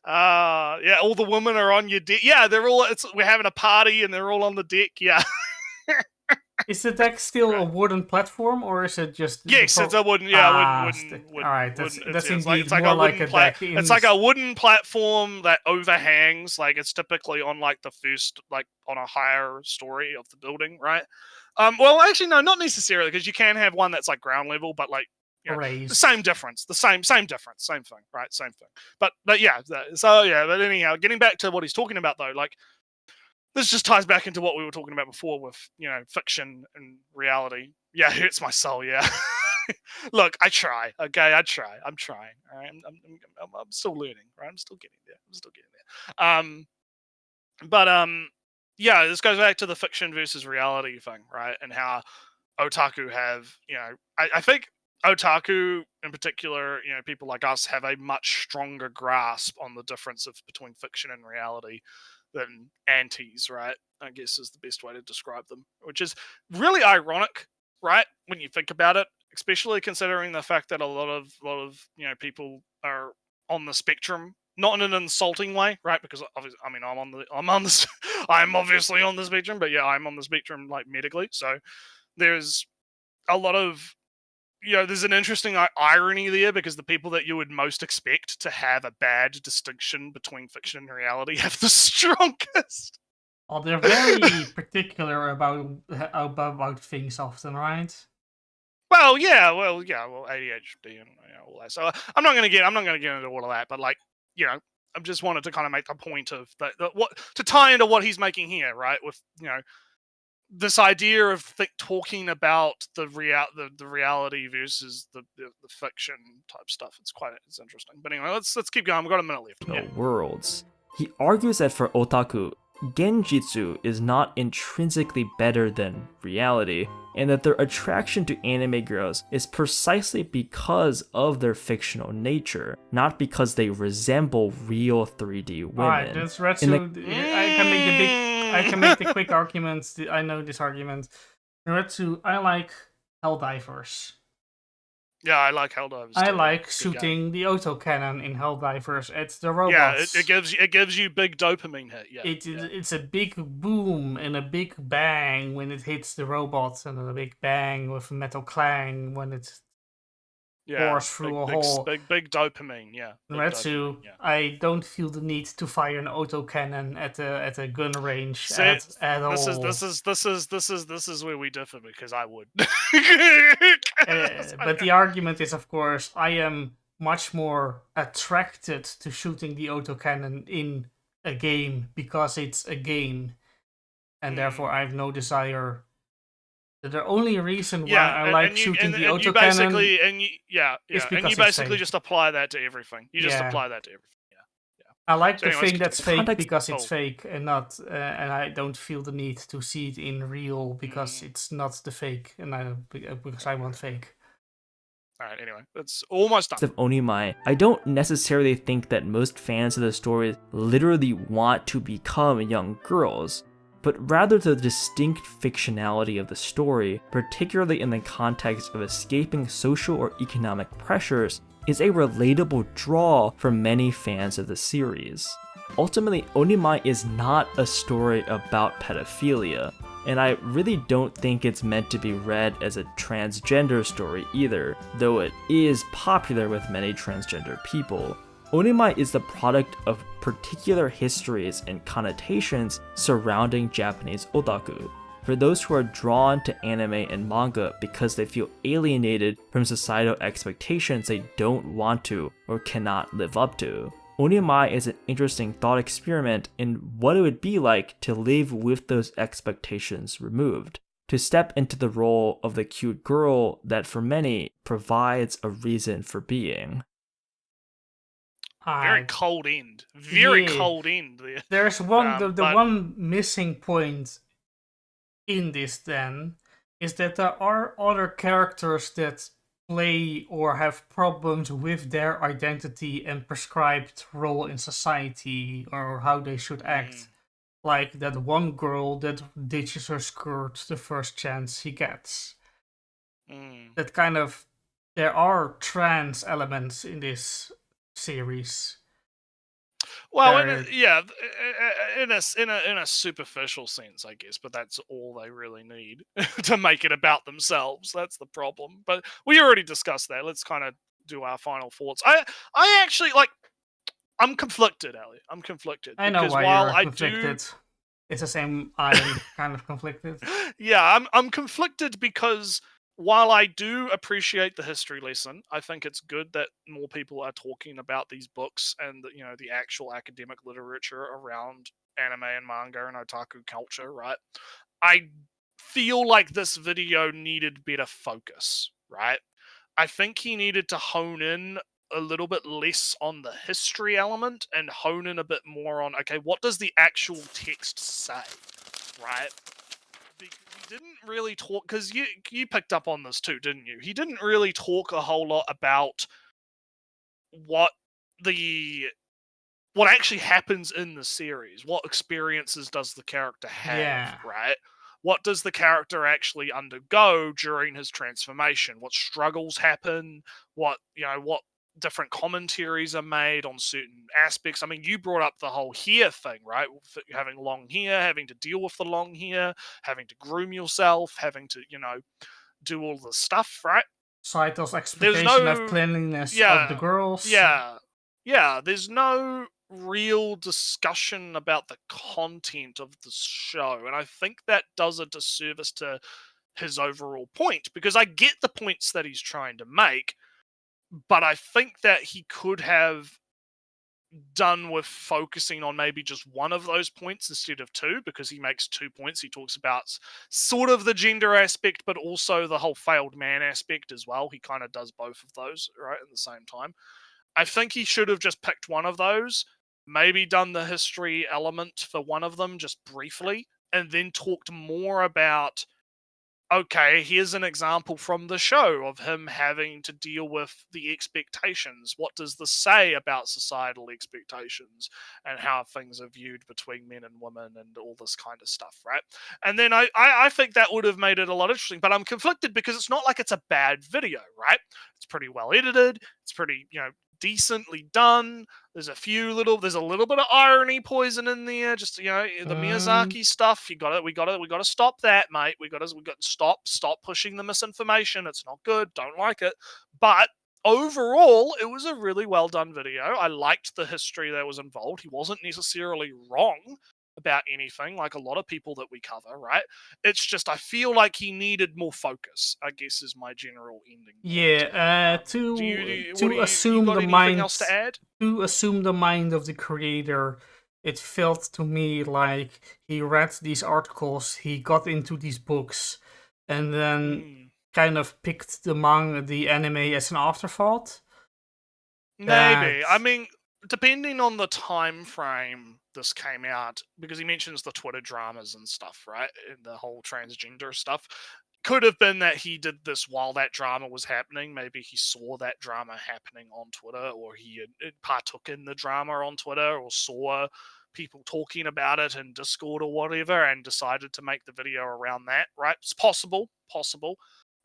S1: Yeah, all the women are on your deck. Yeah, we're having a party and they're all on the deck. Yeah.
S2: Is the deck still a wooden platform, or is it just?
S1: Yes, it's a wooden. Yeah,
S2: All right, that's indeed
S1: it's like
S2: more
S1: a
S2: like
S1: wooden
S2: a deck.
S1: It's like a wooden platform that overhangs. Like it's typically on like the first, like on a higher story of the building, right? Well, actually, no, not necessarily, because you can have one that's like ground level, but like the same difference, the same difference, same thing, right? Same thing. But yeah, so yeah. But anyhow, getting back to what he's talking about though, like. This just ties back into what we were talking about before with, fiction and reality. Yeah, it hurts my soul, yeah. Look, I try, okay? I try. I'm trying, all right? I'm still learning, right? I'm still getting there. Yeah, this goes back to the fiction versus reality thing, right? And how otaku have, I think otaku in particular, people like us have a much stronger grasp on the difference between fiction and reality than antis, right? I guess is the best way to describe them, which is really ironic, right? When you think about it, especially considering the fact that a lot of people are on the spectrum, not in an insulting way, right? Because obviously, I mean, I'm obviously on the spectrum, but yeah, I'm on the spectrum like medically, so there's a lot of there's an interesting irony there, because the people that you would most expect to have a bad distinction between fiction and reality have the strongest.
S2: Oh, they're very particular about things often, right?
S1: Well, yeah, ADHD and all that. So I'm not gonna get into all of that, but like, I just wanted to kind of make the point of what to tie into what he's making here, right? With this idea of talking about the reality versus the fiction type stuff. It's interesting. But anyway, let's keep going. We've got a minute left.
S3: Yeah. Worlds. He argues that for otaku, genjitsu is not intrinsically better than reality, and that their attraction to anime girls is precisely because of their fictional nature, not because they resemble real 3D women.
S2: Alright, that's Retsu. I can make the quick arguments. I know this argument. Retsu, I like Helldivers.
S1: Yeah, I like Helldivers.
S2: I like shooting the autocannon in Helldivers. It's the robots.
S1: Yeah, it gives you big dopamine hit. Yeah,
S2: it's a big boom and a big bang when it hits the robots, and then a big bang with a metal clang when it pours through a hole.
S1: Big dopamine. Yeah.
S2: Retsu, I don't feel the need to fire an autocannon at a gun range at all.
S1: This is where we differ, because I would.
S2: But the argument is, of course, I am much more attracted to shooting the autocannon in a game because it's a game, and therefore I have no desire. The only reason why I like shooting the autocannon is because
S1: you basically just apply that to everything. You just apply that to everything.
S2: I like the thing that's fake because it's fake, and not, and I don't feel the need to see it in real because it's not the fake, and because I want fake.
S1: All right. Anyway, it's almost done.
S3: Of Onimai, I don't necessarily think that most fans of the story literally want to become young girls, but rather the distinct fictionality of the story, particularly in the context of escaping social or economic pressures, is a relatable draw for many fans of the series. Ultimately, Onimai is not a story about pedophilia, and I really don't think it's meant to be read as a transgender story either, though it is popular with many transgender people. Onimai is the product of particular histories and connotations surrounding Japanese otaku. For those who are drawn to anime and manga because they feel alienated from societal expectations they don't want to or cannot live up to. Onimai is an interesting thought experiment in what it would be like to live with those expectations removed, to step into the role of the cute girl that for many provides a reason for being.
S1: Very cold end. Very cold end there.
S2: There's one one missing point in this then is that there are other characters that play or have problems with their identity and prescribed role in society or how they should act. like that one girl that ditches her skirt the first chance he gets. That kind of, there are trans elements in this series.
S1: Well,
S2: There-
S1: in a superficial sense, I guess, but that's all they really need to make it about themselves. That's the problem. But we already discussed that. Let's kind of do our final thoughts. I actually like. I'm conflicted, Ali. I'm conflicted
S2: I know
S1: because
S2: why
S1: while
S2: you're
S1: I
S2: conflicted.
S1: do,
S2: It's the same. I'm kind of conflicted.
S1: yeah, I'm conflicted because while I do appreciate the history lesson, I think it's good that more people are talking about these books and the actual academic literature around anime and manga and otaku culture, right? I feel like this video needed better focus, right? I think he needed to hone in a little bit less on the history element and hone in a bit more on, okay, what does the actual text say, right? He didn't really talk, because you picked up on this too, didn't you? He didn't really talk a whole lot about what the what actually happens in the series. What experiences does the character have,
S2: Yeah.
S1: right? What does the character actually undergo during his transformation? What struggles happen? What different commentaries are made on certain aspects. I mean, you brought up the whole hair thing, right? Having long hair, having to deal with the long hair, having to groom yourself, having to, do all the stuff, right?
S2: Saito's
S1: There's
S2: expectation of
S1: no,
S2: cleanliness of the
S1: yeah,
S2: girls.
S1: there's no real discussion about the content of the show, and I think that does a disservice to his overall point, because I get the points that he's trying to make, but I think that he could have done with focusing on maybe just one of those points instead of two, because he makes 2 points. He talks about sort of the gender aspect, but also the whole failed man aspect as well. He kind of does both of those, right, at the same time. I think he should have just picked one of those, maybe done the history element for one of them just briefly, and then talked more about, okay, here's an example from the show of him having to deal with the expectations. What does this say about societal expectations and how things are viewed between men and women and all this kind of stuff, right? And then I think that would have made it a lot interesting, but I'm conflicted because it's not like it's a bad video, right? It's pretty well edited. It's pretty, decently done. There's a little bit of irony poison in there. Just the Miyazaki stuff. We got to stop that, mate. We got to stop pushing the misinformation. It's not good. Don't like it. But overall, it was a really well done video. I liked the history that was involved. He wasn't necessarily wrong about anything, like a lot of people that we cover, right? It's just I feel like he needed more focus, I guess, is my general ending point.
S2: Yeah, to assume
S1: got
S2: the
S1: anything
S2: mind
S1: else to add?
S2: to assume the mind of the creator, it felt to me like he read these articles, he got into these books, and then kind of picked the anime as an afterthought.
S1: Maybe.
S2: That-
S1: I mean, depending on the time frame this came out, because he mentions the Twitter dramas and stuff, right? And the whole transgender stuff. Could have been that he did this while that drama was happening. Maybe he saw that drama happening on Twitter, or he partook in the drama on Twitter, or saw people talking about it in Discord or whatever, and decided to make the video around that, right? It's possible.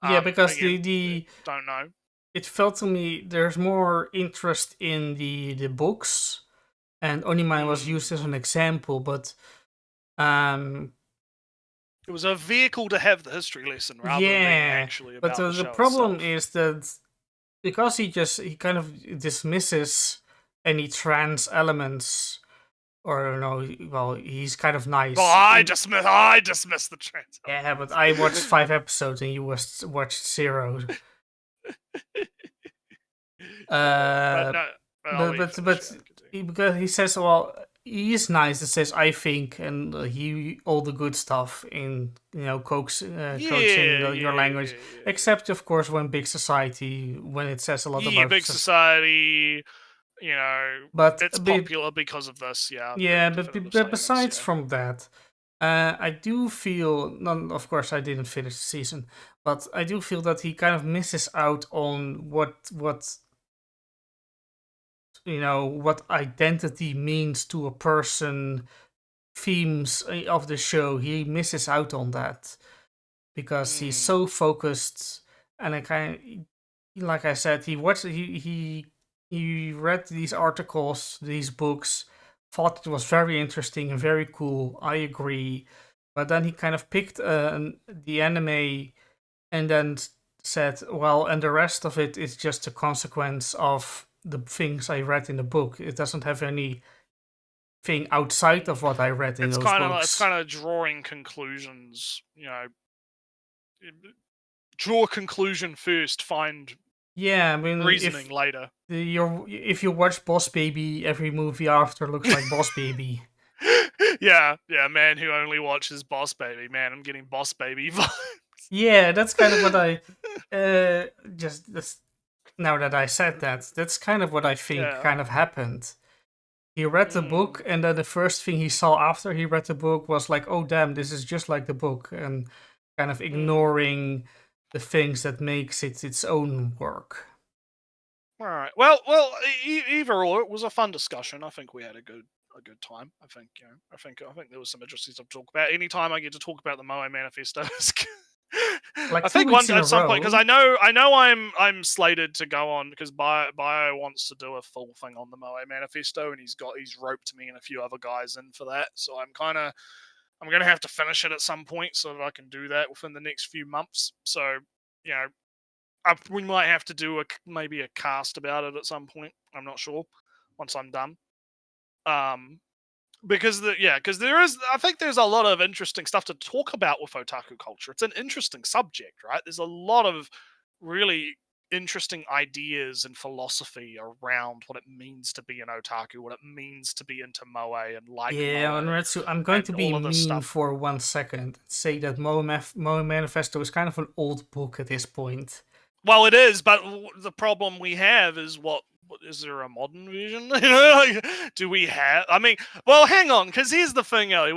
S2: Yeah, because
S1: again,
S2: the
S1: don't know.
S2: it felt to me there's more interest in the books, and Oniman was used as an example, but
S1: it was a vehicle to have the history lesson rather than being actually about
S2: but
S1: the show
S2: the problem
S1: itself.
S2: is that because he kind of dismisses any trans elements, or well, he's kind of nice.
S1: Well, I dismiss the trans.
S2: Yeah, but I watched 5 episodes and you watched 0. Because he says, well, he is nice. It says I think, and he all the good stuff in coaching your language, except of course when Big Society, when it says a lot about
S1: Big Society.
S2: But
S1: it's popular because of this.
S2: But besides from that, I do feel, of course I didn't finish the season, but I do feel that he kind of misses out on what what identity means to a person themes of the show, he misses out on that because he's so focused. And I kind of, like I said, he read these articles, these books, thought it was very interesting and very cool. I agree, but then he kind of picked the anime and then said, well, and the rest of it is just a consequence of the things I read in the book. It doesn't have anything outside of what I read in those books.
S1: It's kind of drawing conclusions, draw a conclusion first, find
S2: I mean,
S1: reasoning later.
S2: If you watch Boss Baby, every movie after looks like Boss Baby.
S1: yeah, man who only watches Boss Baby. Man, I'm getting Boss Baby vibes.
S2: Yeah, that's kind of what I now that I said that, that's kind of what I think kind of happened. He read the book, and then the first thing he saw after he read the book was like, "Oh damn, this is just like the book," and kind of ignoring the things that makes it its own work.
S1: All right. Well. Either or, it was a fun discussion. I think we had a good time. I think I think there was some interesting stuff to talk about. Anytime I get to talk about the Moe Manifesto,
S2: like
S1: I think at some point, because I know I'm slated to go on because Bio wants to do a full thing on the Moe Manifesto, and he's roped me and a few other guys in for that. So I'm gonna have to finish it at some point so that I can do that within the next few months. So we might have to do maybe a cast about it at some point. I'm not sure once I'm done. Because I think there's a lot of interesting stuff to talk about with otaku culture. It's an interesting subject, right? There's a lot of really interesting ideas and philosophy around what it means to be an otaku, what it means to be into moe and Moe.
S2: Onratsu, I'm going to be mean for 1 second. Say that Moe Manifesto is kind of an old book at this point.
S1: Well, it is, but the problem we have is what is there a modern version? Do we have? I mean, well, hang on, because here's the thing, Ellie.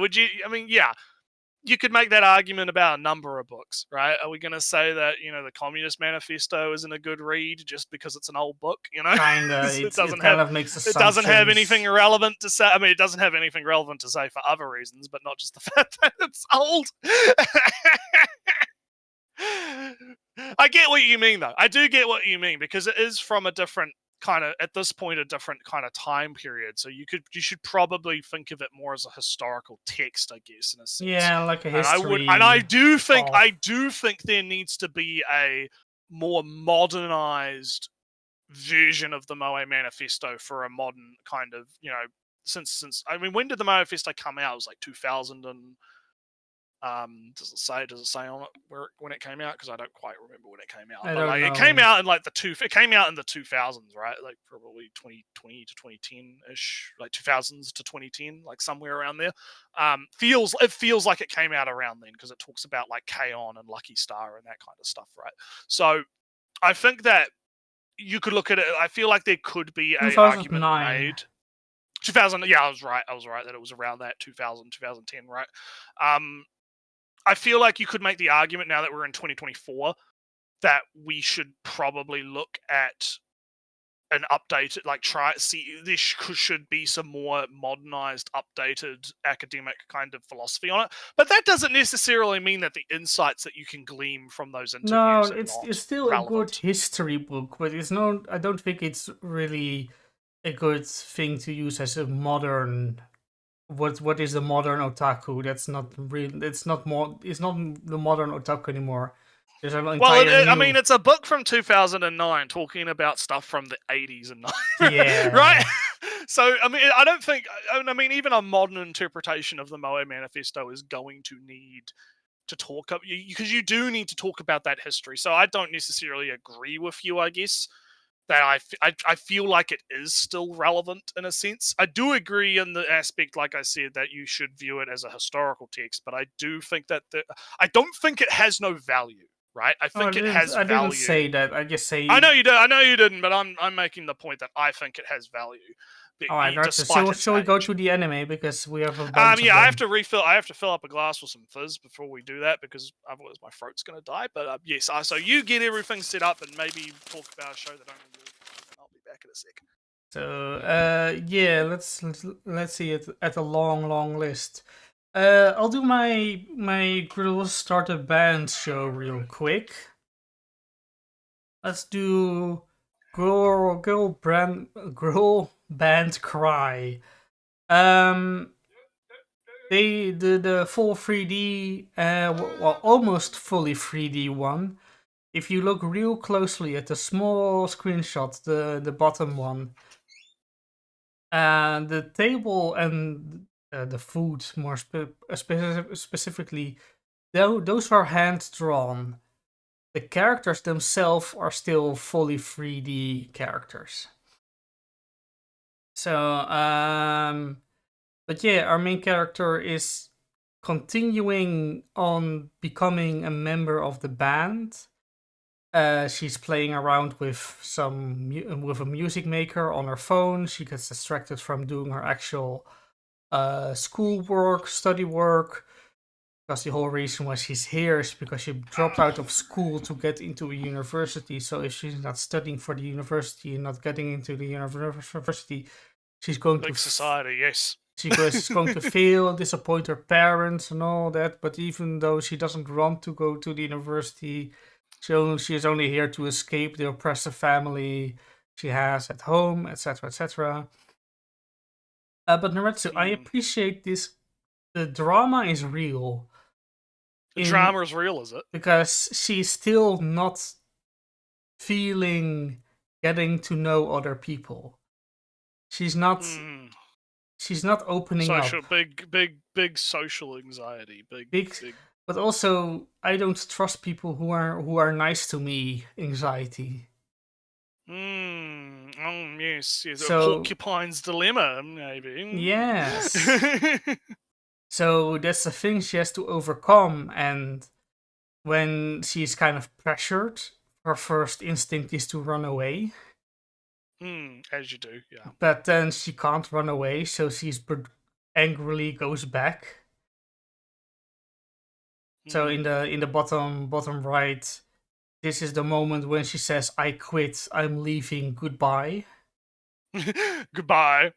S1: You could make that argument about a number of books, right? Are we going to say that the Communist Manifesto isn't a good read just because it's an old book?
S2: Kinda. It
S1: doesn't have anything relevant to say. I mean, it doesn't have anything relevant to say for other reasons, but not just the fact that it's old. I get what you mean, though. I do get what you mean, because it is from a different kind of, at this point, a different kind of time period. So you should probably think of it more as a historical text, I guess, in a sense.
S2: Yeah, like a history.
S1: I do think there needs to be a more modernized version of the Moe Manifesto for a modern kind of, since I mean, when did the Manifesto come out? It was like 2000 and does it say on it when it came out? Because I don't quite remember when it came out. It came out in like it came out in the 2000s, right? Like probably 2020 to 2010-ish, like 2000s to 2010, like somewhere around there. It feels like it came out around then, because it talks about like K-On! And Lucky Star and that kind of stuff, right? So I think that you could look at it. I feel like there could be an argument made. 2000, yeah, I was right that it was around that 2000, 2010, right? I feel like you could make the argument, now that we're in 2024, that we should probably look at an updated, there should be some more modernized, updated academic kind of philosophy on it. But that doesn't necessarily mean that the insights that you can glean from those interviews
S2: it's still relevant. A good history book, but I don't think it's really a good thing to use as a modern. What is the modern otaku? That's not real. It's not the modern otaku anymore. There's an entire
S1: I mean, it's a book from 2009 talking about stuff from the 80s and 90s.
S2: Yeah.
S1: Right? So, I mean, I don't think, even a modern interpretation of the Moe Manifesto is going to need to talk up, because you do need to talk about that history. So I don't necessarily agree with you, I guess, that I feel like it is still relevant in a sense. I do agree in the aspect, like I said, that you should view it as a historical text, but I do think that I don't think it has no value, right? I think it has value.
S2: I didn't say that. I just say.
S1: I know you didn't, but I'm making the point that I think it has value.
S2: All right, shall we go to the anime, because we have a bunch of them.
S1: I have to fill up a glass with some fizz before we do that, because otherwise my throat's gonna die. But yes, so you get everything set up and maybe talk about a show that only you. I'll be back in a sec.
S2: So yeah, let's see it at a long list. I'll do my girls start a band show real quick. Let's do girl band cry. The full 3D, well, almost fully 3D one. If you look real closely at the small screenshot, the bottom one, and the table and the food more specifically, those are hand drawn. The characters themselves are still fully 3D characters. So, but yeah, our main character is continuing on becoming a member of the band. She's playing around with with a music maker on her phone. She gets distracted from doing her actual school work, study work, because the whole reason why she's here is because she dropped out of school to get into a university. So if she's not studying for the university and not getting into the university, she's going
S1: Big
S2: to
S1: society, yes.
S2: she's going to fail, disappoint her parents and all that. But even though she doesn't want to go to the university, she is only here to escape the oppressive family she has at home, etc., etc. But Naretsu, I appreciate this. The drama is real.
S1: The drama is real, is it?
S2: Because she's still not getting to know other people. She's not. She's not opening
S1: social,
S2: up.
S1: Big social anxiety. Big.
S2: But also, I don't trust people who are nice to me. Anxiety.
S1: Yes.
S2: So,
S1: a porcupine's dilemma, maybe.
S2: Yes. So that's the thing she has to overcome, and when she's kind of pressured, her first instinct is to run away.
S1: As you do, yeah.
S2: But then she can't run away, so angrily goes back. So in the bottom right, this is the moment when she says, "I quit. I'm leaving. Goodbye."
S1: Goodbye.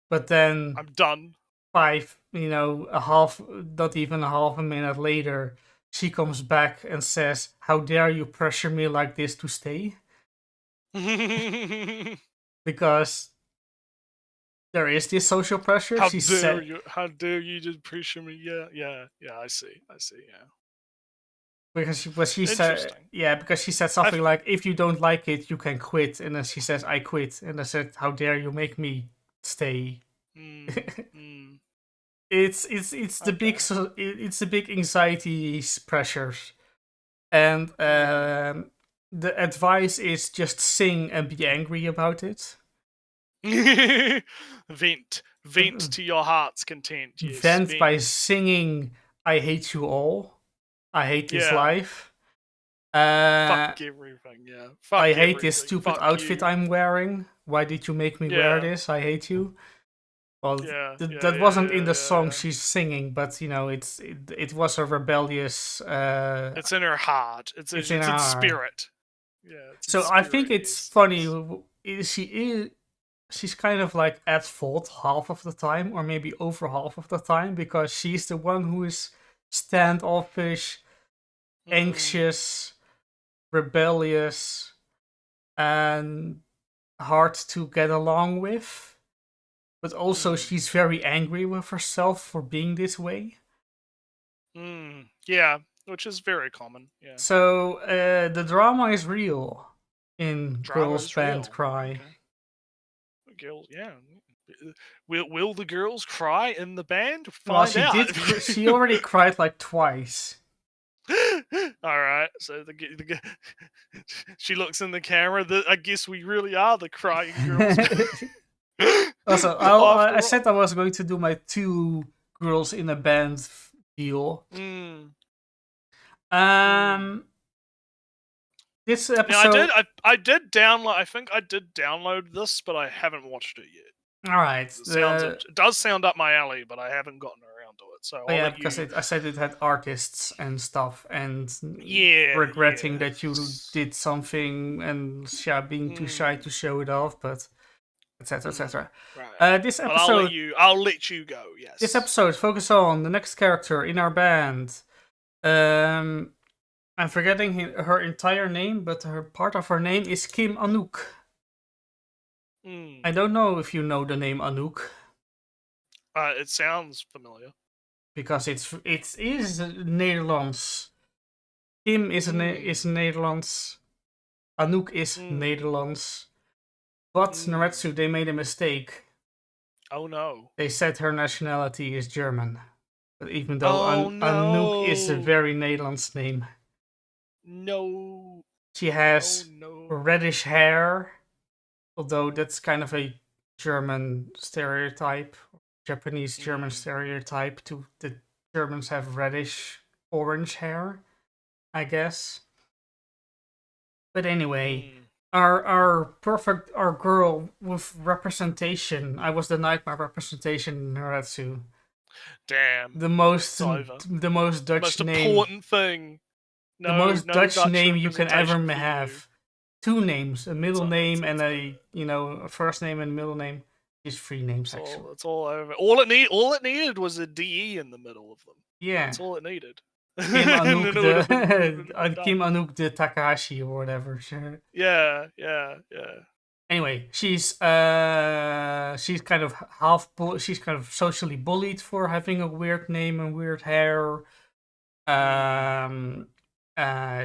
S2: But then
S1: I'm done.
S2: not even a half a minute later, she comes back and says, "How dare you pressure me like this to stay?" Because there is this social pressure.
S1: How dare you just pressure me? Yeah. I see. Yeah.
S2: Because she said, because she said something like, "If you don't like it, you can quit," and then she says, "I quit," and I said, "How dare you make me stay?" It's the big anxiety pressures, and the advice is just sing and be angry about it.
S1: Vent to your heart's content. Yes.
S2: Vent by singing "I hate you all. I hate this life.
S1: Fuck everything, yeah.
S2: I hate this stupid outfit I'm wearing. Why did you make me wear this? I hate you." Well, that wasn't in the song she's singing, but it was a rebellious.
S1: It's in her heart. It's in her spirit. Yeah.
S2: So I think it's funny. She's kind of like at fault half of the time, or maybe over half of the time, because she's the one who is standoffish, anxious, rebellious, and hard to get along with. But also she's very angry with herself for being this way.
S1: Yeah, which is very common. Yeah.
S2: So the drama is real in Girls Band Cry.
S1: Okay. Girls, yeah. Will the girls cry in the band? Find out.
S2: She already cried like twice.
S1: All right, so she looks in the camera. I guess we really are the crying girls.
S2: Also, I said I was going to do my 2 girls in a band deal. This episode,
S1: I did download. I think I did download this, but I haven't watched it yet.
S2: All right,
S1: it does sound up my alley, but I haven't gotten around to it. So
S2: because I said it had artists and stuff, and regretting that you did something and being too shy to show it off, but etc., etc.
S1: Right.
S2: This
S1: But
S2: episode,
S1: I'll let you go. Yes.
S2: this episode focus on the next character in our band. I'm forgetting her entire name, but her part of her name is Kim Anouk. I don't know if you know the name Anouk.
S1: It sounds familiar.
S2: Because it is Nederlands. Kim is Nederlands. Anouk is Nederlands. But Naretsu, they made a mistake.
S1: Oh no.
S2: They said her nationality is German. But even though
S1: no.
S2: Anouk is a very Nederlands name.
S1: No.
S2: She has reddish hair. Although that's kind of a German stereotype. Japanese German stereotype. The Germans have reddish orange hair, I guess. But anyway, our girl with representation. I was denied my representation in Naretsu.
S1: Damn.
S2: The most Dutch
S1: most
S2: name.
S1: important thing. No,
S2: the most Dutch name you can ever
S1: representation
S2: have. 2 names, a middle name and a first name and middle name. Just 3 names actually.
S1: It's all over. All it needed was a DE in the middle of them.
S2: Yeah.
S1: That's all it needed.
S2: Kim Anouk Kim Anouk de Takahashi or whatever. Sure.
S1: Yeah.
S2: Anyway, she's kind of she's kind of socially bullied for having a weird name and weird hair.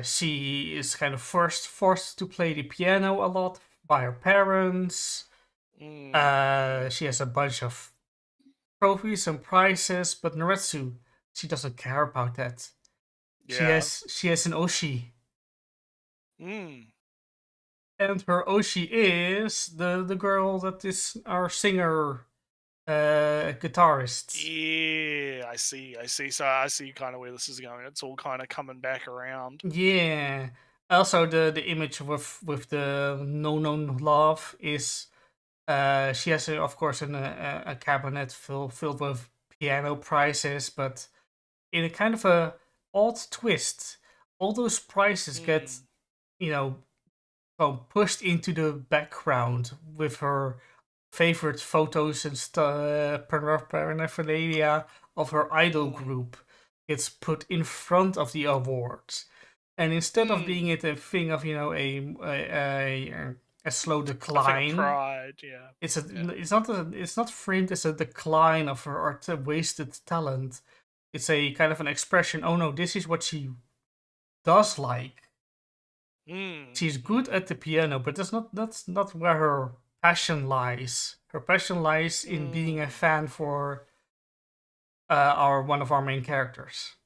S2: She is kind of forced to play the piano a lot by her parents. She has a bunch of trophies and prizes, but Naretsu, she doesn't care about that.
S1: Yeah.
S2: She has an Oshi. And her Oshi is the girl that is our singer, guitarist.
S1: Yeah, I see. So I see kind of where this is going. It's all kind of coming back around.
S2: Yeah. Also, the image with the no known love is, she has of course a cabinet filled with piano prizes, but in a kind of a odd twist, all those prizes get pushed into the background with her favorite photos and paraphernalia of her idol group. It's put in front of the awards, and instead of being a thing of a slow decline,
S1: pride, yeah.
S2: It's not framed as a decline of her wasted talent. It's a kind of an expression. Oh no, this is what she does like. She's good at the piano, but that's not where her passion lies. Her passion lies in being a fan for one of our main characters.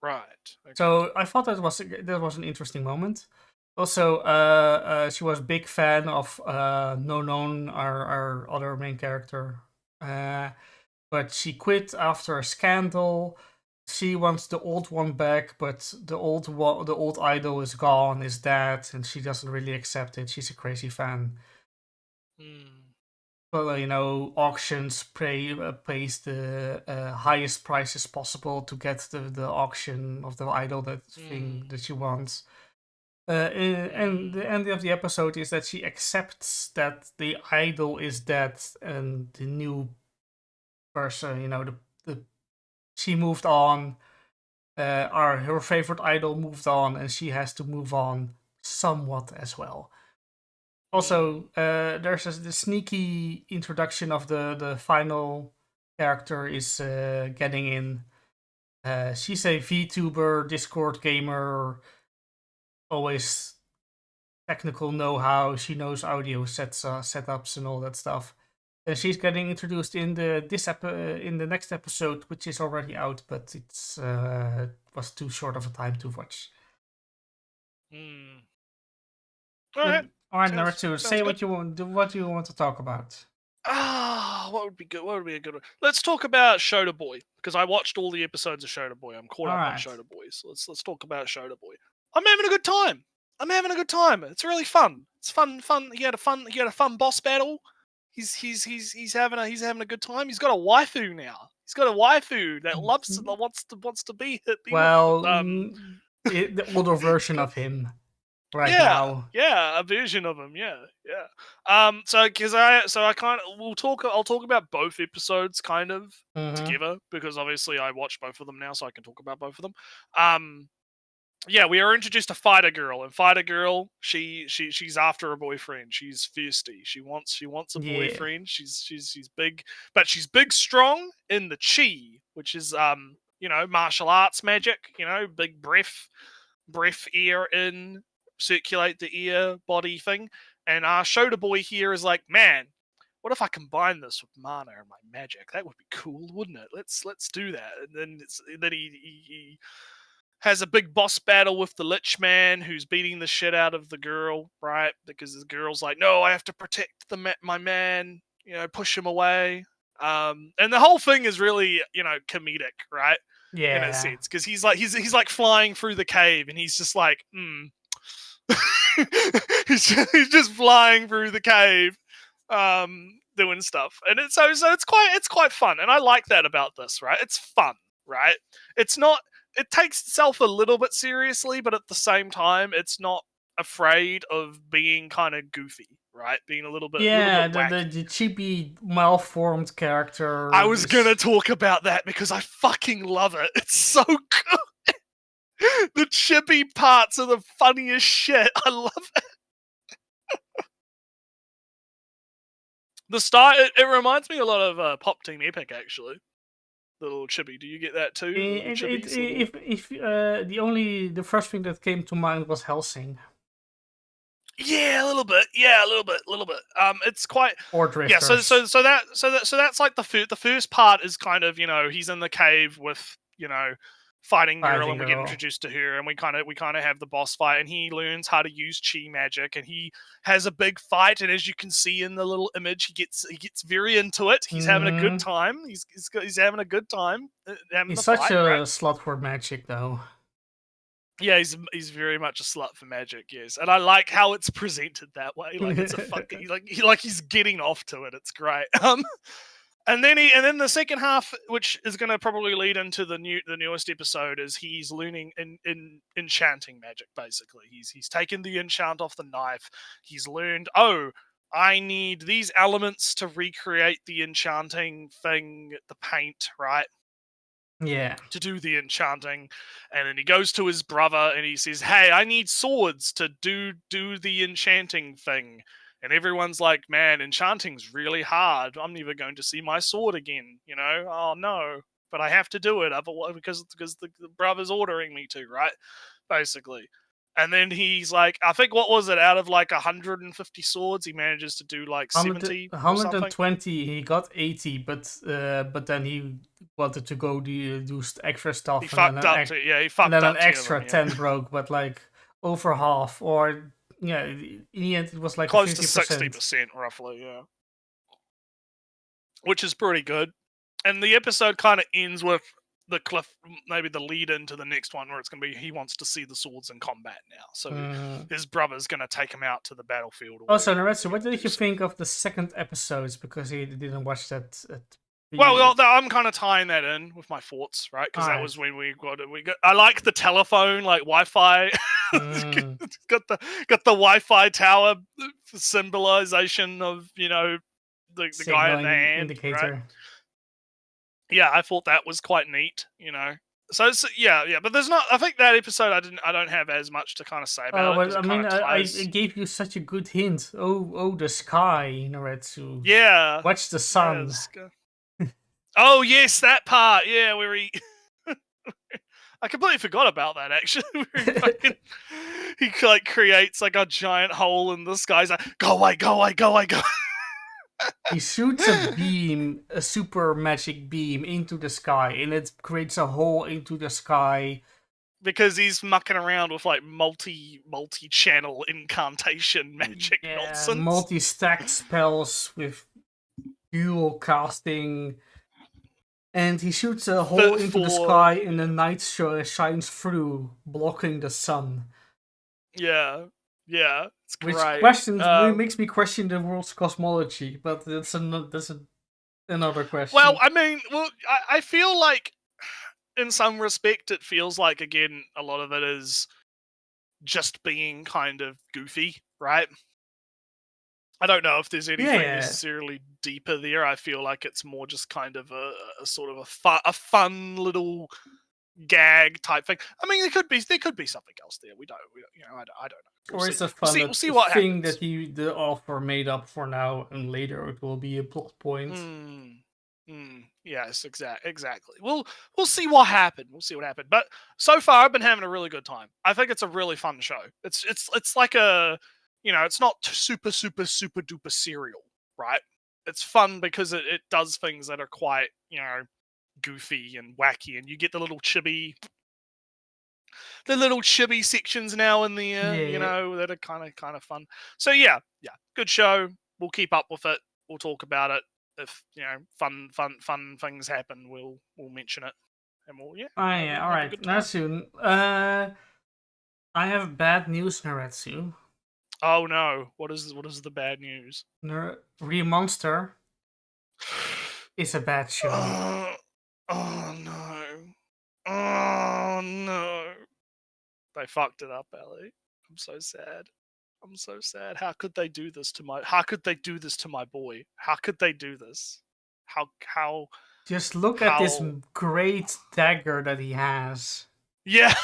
S1: Right. Okay.
S2: So I thought that was an interesting moment. Also, she was a big fan of No Known, our other main character. But she quit after a scandal. She wants the old one back, but the old idol is gone, is dead, and she doesn't really accept it. She's a crazy fan. But auctions pays the highest prices possible to get the auction of the idol thing that she wants. And the end of the episode is that she accepts that the idol is dead and the new person, she moved on. Her favorite idol moved on, and she has to move on somewhat as well. Also, there's the sneaky introduction of the final character is getting in. She's a VTuber, Discord gamer, always technical know-how. She knows audio setups and all that stuff. And she's getting introduced in the next episode, which is already out, but it's was too short of a time to watch.
S1: All right,
S2: Naruto, say what you want. What do you want to talk about?
S1: What would be good? What would be a good one? Let's talk about Shota Boy, because I watched all the episodes of Shota Boy. I'm caught up on Shota Boy, so let's talk about Shota Boy. I'm having a good time. It's really fun. It's fun. He had a fun boss battle. He's having a good time. He's got a waifu now. He's got a waifu that wants to be hit.
S2: The older version of him. right
S1: Yeah,
S2: now.
S1: yeah, a version of him. Yeah, yeah. So because I kind of I'll talk about both episodes kind of together because obviously I watched both of them now, so I can talk about both of them. Yeah, we are introduced to Fighter Girl, and Fighter Girl, she's after a boyfriend. She's thirsty. She wants a
S2: Yeah.
S1: boyfriend. She's big, but she's big, strong in the chi, which is martial arts magic. Big breath, ear in, circulate the ear, body thing. And our Shota boy here is like, man, what if I combine this with mana and my magic? That would be cool, wouldn't it? Let's do that. And then he has a big boss battle with the Lich Man, who's beating the shit out of the girl, right? Because the girl's like, no, I have to protect my man. Push him away. And the whole thing is really, comedic, right? In a
S2: Yeah.
S1: sense, because he's like flying through the cave, and he's just like, he's just flying through the cave, doing stuff, and it's quite fun, and I like that about this, right? It's fun, right? It's not. It takes itself a little bit seriously, but at the same time, it's not afraid of being kind of goofy, right? Being a little bit wacky.
S2: The cheapy, malformed character.
S1: I was gonna talk about that because I fucking love it. It's so good. The chippy parts are the funniest shit. I love it. The style, it reminds me a lot of Pop Team Epic, actually. The little chibi. Do you get that too?
S2: The first thing that came to mind was Helsing.
S1: Yeah, a little bit. Yeah, a little bit. It's quite.
S2: Or Drifters.
S1: Yeah, so that's like the first part is kind of he's in the cave with fighting girl, and we get introduced to her, and we kind of have the boss fight, and he learns how to use chi magic, and he has a big fight, and as you can see in the little image, he gets very into it. He's having a good time. He's having a good time.
S2: He's such a slut for magic, though.
S1: Yeah, he's very much a slut for magic, yes, and I like how it's presented that way. Like it's a fucking he's getting off to it. It's great. And then the second half, which is going to probably lead into the newest episode, is he's learning in enchanting magic. Basically, he's taken the enchant off the knife. He's learned, I need these elements to recreate the enchanting thing, the paint, right?
S2: Yeah.
S1: To do the enchanting, and then he goes to his brother and he says, "Hey, I need swords to do the enchanting thing." And everyone's like, "Man, enchanting's really hard. I'm never going to see my sword again." Oh no, but I have to do it otherwise because the brother's ordering me to, right? Basically. And then he's like, I think, what was it, out of like 150 swords, he manages to do like 70 or something?
S2: 120, he got 80, but then he wanted to go do extra stuff.
S1: He fucked up. He fucked up.
S2: And then an extra 10 broke, but like over half, or yeah, in the end it was like
S1: close
S2: 50%.
S1: to 60% roughly, yeah. Which is pretty good. And the episode kind of ends with the cliff, maybe the lead into the next one, where it's going to be he wants to see the swords in combat now. So his brother's going to take him out to the battlefield.
S2: Also, Naretsu, what did you think of the second episodes? Because he didn't watch that.
S1: Well, I'm kind of tying that in with my thoughts, right? Because that was when we got. I like the telephone, like Wi-Fi. got the Wi-Fi tower symbolization of the guy in the hand indicator. Right? Yeah, I thought that was quite neat. So yeah, but there's not. I think that episode I don't have as much to kind of say about it.
S2: I mean, I gave you such a good hint. Oh, the sky, Naretsu.
S1: Yeah.
S2: Watch the sun.
S1: Oh yes, that part. Yeah, where he. I completely forgot about that. Actually, he like creates like a giant hole in the sky. He's like, go away, go away, go away, go.
S2: He shoots a beam, a super magic beam, into the sky, and it creates a hole into the sky.
S1: Because he's mucking around with like multi-channel incantation magic nonsense.
S2: Multi-stack spells with dual casting. And he shoots a hole into the sky, and the night shines through, blocking the sun.
S1: Yeah, it's
S2: which
S1: great.
S2: Makes me question the world's cosmology, but that's another question.
S1: Well, I mean, I feel like in some respect it feels like, again, a lot of it is just being kind of goofy, right? I don't know if there's anything
S2: Yeah.
S1: necessarily deeper there. I feel like it's more just kind of a sort of a fun little gag type thing. I mean, there could be something else there. We don't I don't know.
S2: Or it's a fun
S1: We'll see what
S2: thing
S1: happens.
S2: that the author made up for now, and later it will be a plot point.
S1: Yes, exactly. We'll see what happened. We'll see what happened. But so far, I've been having a really good time. I think it's a really fun show. It's like a, it's not super duper serial, right? It's fun because it does things that are quite, goofy and wacky, and you get the little chibi sections now and then,
S2: Yeah.
S1: that are kind of fun. So yeah, good show. We'll keep up with it. We'll talk about it. If fun things happen, we'll mention it, and we'll
S2: Yeah. All
S1: have a
S2: right.
S1: good time.
S2: Naratsu, I have bad news, Naratsu.
S1: Oh no! What is the bad news?
S2: Monster is a bad show.
S1: Oh no! Oh no! They fucked it up, Ellie. I'm so sad. I'm so sad. How could they do this to my? How could they do this to my boy? How could they do this? How?
S2: Just look at this great dagger that he has.
S1: Yeah.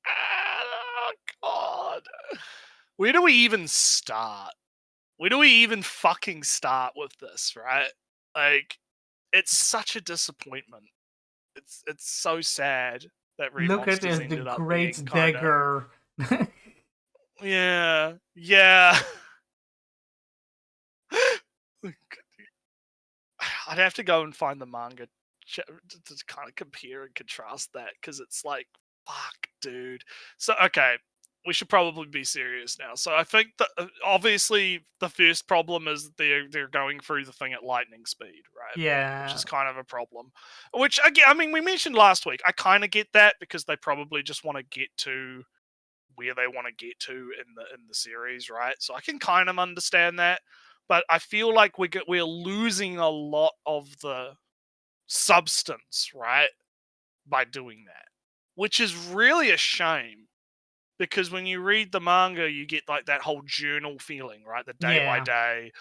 S1: Oh God. Where do we even start? Where do we even fucking start with this? Right? Like, it's such a disappointment. It's so sad that Red
S2: Look at
S1: Monsters
S2: this, the
S1: ended up being
S2: great
S1: kind of.
S2: dagger.
S1: Yeah. I'd have to go and find the manga to kind of compare and contrast that, because it's like, fuck, dude. So okay, we should probably be serious now. So I think that obviously the first problem is they're going through the thing at lightning speed, right?
S2: Yeah.
S1: Which is kind of a problem. Which again, I mean, we mentioned last week. I kind of get that, because they probably just want to get to where they want to get to in the series, right? So I can kind of understand that, but I feel like we're losing a lot of the substance, right, by doing that, which is really a shame, because when you read the manga, you get like that whole journal feeling, right? The day by day,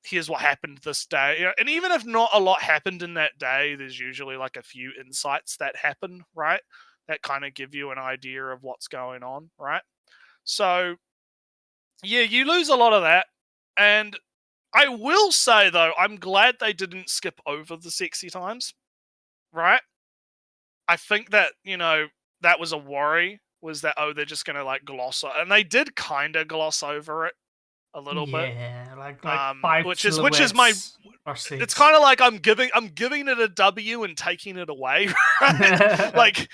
S1: here's what happened this day. And even if not a lot happened in that day, there's usually like a few insights that happen, right? That kind of give you an idea of what's going on, right? So, yeah, you lose a lot of that. And I will say, though, I'm glad they didn't skip over the sexy times, right? I think that, that was a worry, was that, they're just going to like gloss over. And they did kind of gloss over it a little bit.
S2: Yeah, like 5
S1: which is my,
S2: or 6.
S1: it's kind of like I'm giving it a W and taking it away, right? like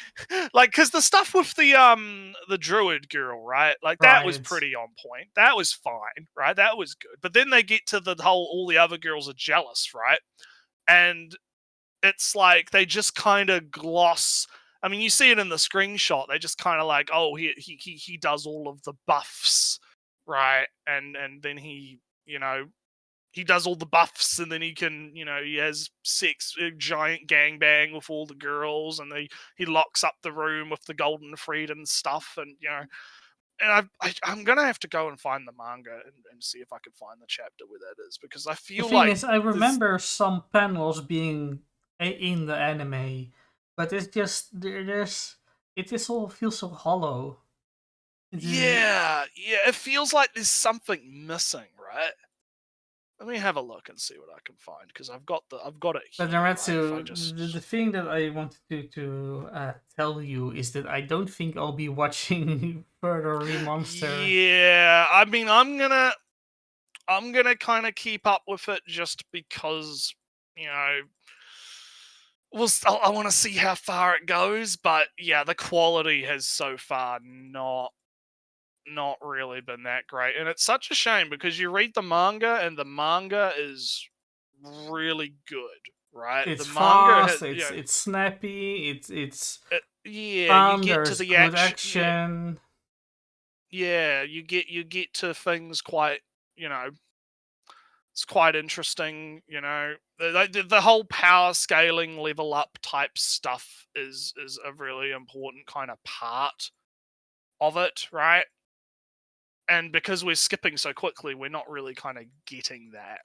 S1: because the stuff with the druid girl, right? Like that was pretty on point. That was fine, right? That was good. But then they get to the whole all the other girls are jealous, right? And it's like they just kind of gloss. I mean, you see it in the screenshot. They just kind of like, oh, he does all of the buffs, right? And then he does all the buffs, and then he can, he has sex, a giant gangbang with all the girls, and he locks up the room with the golden thread and stuff, and and I'm gonna have to go and find the manga and see if I can find the chapter where that is, because I feel
S2: the thing
S1: like
S2: is, I remember some panels being in the anime, but it's just it just all feels so hollow.
S1: Yeah, it feels like there's something missing, right? Let me have a look and see what I can find, because I've got it here.
S2: But Naratsu,
S1: Right?
S2: the thing that I wanted to tell you is that I don't think I'll be watching further Remonster.
S1: Yeah, I mean, I'm gonna kind of keep up with it, just because, I want to see how far it goes. But yeah, the quality has so far not really been that great, and it's such a shame, because you read the manga and the manga is really good, right?
S2: It's
S1: The manga
S2: fast,
S1: has,
S2: it's snappy, it's
S1: you get to
S2: there's
S1: the
S2: good
S1: action.
S2: action.
S1: Yeah, you get to things quite, It's quite interesting, the whole power scaling, level up type stuff is a really important kind of part of it, right? And because we're skipping so quickly, we're not really kind of getting that.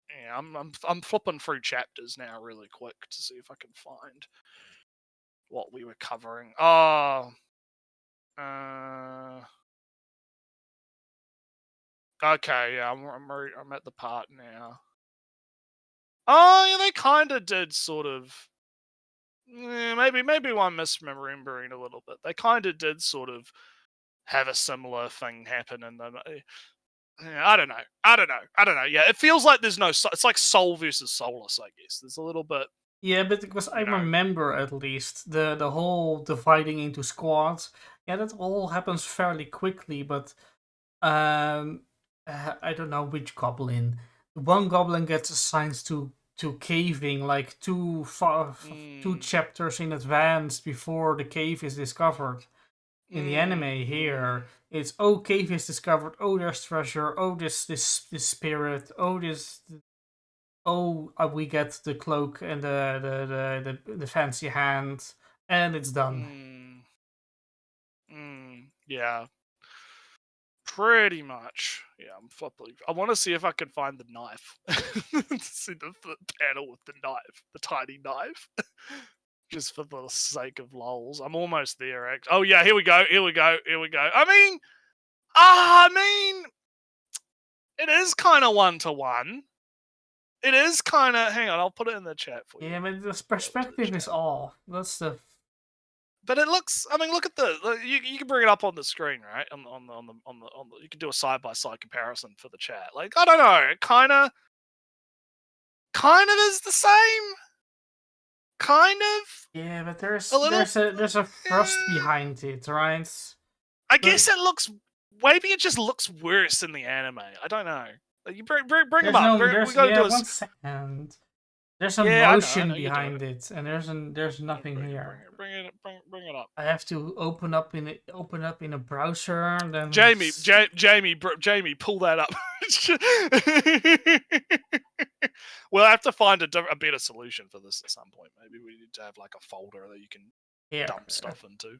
S1: Yeah, I'm flipping through chapters now really quick to see if I can find what we were covering. Okay, yeah, I'm at the part now. Oh, yeah, they kind of did sort of. Maybe I'm misremembering a little bit. They kind of did sort of have a similar thing happen in the. Yeah, I don't know. Yeah, it feels like there's no. It's like Soul versus Soulless, I guess. There's a little bit.
S2: Yeah, but because I remember at least the whole dividing into squads. Yeah, that all happens fairly quickly, but I don't know which goblin. One goblin gets assigned to caving like two chapters in advance before the cave is discovered. In the anime here, it's cave is discovered. Oh, there's treasure. Oh, this spirit. Oh, we get the cloak and the fancy hand, and it's done.
S1: Yeah. Pretty much. Yeah, I'm flipping. I want to see if I can find the knife. See the panel with the knife, the tiny knife. Just for the sake of lols. I'm almost there. Oh yeah, here we go. I mean, it is kind of 1-to-1. It is kind of. Hang on, I'll put it in the chat for you.
S2: Yeah, but the perspective is all. That's the.
S1: But it looks. I mean, look at you can bring it up on the screen, right? On the. You can do a side by side comparison for the chat. Like, I don't know. It kind of is the same. Kind of.
S2: Yeah, but there's a thrust behind it, right?
S1: I guess it looks. Maybe it just looks worse in the anime. I don't know. Like, you bring them up. We gotta do
S2: 1 second. There's a motion behind it, and there's nothing here.
S1: Bring it up.
S2: I have to open up in a browser. Then
S1: Jamie, pull that up. We'll have to find a better solution for this at some point. Maybe we need to have like a folder that you can dump stuff into.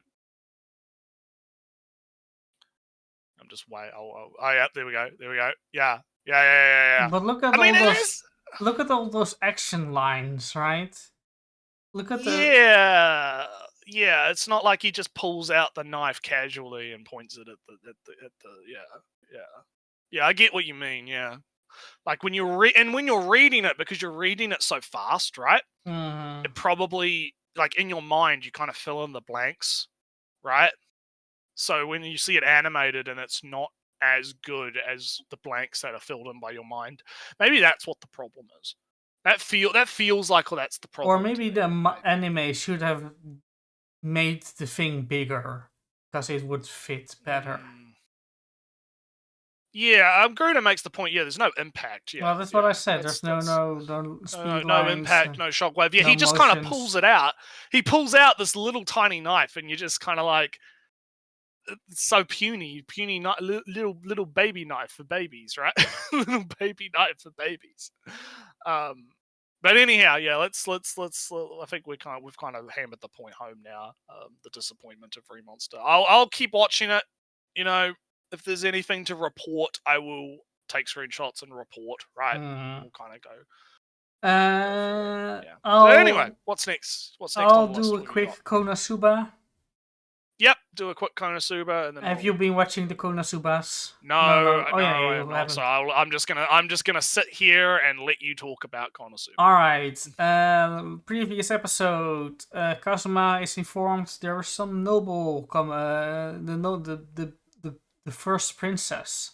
S1: I'm just waiting. Oh yeah, there we go. Yeah.
S2: But look at look at all those action lines, right? Look at
S1: the yeah. It's not like he just pulls out the knife casually and points it at the yeah. I get what you mean. Yeah, like when you're reading it, because you're reading it so fast, right?
S2: Mm-hmm.
S1: It probably, like, in your mind you kind of fill in the blanks, right? So when you see it animated and it's not as good as the blanks that are filled in by your mind, maybe that's what the problem is. That feels like that's the problem.
S2: Or maybe the anime should have made the thing bigger because it would fit better.
S1: Yeah, Gruner makes the point. Yeah, there's no impact. Yeah,
S2: well, that's what I said. There's no speed lines,
S1: no impact, no shockwave. Yeah,
S2: no
S1: he just kind of pulls it out. He pulls out this little tiny knife, and you're just kind of like, it's so puny little baby knife for babies, right? Little baby knife for babies. But anyhow, yeah, let's. I think we've kind of hammered the point home now. The disappointment of Remonster. I'll keep watching it. If there's anything to report, I will take screenshots and report. Right, We'll kind of go.
S2: Yeah.
S1: So anyway, what's next?
S2: I'll do a quick Konosuba.
S1: Yep, do a quick Konosuba, and then.
S2: Have you been watching the Konosubas?
S1: No, I'm not. So I'm just gonna sit here and let you talk about Konosuba.
S2: All right. Previous episode, Kazuma is informed there is some noble the first princess,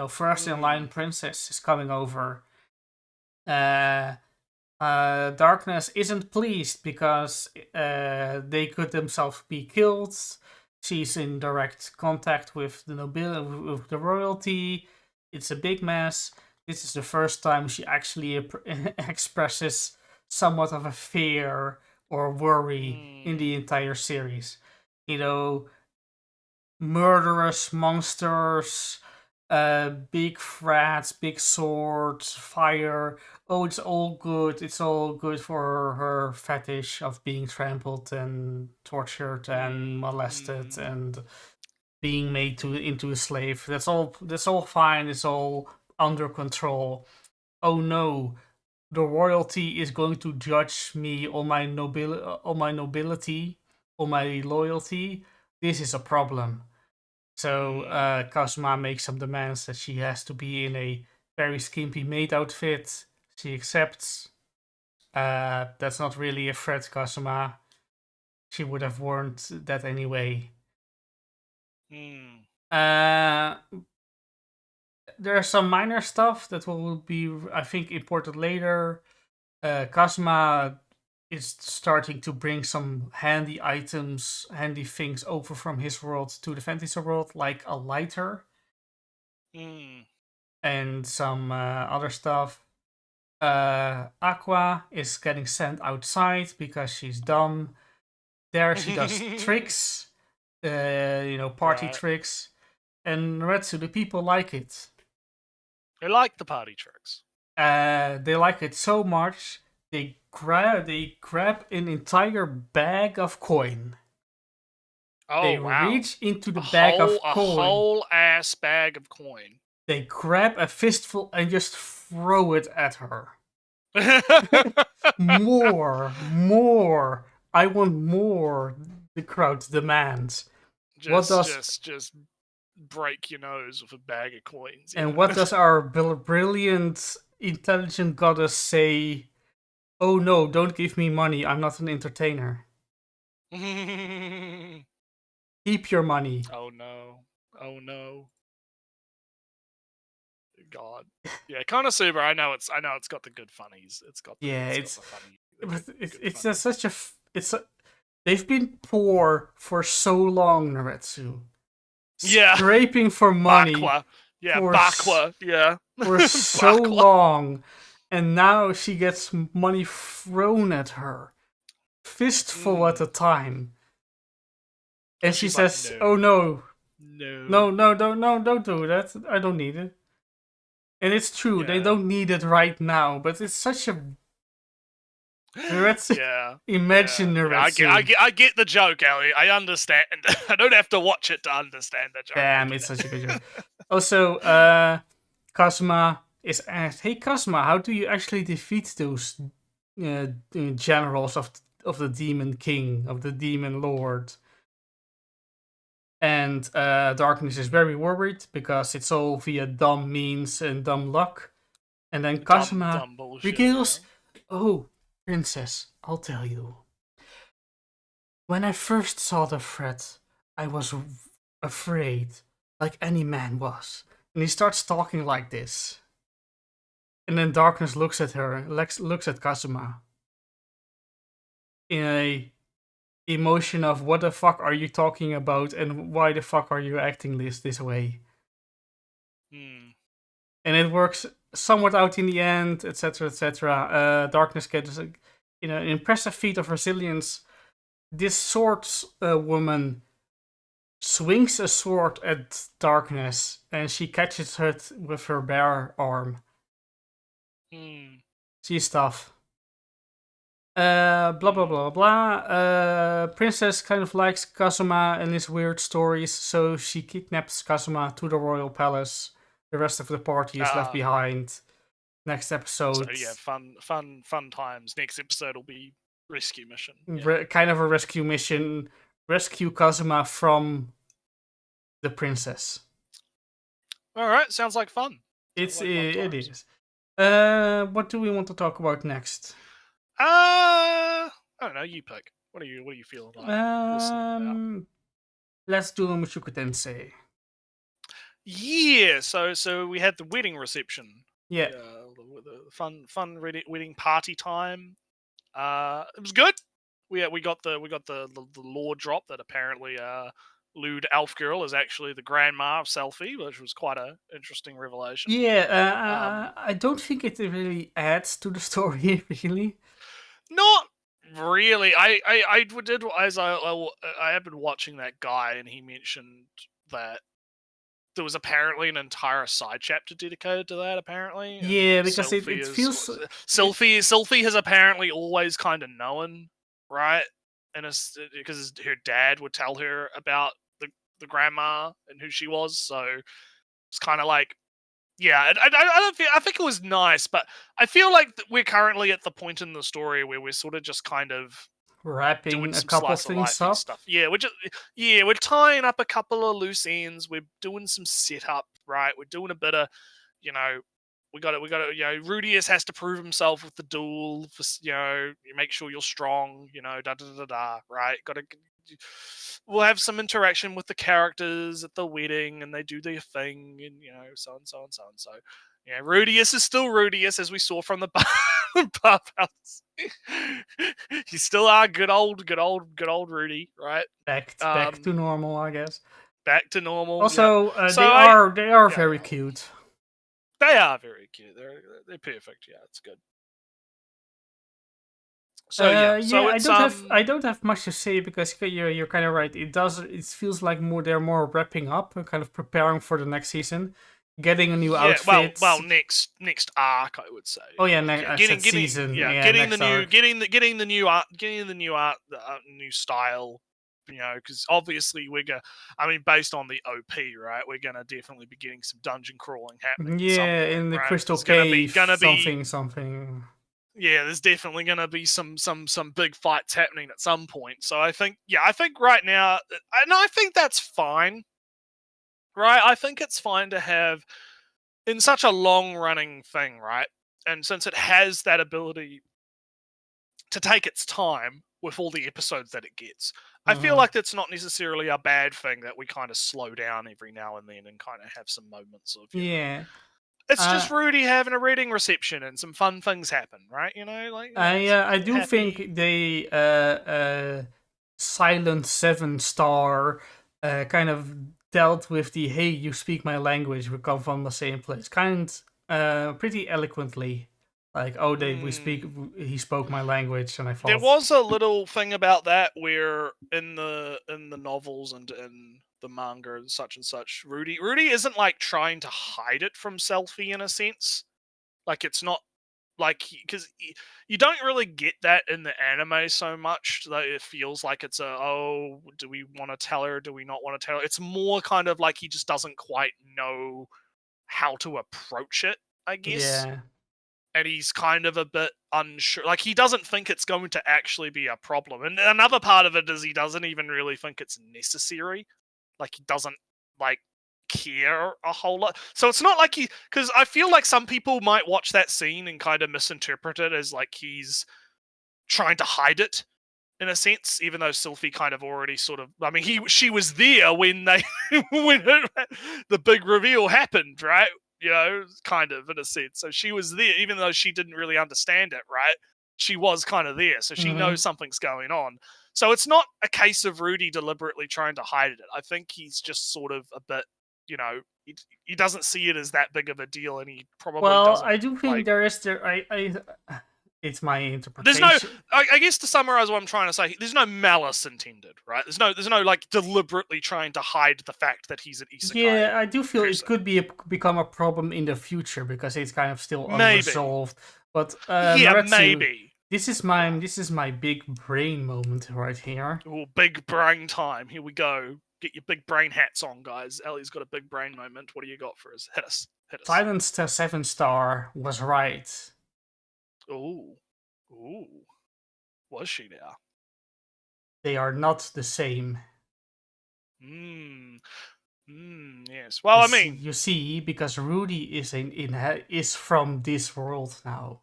S2: first in line princess is coming over. Darkness isn't pleased because they could themselves be killed. She's in direct contact with the nobility, with the royalty. It's a big mess. This is the first time she actually expresses somewhat of a fear or worry in the entire series. Murderous monsters, big threats, big swords, fire. Oh, it's all good. It's all good for her fetish of being trampled and tortured and molested and being made into a slave. That's all. That's all fine. It's all under control. Oh no, the royalty is going to judge me on my nobility, on my loyalty. This is a problem. So Kazuma makes some demands that she has to be in a very skimpy maid outfit. She accepts. That's not really a threat, Kazuma. She would have warned that anyway. There's some minor stuff that will be, I think, important later. Kazuma is starting to bring some handy items, handy things over from his world to the fantasy world, like a lighter and some other stuff. Aqua is getting sent outside because she's dumb. There she does tricks, party tricks, and Retsu, the people like it.
S1: They like the party tricks.
S2: They like it so much they grab an entire bag of coin.
S1: Oh,
S2: they
S1: wow.
S2: reach into the bag of coin.
S1: A whole ass bag of coin.
S2: They grab a fistful and just throw it at her. More. I want more. The crowd demands.
S1: Just break your nose with a bag of coins.
S2: And what does our brilliant, intelligent goddess say? Oh no, don't give me money. I'm not an entertainer. Keep your money.
S1: Oh no. God. Yeah, Konosuba, I know it's got the good funnies.
S2: They've been poor for so long, Naretsu.
S1: Yeah.
S2: Scraping for money.
S1: Bakwa. Yeah, bakwa. Yeah.
S2: For so long. And now she gets money thrown at her. Fistful at a time. And she says, like, no. Oh no. No, don't do that. I don't need it. And it's true, they don't need it right now, but it's such a Imagine Naretsu.
S1: I get the joke, Ellie. I understand. I don't have to watch it to understand the joke.
S2: Damn, it's such a good joke. Also, Kazuma is asked, "Hey, Kazuma, how do you actually defeat those generals of the Demon King, of the Demon Lord?" And Darkness is very worried because it's all via dumb means and dumb luck. And then Kazuma reveals, "Oh, Princess, I'll tell you. When I first saw the threat, I was afraid, like any man was." And he starts talking like this. And then Darkness looks at her, looks at Kazuma. In a emotion of, what the fuck are you talking about, and why the fuck are you acting this way? And it works somewhat out in the end, etc., etc. Darkness gets an impressive feat of resilience. This swords woman swings a sword at Darkness, and she catches it with her bare arm. She's tough. Blah blah blah blah. Princess kind of likes Kazuma and his weird stories, so she kidnaps Kazuma to the royal palace. The rest of the party is left behind. Next episode.
S1: So yeah, fun times. Next episode will be rescue mission.
S2: Kind of a rescue mission. Rescue Kazuma from the princess.
S1: All right, sounds like fun.
S2: It is. What do we want to talk about next?
S1: I don't know. You pick. What are you feeling like? Listening about?
S2: Let's do Mushoku Tensei.
S1: Yeah. So we had the wedding reception.
S2: Yeah.
S1: The fun wedding party time. It was good. We got the lore drop that apparently lewd elf girl is actually the grandma of Selphie, which was quite an interesting revelation.
S2: Yeah. I don't think it really adds to the story, really.
S1: Not really. I have been watching that guy, and he mentioned that there was apparently an entire side chapter dedicated to that. Apparently,
S2: Yeah, because it feels
S1: Sylphie has apparently always kind of known, right? And because her dad would tell her about the grandma and who she was, so it's kind of like, yeah. I think it was nice, but I feel like we're currently at the point in the story where we're sort of just kind of
S2: wrapping
S1: doing
S2: a
S1: some
S2: couple
S1: slice of
S2: things
S1: life
S2: up.
S1: stuff. Yeah, we're tying up a couple of loose ends. We're doing some setup, right? We're doing a bit of, you know, we got to, Rudius has to prove himself with the duel. For, you make sure you're strong. Da da da da. Right? Got to. We'll have some interaction with the characters at the wedding, and they do their thing, and so and so and so and so. Yeah, Rudius is still Rudius, as we saw from the bathhouse. He's still our good old Rudy, right?
S2: Back to normal, I guess.
S1: Back to normal.
S2: Also,
S1: yeah.
S2: they are very cute.
S1: They are very cute. They're perfect. Yeah, it's good. So so it's,
S2: I don't have much to say because you're kind of right. It feels like they're more wrapping up and kind of preparing for the next season, getting a new outfit.
S1: Well, next arc, I would say.
S2: Oh yeah, season.
S1: Getting the new art, new style. Because obviously based on the OP, right? We're gonna definitely be getting some dungeon crawling happening.
S2: Yeah, in the
S1: right?
S2: Crystal Cave, something.
S1: Yeah, there's definitely going to be some big fights happening at some point. So I think right now, and I think that's fine, right? I think it's fine to have in such a long running thing, right? And since it has that ability to take its time with all the episodes that it gets, I feel like that's not necessarily a bad thing that we kind of slow down every now and then and kind of have some moments of It's just Rudy having a reading reception and some fun things happen, right?
S2: I do think they Silent 7-star kind of dealt with the "Hey, you speak my language, we come from the same place" pretty eloquently. Like, he spoke my language, and I thought
S1: there was a little thing about that where in the novels and in the manga and such, Rudy isn't like trying to hide it from Selfie in a sense. Like, it's not like, because you don't really get that in the anime so much that it feels like it's do we want to tell her, do we not want to tell her? It's more kind of like he just doesn't quite know how to approach it, I guess.
S2: Yeah.
S1: And he's kind of a bit unsure. Like, he doesn't think it's going to actually be a problem. And another part of it is he doesn't even really think it's necessary. Like, he doesn't, care a whole lot. So it's not like because I feel like some people might watch that scene and kind of misinterpret it as, like, he's trying to hide it, in a sense, even though Sylphie kind of already sort of... she was there when the big reveal happened, right? Kind of, in a sense. So she was there, even though she didn't really understand it, right? She was kind of there, so she knows something's going on. So it's not a case of Rudy deliberately trying to hide it. I think he's just sort of a bit, he doesn't see it as that big of a deal, and he probably doesn't.
S2: I do think there is it's my interpretation.
S1: There's no, I guess to summarize what I'm trying to say, there's no malice intended, right? There's no like deliberately trying to hide the fact that he's an isekai.
S2: Yeah, I do feel it could become a problem in the future because it's kind of still unresolved. But Maratsu,
S1: maybe.
S2: This is my big brain moment right here.
S1: Oh, big brain time. Here we go. Get your big brain hats on, guys. Ellie's got a big brain moment. What do you got for us? Hit us.
S2: Silent 7-star was right.
S1: Ooh. Was she now?
S2: They are not the same.
S1: Yes. Well,
S2: you see, because Rudy is from this world now.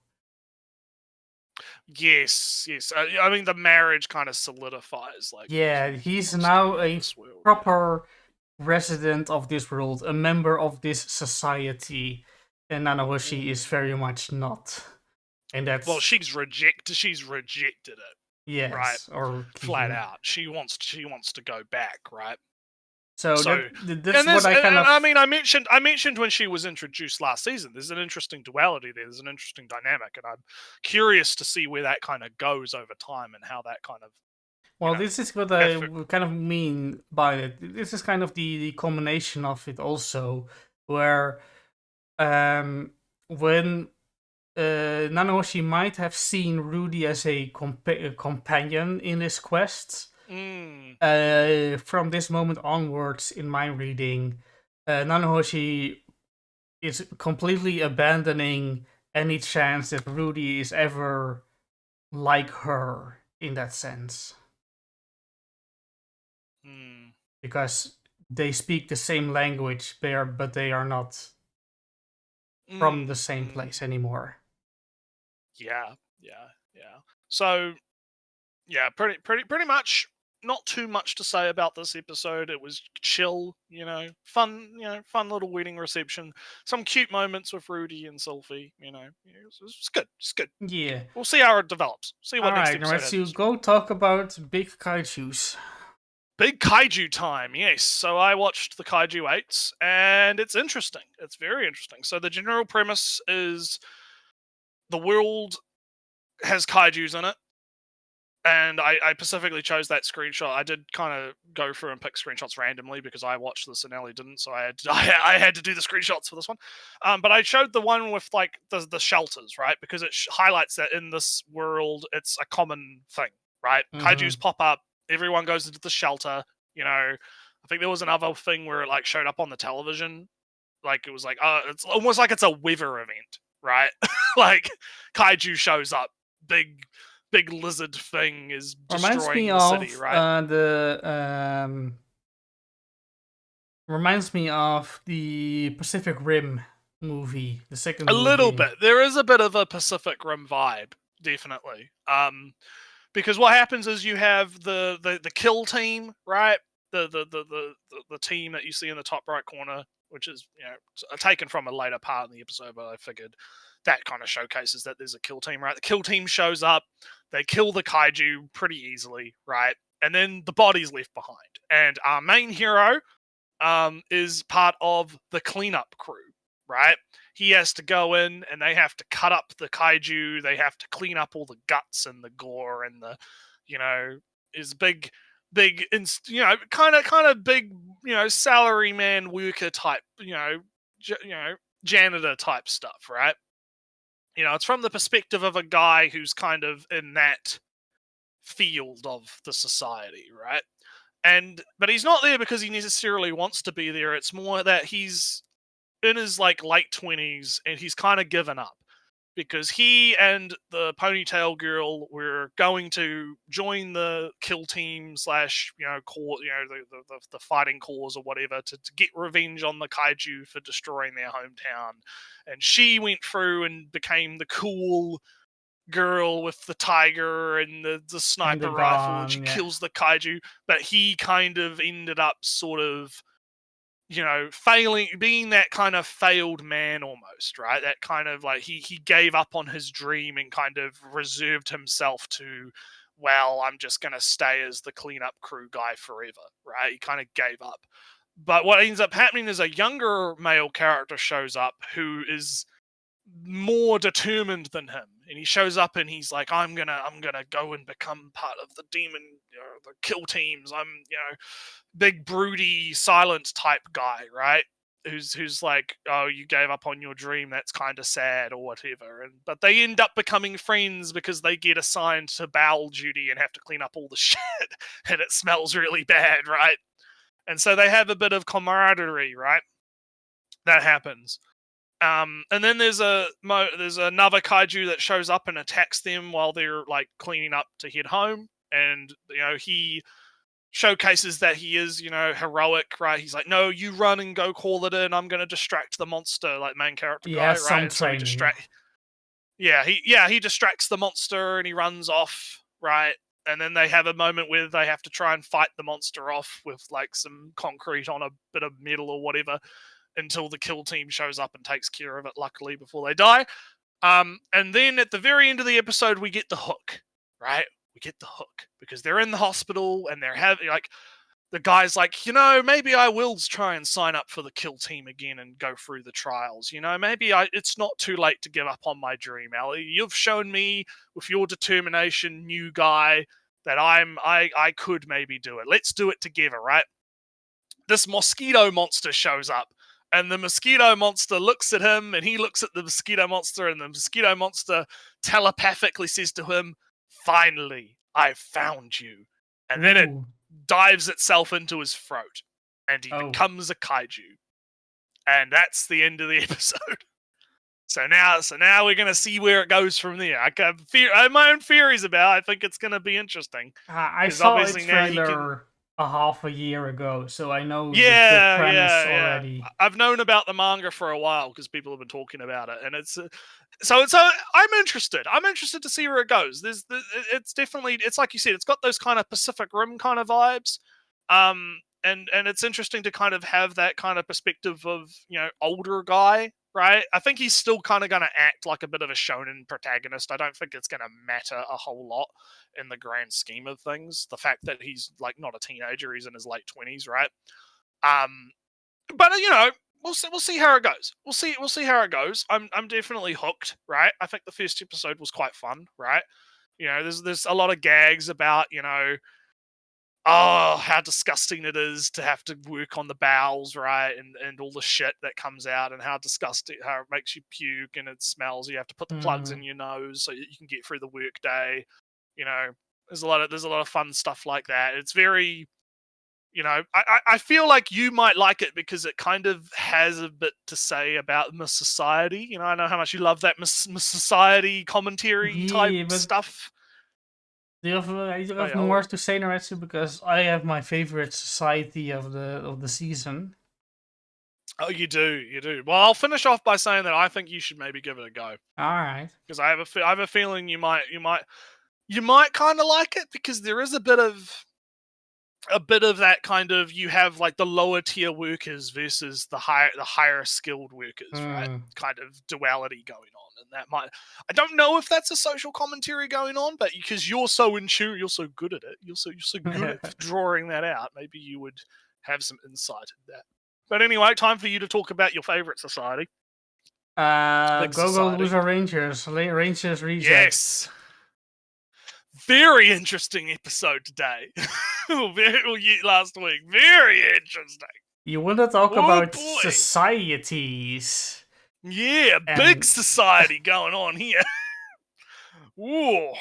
S1: Yes. The marriage kind of solidifies.
S2: He's now a proper resident of this world, a member of this society, and Nanahoshi is very much not. And that's
S1: she's rejected it.
S2: Yes,
S1: right,
S2: or
S1: flat out. She wants to go back, right?
S2: So that's what I kind of...
S1: I mentioned when she was introduced last season, there's an interesting duality there. There's an interesting dynamic, and I'm curious to see where that kind of goes over time and how that kind of
S2: Well,
S1: know,
S2: this is what
S1: that's
S2: I kind of mean by it. This is kind of the combination of it also, where when Nanahoshi might have seen Rudy as a companion in his quests, from this moment onwards, in my reading, Nanahoshi is completely abandoning any chance that Rudy is ever like her in that sense. Because they speak the same language there, but they are not from the same place anymore.
S1: Yeah. So, yeah, pretty much. Not too much to say about this episode. It was chill, fun, fun little wedding reception. Some cute moments with Rudy and Sylphie, it's good. It's good.
S2: Yeah.
S1: We'll see how it develops. See what next
S2: Alright,
S1: episode
S2: let's
S1: has.
S2: go talk about big kaijus.
S1: Big kaiju time, yes. So I watched the Kaiju 8s, and it's interesting. It's very interesting. So the general premise is the world has kaijus in it, and I specifically chose that screenshot. I did kind of go through and pick screenshots randomly because I watched this and Ellie didn't, so I had to do the screenshots for this one. But I showed the one with like the shelters, right? Because it highlights that in this world it's a common thing, right? Kaijus pop up, everyone goes into the shelter. I think there was another thing where it like showed up on the television, like it was like it's almost like it's a weather event, right? Like kaiju shows up, big lizard thing is destroying the city, right?
S2: Reminds me of the Pacific Rim movie, the second
S1: A
S2: movie.
S1: little bit. There is a bit of a Pacific Rim vibe, definitely. Because what happens is you have the kill team, right? The team that you see in the top right corner, which is taken from a later part in the episode, but I figured that kind of showcases that there's a kill team, right? The kill team shows up, they kill the kaiju pretty easily, right? And then the body's left behind. And our main hero is part of the cleanup crew, right? He has to go in and they have to cut up the kaiju, they have to clean up all the guts and the gore and the, is big kind of big, salary man worker type, janitor type stuff, right? It's from the perspective of a guy who's kind of in that field of the society, right? But he's not there because he necessarily wants to be there. It's more that he's in his like late 20s and he's kind of given up because he and the ponytail girl were going to join the kill team slash cause, the fighting cause or whatever to get revenge on the kaiju for destroying their hometown. And she went through and became the cool girl with the tiger and the sniper rifle, and she kills the kaiju. But he kind of ended up sort of failing, being that kind of failed man almost, right? That kind of like he gave up on his dream and kind of reserved himself to, well, I'm just going to stay as the cleanup crew guy forever, right? He kind of gave up. But what ends up happening is a younger male character shows up who is more determined than him, and he shows up and he's like, I'm gonna go and become part of the demon, the kill teams. I'm big broody silent type guy, right? Who's like, oh, you gave up on your dream, that's kind of sad or whatever. But they end up becoming friends because they get assigned to bowel duty and have to clean up all the shit and it smells really bad, right? And so they have a bit of camaraderie, right? That happens. And then there's another kaiju that shows up and attacks them while they're like cleaning up to head home. And he showcases that he is heroic, right? He's like, no, you run and go call it in. I'm going to distract the monster, like main character guy, right?
S2: Some training.
S1: So he distracts the monster and he runs off, right? And then they have a moment where they have to try and fight the monster off with like some concrete on a bit of metal or whatever, until the kill team shows up and takes care of it, luckily, before they die. And then at the very end of the episode, we get the hook, right? We get the hook because they're in the hospital and they're having like, the guy's like, maybe I will try and sign up for the kill team again and go through the trials. Maybe it's not too late to give up on my dream, Ellie. You've shown me with your determination, new guy, that I could maybe do it. Let's do it together, right? This mosquito monster shows up, and the mosquito monster looks at him, and he looks at the mosquito monster, and the mosquito monster telepathically says to him, "Finally, I found you." And then it
S2: Ooh.
S1: dives itself into his throat, and he becomes a kaiju. And that's the end of the episode. So now we're gonna see where it goes from there. I have my own theories about. I think it's gonna be interesting.
S2: I
S1: 'Cause
S2: saw a
S1: obviously now you can-
S2: trailer a half a year ago, so I know the
S1: Yeah,
S2: premise
S1: yeah.
S2: already.
S1: I've known about the manga for a while because people have been talking about it, and it's I'm interested. I'm interested to see where it goes. It's definitely, it's like you said, it's got those kind of Pacific Rim kind of vibes, and it's interesting to kind of have that kind of perspective of, you know, older guy, right? I think he's still kind of going to act like a bit of a shonen protagonist. I don't think it's going to matter a whole lot in the grand scheme of things. The fact that he's like not a teenager, he's in his late 20s, right? But you know, we'll see how it goes. We'll see how it goes. I'm definitely hooked, right? I think the first episode was quite fun, right? You know, there's a lot of gags about, you know, oh, how disgusting it is to have to work on the bowels, right? And all the shit that comes out, and how disgusting, how it makes you puke and it smells. You have to put the plugs in your nose so that you can get through the work day. You know, there's a lot of fun stuff like that. It's very, you know, I feel like you might like it because it kind of has a bit to say about Miss Society. You know, I know how much you love that Miss Society commentary type
S2: But
S1: stuff.
S2: do you have more to say, Naretsu? Because I have my favorite society of the season.
S1: Oh, you do. Well, I'll finish off by saying that I think you should maybe give it a go.
S2: All right.
S1: Because I have a feeling you might kind of like it, because there is a bit of that kind of, you have like the lower tier workers versus the higher skilled workers, right? Kind of duality going on, and that might, I don't know if that's a social commentary going on, but because you're so in tune, you're so good at it, you're so good at drawing that out, maybe you would have some insight in that. But anyway, time for you to talk about your favorite society.
S2: Go Loser Rangers, Rangers Reject.
S1: Yes. Very interesting episode today. Last week. Very interesting.
S2: You want to talk about societies?
S1: Yeah, big society going on here. Ooh.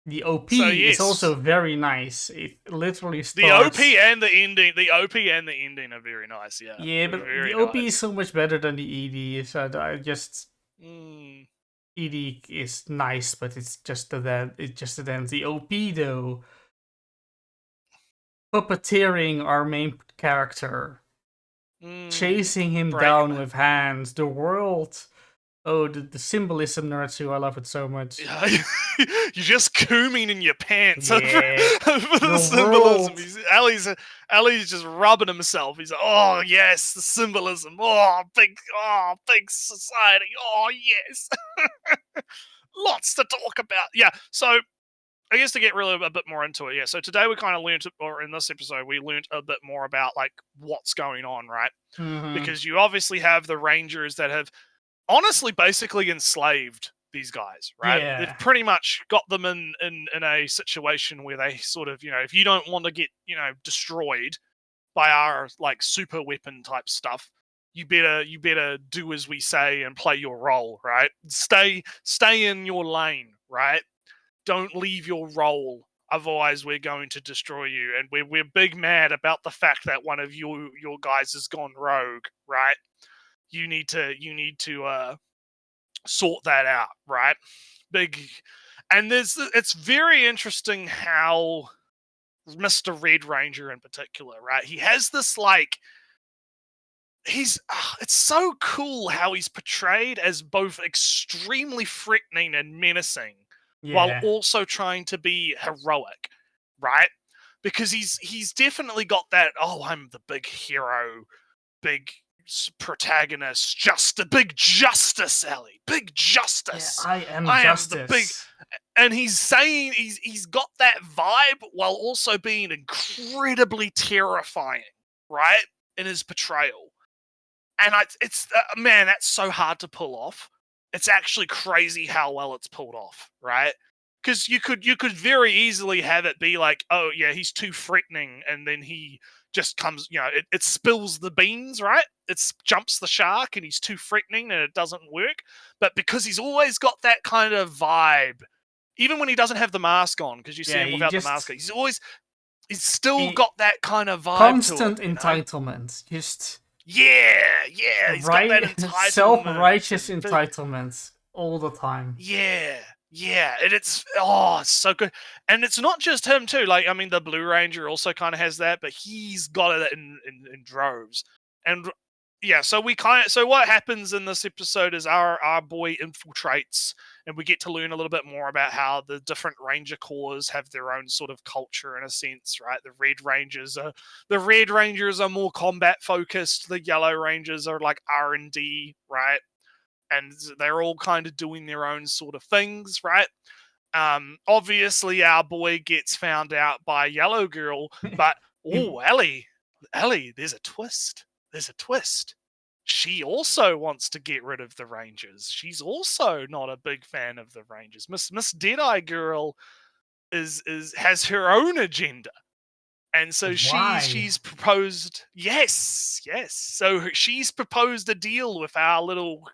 S2: The OP is also very nice. It literally starts...
S1: The OP and the ending. The OP and the ending are very nice. Yeah.
S2: Yeah, but the OP is so much better than the ED. So I just... ED is nice, but it's just the dance. The OP though, puppeteering our main character, chasing him down with hands, the world. Oh, the symbolism, Naruto, I love it so much.
S1: You're just cooming in your pants over the symbolism. Ali's just rubbing himself. He's like, oh yes, the symbolism. Oh, big society. Oh yes. Lots to talk about. Yeah, so I guess to get really a bit more into it, yeah. So today we kind of learned, or in this episode, we learned a bit more about like what's going on, right? Because you obviously have the Rangers that have honestly basically enslaved these guys, right?
S2: Yeah.
S1: They've pretty much got them in a situation where they sort of, you know, if you don't want to get, you know, destroyed by our like super weapon type stuff, you better do as we say and play your role, right? Stay in your lane, right? Don't leave your role, otherwise we're going to destroy you. And we're big mad about the fact that one of your guys has gone rogue, right? You need to sort that out, right? And it's very interesting how Mr. Red Ranger in particular, right? He has this like, it's so cool how he's portrayed as both extremely threatening and menacing, while also trying to be heroic, right? Because he's definitely got that, oh, I'm the big hero, big protagonist, just a big justice, Ellie, big justice.
S2: Yeah, I am
S1: The
S2: justice.
S1: big, and he's saying he's got that vibe while also being incredibly terrifying, right, in his portrayal. And it's man, that's so hard to pull off. It's actually crazy how well it's pulled off, right? because you could very easily have it be like, oh yeah, he's too threatening, and then he just comes, it spills the beans, right? It jumps the shark, and he's too threatening, and it doesn't work. But because he's always got that kind of vibe, even when he doesn't have the mask on, because you see him
S2: he
S1: without the mask on, he's still got that kind of vibe to
S2: constant
S1: him.
S2: entitlement, just
S1: yeah, he's got that entitlement,
S2: self-righteous entitlement all the time.
S1: Yeah, and it's so good. And it's not just him too. Like, I mean, the Blue Ranger also kind of has that, but he's got it in droves. And yeah, so what happens in this episode is our boy infiltrates, and we get to learn a little bit more about how the different Ranger Corps have their own sort of culture in a sense, right? The Red Rangers are more combat focused. The Yellow Rangers are like R&D, right? And they're all kind of doing their own sort of things, right? Obviously, our boy gets found out by Yellow Girl, but Ellie, there's a twist. She also wants to get rid of the Rangers. She's also not a big fan of the Rangers. Miss Deadeye Girl has her own agenda. And so she's proposed, yes. So she's proposed a deal with our little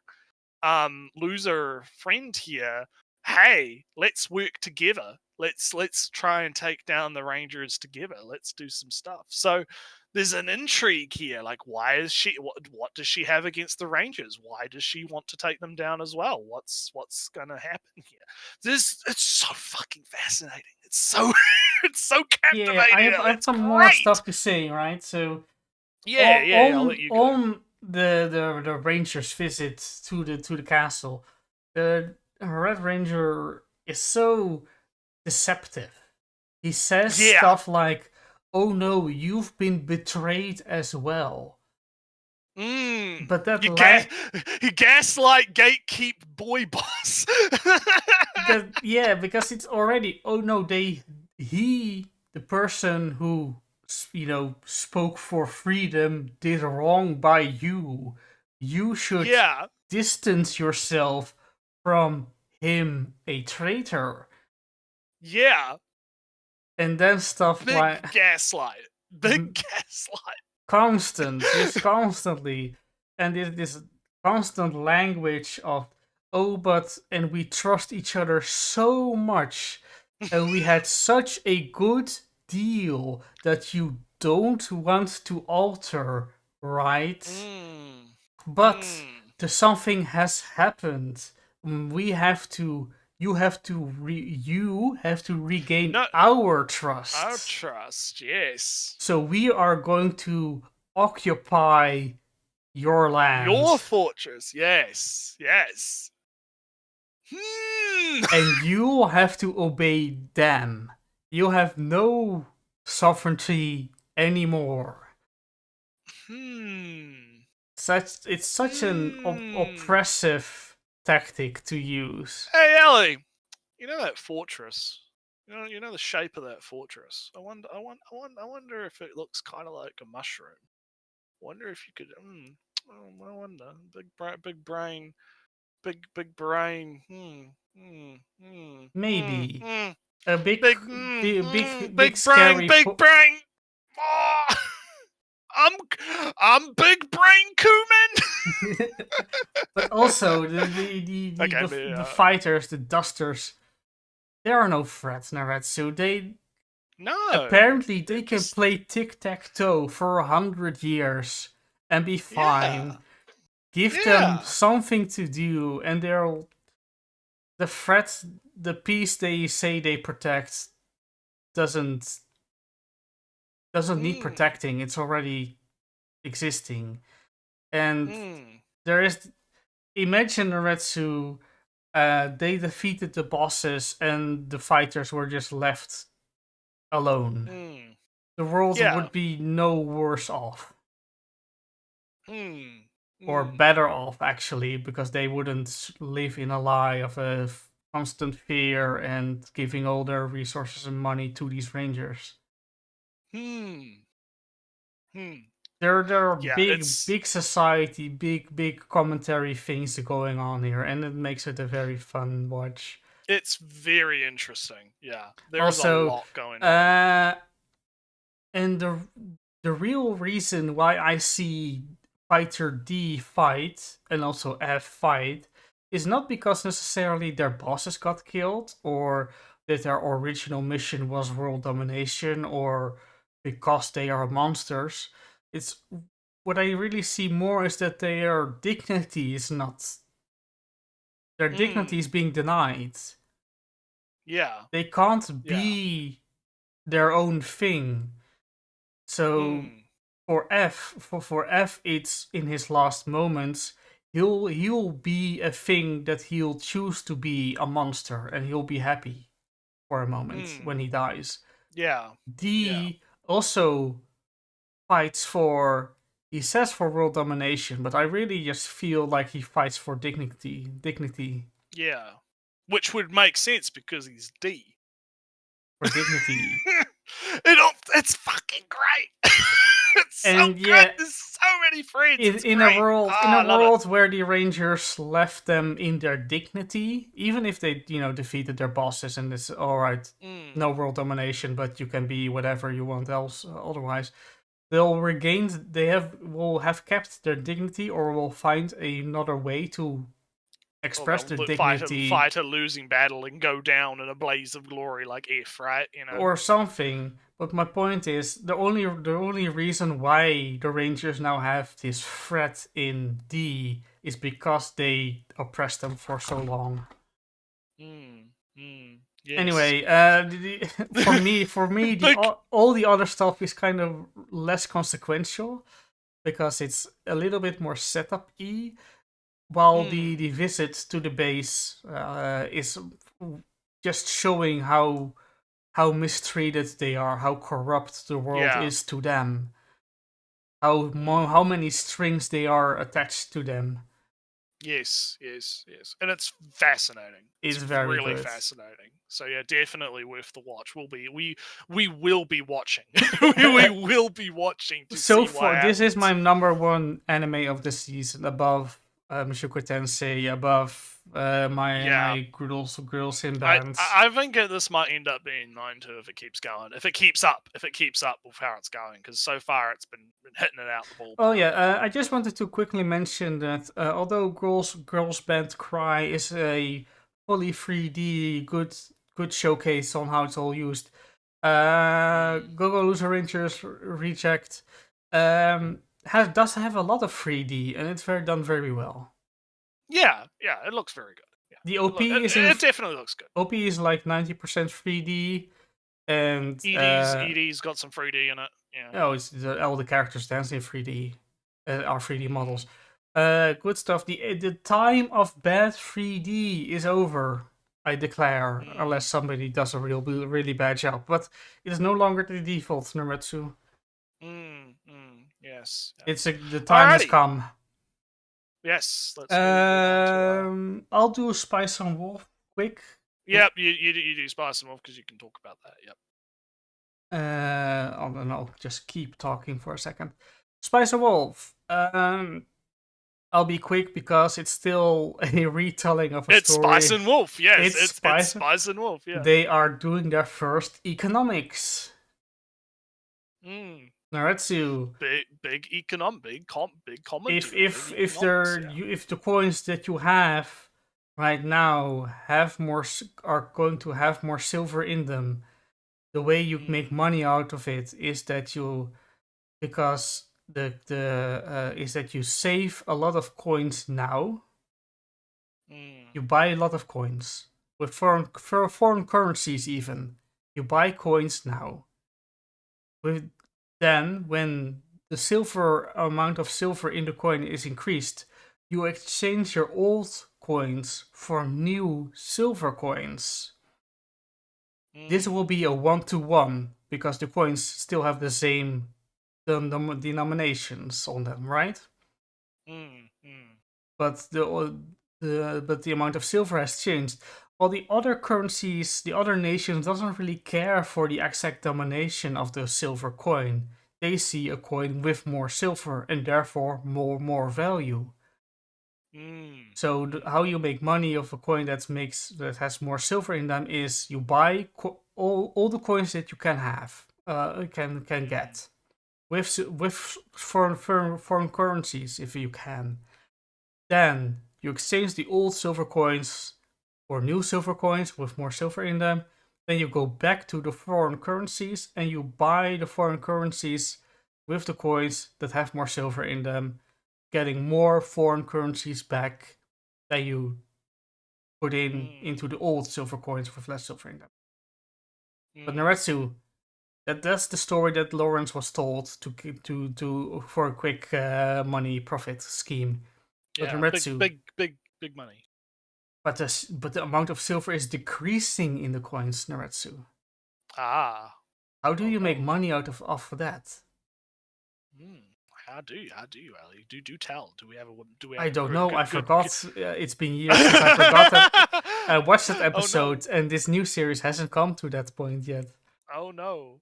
S1: loser friend here. Hey, let's work together. Let's try and take down the Rangers together. Let's do some stuff. So there's an intrigue here. Like, why is she? What does she have against the Rangers? Why does she want to take them down as well? What's gonna happen here? It's so fucking fascinating. It's so it's so captivating.
S2: Yeah, I have some more stuff to say, right? So
S1: I'll let you go.
S2: On the Ranger's visit to the castle, the Red Ranger is so deceptive. He says stuff like, "Oh no, you've been betrayed as well." But that
S1: he gaslight gatekeep boy boss.
S2: because it's already, oh no, the person who spoke for freedom did wrong by you. You should distance yourself from him, a traitor.
S1: Yeah.
S2: And then stuff
S1: big
S2: like
S1: gaslight.
S2: Just constantly. And this constant language of, and we trust each other so much, and we had such a good deal that you don't want to alter, right? But something has happened. You have to regain our trust.
S1: Our trust, yes.
S2: So we are going to occupy your land.
S1: Your fortress, yes.
S2: And you have to obey them. You have no sovereignty anymore. It's such an oppressive tactic to use.
S1: Hey, Ellie, you know that fortress? You know the shape of that fortress. I wonder if it looks kind of like a mushroom. I wonder if you could. I wonder. Big brain.
S2: Maybe a big
S1: scary brain. Oh, I'm big brain Kuman.
S2: But also the fighters, the dusters, there are no threats, Naretsu. Apparently they can play tic-tac-toe for 100 years and be fine. Give them something to do, and the peace they say they protect doesn't need protecting. It's already existing. And there is, imagine Naretsu, they defeated the bosses and the fighters were just left alone. The world would be no worse off. Or better off, actually, because they wouldn't live in a lie of a constant fear and giving all their resources and money to these rangers. There are big society, big commentary things going on here, and it makes it a very fun watch.
S1: It's very interesting. Yeah, there's a
S2: Also,
S1: lot going on.
S2: and the real reason why I see fighter D fight and also F fight is not because necessarily their bosses got killed or that their original mission was world domination or because they are monsters. It's what I really see more is that their dignity is not, their dignity is being denied.
S1: Yeah.
S2: They can't
S1: Yeah.
S2: be their own thing. So for F, it's in his last moments. He'll be a thing that he'll choose to be a monster, and he'll be happy for a moment when he dies.
S1: Yeah.
S2: D also fights for. He says for world domination, but I really just feel like he fights for dignity. Dignity.
S1: Yeah. Which would make sense because he's D.
S2: For dignity.
S1: It's fucking great. It's so
S2: And
S1: good.
S2: yeah,
S1: There's so many friends. It's
S2: in
S1: great.
S2: a world
S1: I love it.
S2: where the Rangers left them in their dignity, even if they defeated their bosses and it's all right, no world domination, but you can be whatever you want else. Otherwise, will have kept their dignity or will find another way to express their dignity
S1: fight a losing battle and go down in a blaze of glory like F, right?
S2: or something. But my point is the only reason why the Rangers now have this threat in D is because they oppressed them for so long.
S1: Yes.
S2: Anyway, for me, all the other stuff is kind of less consequential because it's a little bit more setup-y, while the visit to the base is just showing how mistreated they are, how corrupt the world is to them, how many strings they are attached to them.
S1: Yes, and it's fascinating.
S2: It's very
S1: really
S2: good.
S1: Fascinating. So yeah, definitely worth the watch. We will be watching. we will be watching to
S2: So
S1: see what happens.
S2: this is my number one anime of the season, above Mushoku Tensei, above my Grill Sim bands.
S1: I think this might end up being 9-2 if it keeps going. If it keeps up with how it's going, because so far it's been hitting it out the ball.
S2: Oh yeah, I just wanted to quickly mention that although Girls Band Cry is a fully 3D good showcase on how it's all used, Go Loser Rangers Reject does have a lot of 3D and it's done very well.
S1: Yeah, it looks very good. Yeah.
S2: The OP
S1: it definitely looks good.
S2: OP is like 90% 3D, and
S1: ED's got some 3D in it. Yeah.
S2: Oh, it's all the characters dance in 3D, are 3D models. Good stuff. The time of bad 3D is over, I declare, unless somebody does a really bad job. But it is no longer the default, Nuretsu.
S1: Yes.
S2: It's the time has come.
S1: Yes. Let's
S2: I'll do Spice and Wolf quick.
S1: Yep, you do Spice and Wolf because you can talk about that. Yep.
S2: I'll just keep talking for a second. Spice and Wolf. I'll be quick because it's still a retelling of a story.
S1: It's Spice and Wolf, yes. It's Spice and Wolf, yeah.
S2: They are doing their first economics. Naretsu.
S1: Big commentary.
S2: If the coins that you have right now are going to have more silver in them, the way you make money out of it is that you save a lot of coins now. You buy a lot of coins with foreign currencies. Even you buy coins now. Then, when the amount of silver in the coin is increased, you exchange your old coins for new silver coins. This will be a 1-to-1 because the coins still have the same denominations on them, right? But the amount of silver has changed. While the other currencies, the other nations doesn't really care for the exact domination of the silver coin. They see a coin with more silver and therefore more value. So how you make money of a coin that has more silver in them is you buy all the coins that you can have, can get with foreign currencies if you can. Then you exchange the old silver coins for new silver coins with more silver in them. Then you go back to the foreign currencies and you buy the foreign currencies with the coins that have more silver in them, getting more foreign currencies back that you put into the old silver coins with less silver in them. But Naretsu, that's the story that Lawrence was told to for a quick money profit scheme. But Naretsu,
S1: big money.
S2: but the amount of silver is decreasing in the coins, Naretsu.
S1: Ah.
S2: How do you make money out of that?
S1: How do you, Ali? Do tell. Do we have
S2: I don't know. I forgot. It's been years since I forgot that. I watched that episode, and this new series hasn't come to that point yet.
S1: Oh no!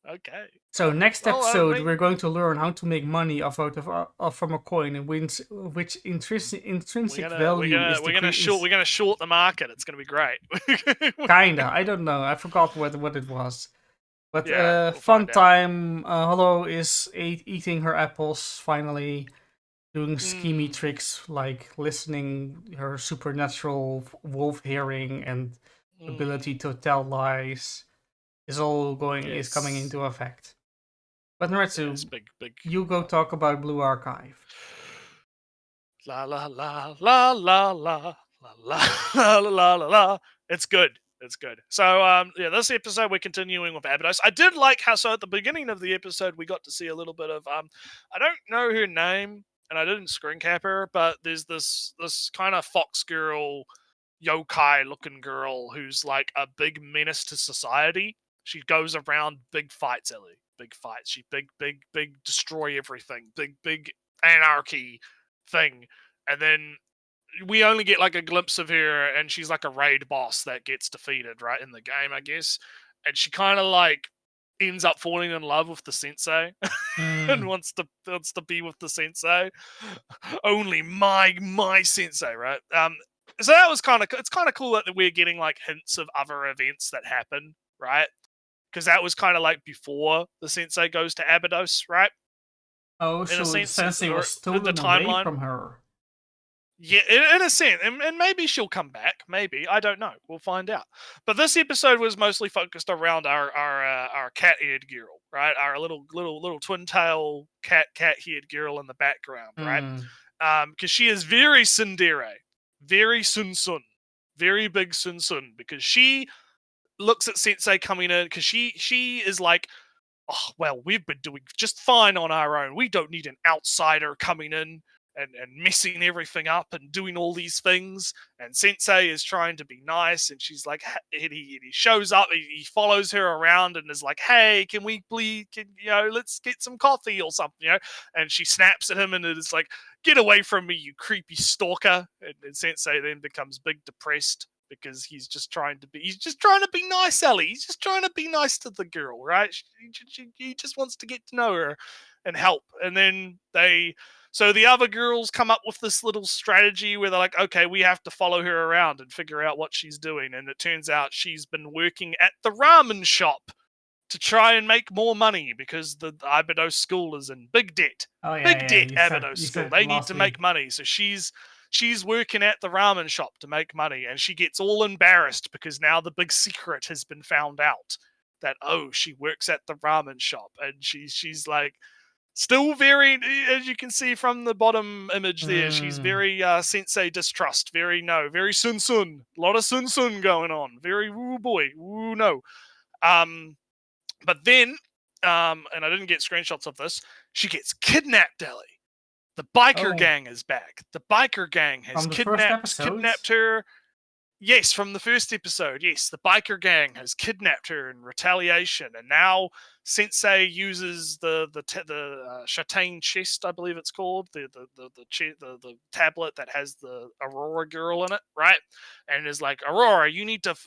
S1: Okay.
S2: So next episode, we're going to learn how to make money from a coin, and which intrinsic value is
S1: we're gonna short the market. It's gonna be great.
S2: Kinda. I don't know. I forgot what it was. But
S1: we'll
S2: fun time. Hollow is eating her apples finally, doing schemy tricks like listening her supernatural wolf hearing and ability to tell lies is coming into effect. But Naretsu, you go talk about Blue Archive.
S1: La la la la la la la la la la la. It's good. It's good. So, this episode we're continuing with Abydos. I did like how at the beginning of the episode we got to see a little bit of I don't know her name and I didn't screen cap her, but there's this kind of fox girl, yokai looking girl who's like a big menace to society. She goes around big fights, Ellie. Big fights. She big destroy everything. Big anarchy thing. And then we only get like a glimpse of her, and she's like a raid boss that gets defeated right in the game, I guess. And she kind of like ends up falling in love with the sensei and wants to be with the sensei. Only my sensei, right? So that was it's kind of cool that we're getting like hints of other events that happen, right? Because that was kind of like before the sensei goes to Abydos, right?
S2: Oh, so the sensei was stolen away from her.
S1: Yeah, in a sense, and maybe she'll come back. Maybe, I don't know. We'll find out. But this episode was mostly focused around our cat-eared girl, right? Our little twin tail cat-eared girl in the background, right? Because she is very tsundere, very sun, very big sun, because she looks at Sensei coming in because she is like, oh, well, we've been doing just fine on our own. We don't need an outsider coming in and messing everything up and doing all these things. And Sensei is trying to be nice, and she's like, he shows up, he follows her around and is like, hey, can we please, let's get some coffee or something, And she snaps at him and it is like, get away from me, you creepy stalker. And Sensei then becomes big depressed because he's just trying to be nice, Ellie. He's just trying to be nice to the girl, right? He just wants to get to know her and help. And then so the other girls come up with this little strategy where they're like, okay, we have to follow her around and figure out what she's doing. And it turns out she's been working at the ramen shop to try and make more money because the Abydos school is in big debt. Big debt, Abydos school. They need to make money. So she's working at the ramen shop to make money, and she gets all embarrassed because now the big secret has been found out that, she works at the ramen shop. And she's like, still very, as you can see from the bottom image there, she's very sensei distrust, very sun, a lot of sun going on, very woo boy, woo no. But then, and I didn't get screenshots of this, she gets kidnapped, Ellie. The biker gang is back. The biker gang has kidnapped her. Yes, from the first episode. Yes, the biker gang has kidnapped her in retaliation, and now Sensei uses the Châtain chest, I believe it's called, the tablet that has the Aurora girl in it, right? And is like, Aurora,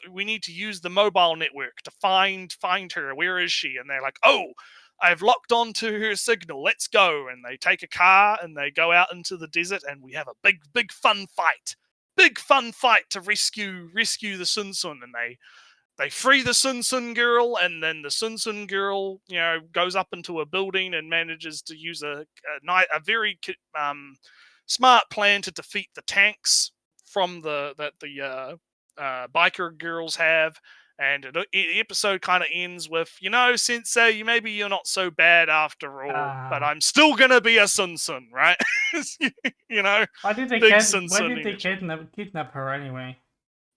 S1: we need to use the mobile network to find her. Where is she? And they're like, I've locked onto her signal. Let's go. And they take a car and they go out into the desert, and we have a big fun fight. Big fun fight to rescue the Sun Sun, and they free the Sun Sun girl, and then the Sun Sun girl, goes up into a building and manages to use a very smart plan to defeat the tanks from that the biker girls have. And the episode kind of ends with, Sensei, maybe you're not so bad after all, but I'm still gonna be a Sun Sun, right?
S2: Why did they kidnap her anyway?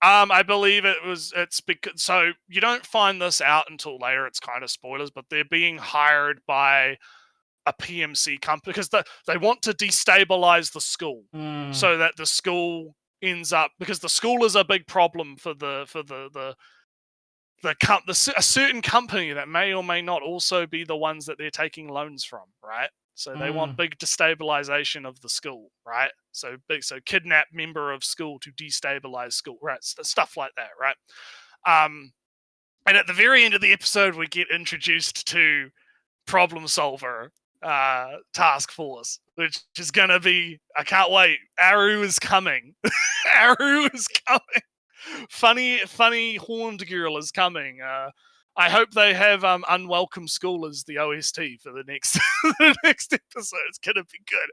S1: I believe it's because, so you don't find this out until later. It's kind of spoilers, but they're being hired by a PMC company because they want to destabilize the school so that the school ends up, because the school is a big problem for a certain company that may or may not also be the ones that they're taking loans from, right? So they want big destabilization of the school, right? So kidnap member of school to destabilize school, right? Stuff like that, right? And at the very end of the episode, we get introduced to Problem Solver Task Force, which is gonna be, I can't wait. Aru is coming. Aru is coming. Funny horned girl is coming. I hope they have Unwelcome School as the OST for the next the next episode. It's gonna be good.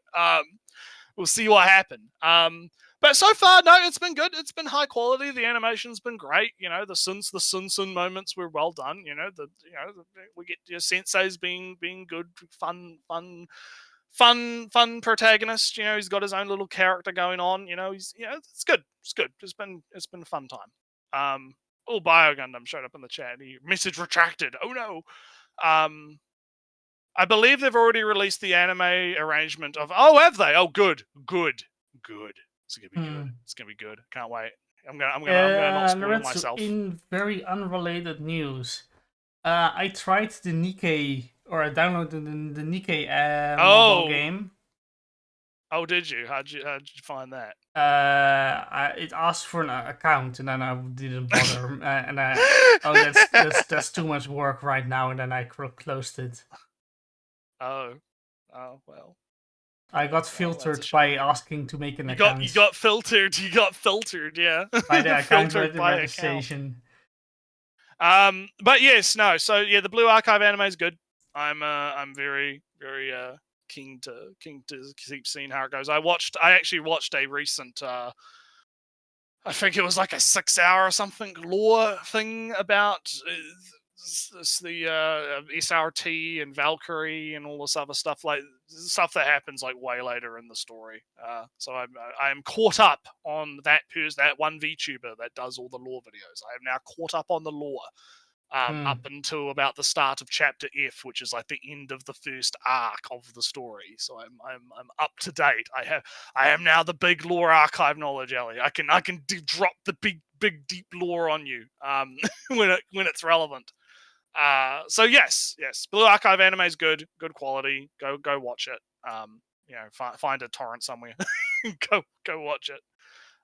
S1: We'll see what happens. But so far, no, it's been good. It's been high quality. The animation's been great. The Sun Sun moments were well done. We get Sensei's being good, fun protagonist. He's got his own little character going on. It's good. It's good. It's been a fun time. Bio Gundam showed up in the chat. Message retracted. Oh no. I believe they've already released the anime arrangement of. Oh, have they? Oh, good. It's gonna be good. It's gonna be good. Can't wait. I'm gonna not spoil myself.
S2: In very unrelated news, I tried the Nikkei, or I downloaded the Nikkei mobile game.
S1: Oh, did you? How'd you find that?
S2: It asked for an account, and then I didn't bother. And that's too much work right now, and then I closed it.
S1: Oh well.
S2: I got filtered by asking to make an account.
S1: You got filtered, yeah.
S2: By the account registration.
S1: But yes, no. So yeah, the Blue Archive anime is good. I'm very keen to keep seeing how it goes. I actually watched a recent I think it was like a 6-hour or something lore thing about the SRT and Valkyrie and all this other stuff, like stuff that happens like way later in the story. So I am caught up on that one VTuber that does all the lore videos. I am now caught up on the lore. Up until about the start of chapter F, which is like the end of the first arc of the story. So I'm up to date. I am now the big lore archive knowledge, Ellie. I can drop the big deep lore on you when it's relevant. So yes, Blue Archive anime is good quality. Go watch it. Find a torrent somewhere. go watch it.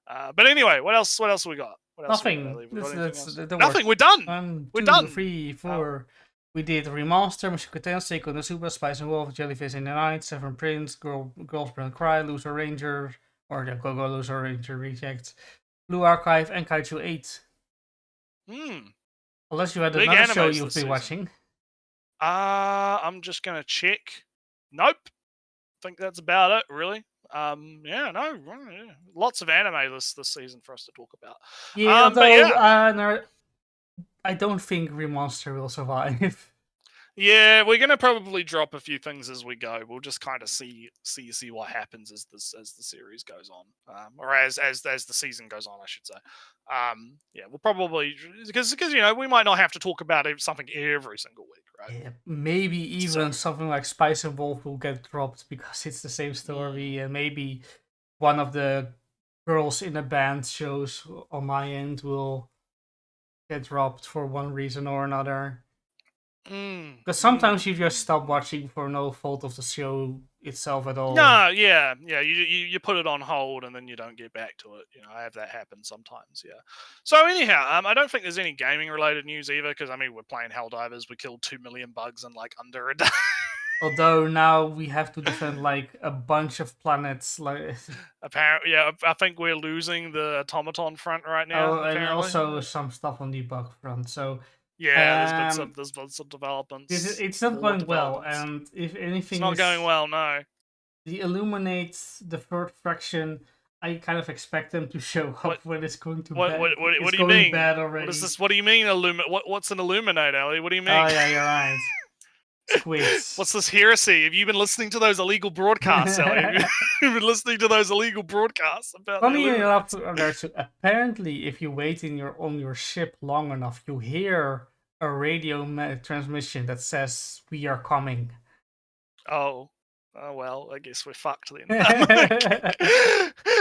S1: But anyway, what else we got?
S2: Nothing.
S1: Nothing. We're done.
S2: 1,
S1: we're
S2: 2,
S1: done.
S2: 3, 4. We did Remaster, Mushoku Tensei, Konosuba, Spice and Wolf, Jellyfish in the Night, Seven Prince, Girls Brand Cry, Loser Ranger, or the Go Loser Ranger Rejects, Blue Archive, and Kaiju 8. Unless you had another show you've been watching.
S1: I'm just gonna check. Nope. I think that's about it, really. Lots of anime this season for us to talk about.
S2: I don't think Remaster will survive.
S1: Yeah, we're gonna probably drop a few things as we go. We'll just kind of see what happens as the series goes on, or as the season goes on, I should say. We'll probably because we might not have to talk about something every single week, right?
S2: Yeah, maybe even something like Spice and Wolf will get dropped because it's the same story, and maybe one of the girls in a band shows on my end will get dropped for one reason or another. Because sometimes you just stop watching for no fault of the show itself at all.
S1: No, yeah. You put it on hold and then you don't get back to it. I have that happen sometimes. Yeah. So anyhow, I don't think there's any gaming related news either because we're playing Helldivers. We killed 2 million bugs in like under a day.
S2: Although now we have to defend like a bunch of planets, like
S1: Apparently, yeah. I think we're losing the automaton front right now.
S2: oh, and
S1: Apparently,
S2: also some stuff on the bug front. So
S1: yeah.
S2: um,
S1: There's been some developments.
S2: it's not
S1: more
S2: going well,
S1: developments.
S2: and if
S1: It's
S2: anything
S1: not
S2: is
S1: going well. No.
S2: the Illuminates, the third fraction, I kind of expect them to show up
S1: What-
S2: when it's going to
S1: What
S2: bad.
S1: what what,
S2: It's
S1: what do you
S2: going
S1: mean?
S2: bad already.
S1: What is this? What do you mean What's an illuminate, Ellie? What do you mean?
S2: Oh yeah, you're right. Squids.
S1: What's this heresy? Have you been listening to those illegal broadcasts, Ellie? Have you been listening to those illegal broadcasts about
S2: Funny
S1: the
S2: enough,
S1: Illuminates?
S2: apparently, if you wait on your ship long enough, you hear a radio transmission that says we are coming.
S1: Oh well, I guess we're fucked then.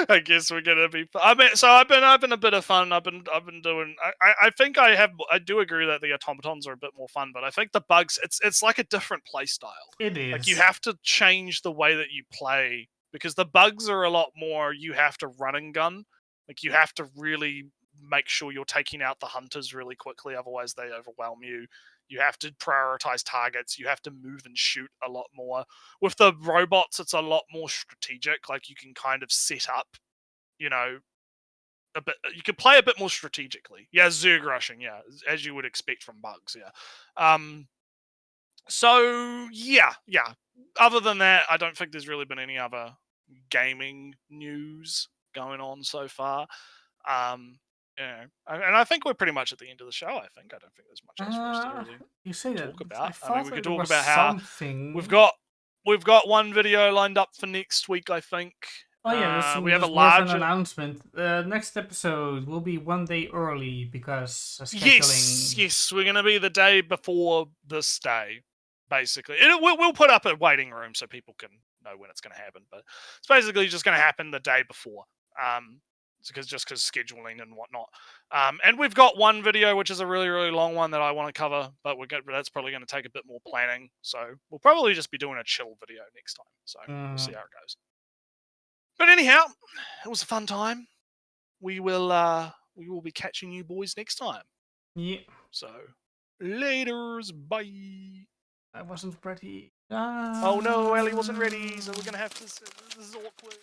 S1: I guess we're gonna be. So I've been having a bit of fun. I've been doing. I think I do agree that the automatons are a bit more fun, but I think the bugs. It's like a different play style.
S2: It is.
S1: Like you have to change the way that you play because the bugs are a lot more. You have to run and gun. Like you have to really make sure you're taking out the hunters really quickly, otherwise they overwhelm you. You have to prioritize targets. You have to move and shoot a lot more. With the robots, it's a lot more strategic. Like you can kind of set up, a bit. You can play a bit more strategically. Yeah, Zerg rushing. Yeah, as you would expect from bugs. Yeah. So yeah. Other than that, I don't think there's really been any other gaming news going on so far. Yeah, and I think we're pretty much at the end of the show. I don't think there's much else for us to really
S2: You say that.
S1: talk about.
S2: I thought
S1: we could
S2: there
S1: talk
S2: was
S1: about how
S2: something.
S1: we've got one video lined up for next week. I think.
S2: Oh yeah,
S1: we have a
S2: there's more of an
S1: larger
S2: announcement. Next episode will be one day early because of scheduling.
S1: Yes, we're gonna be the day before this day, basically. We'll put up a waiting room so people can know when it's gonna happen. But it's basically just gonna happen the day before. Because scheduling and whatnot. And we've got one video which is a really, really long one that I want to cover, but that's probably going to take a bit more planning. So we'll probably just be doing a chill video next time. So we'll see how it goes. But anyhow, it was a fun time. We will be catching you boys next time.
S2: Yeah.
S1: So laters, bye.
S2: I wasn't ready.
S1: Oh no, Ellie wasn't ready, so we're gonna have to. This is awkward.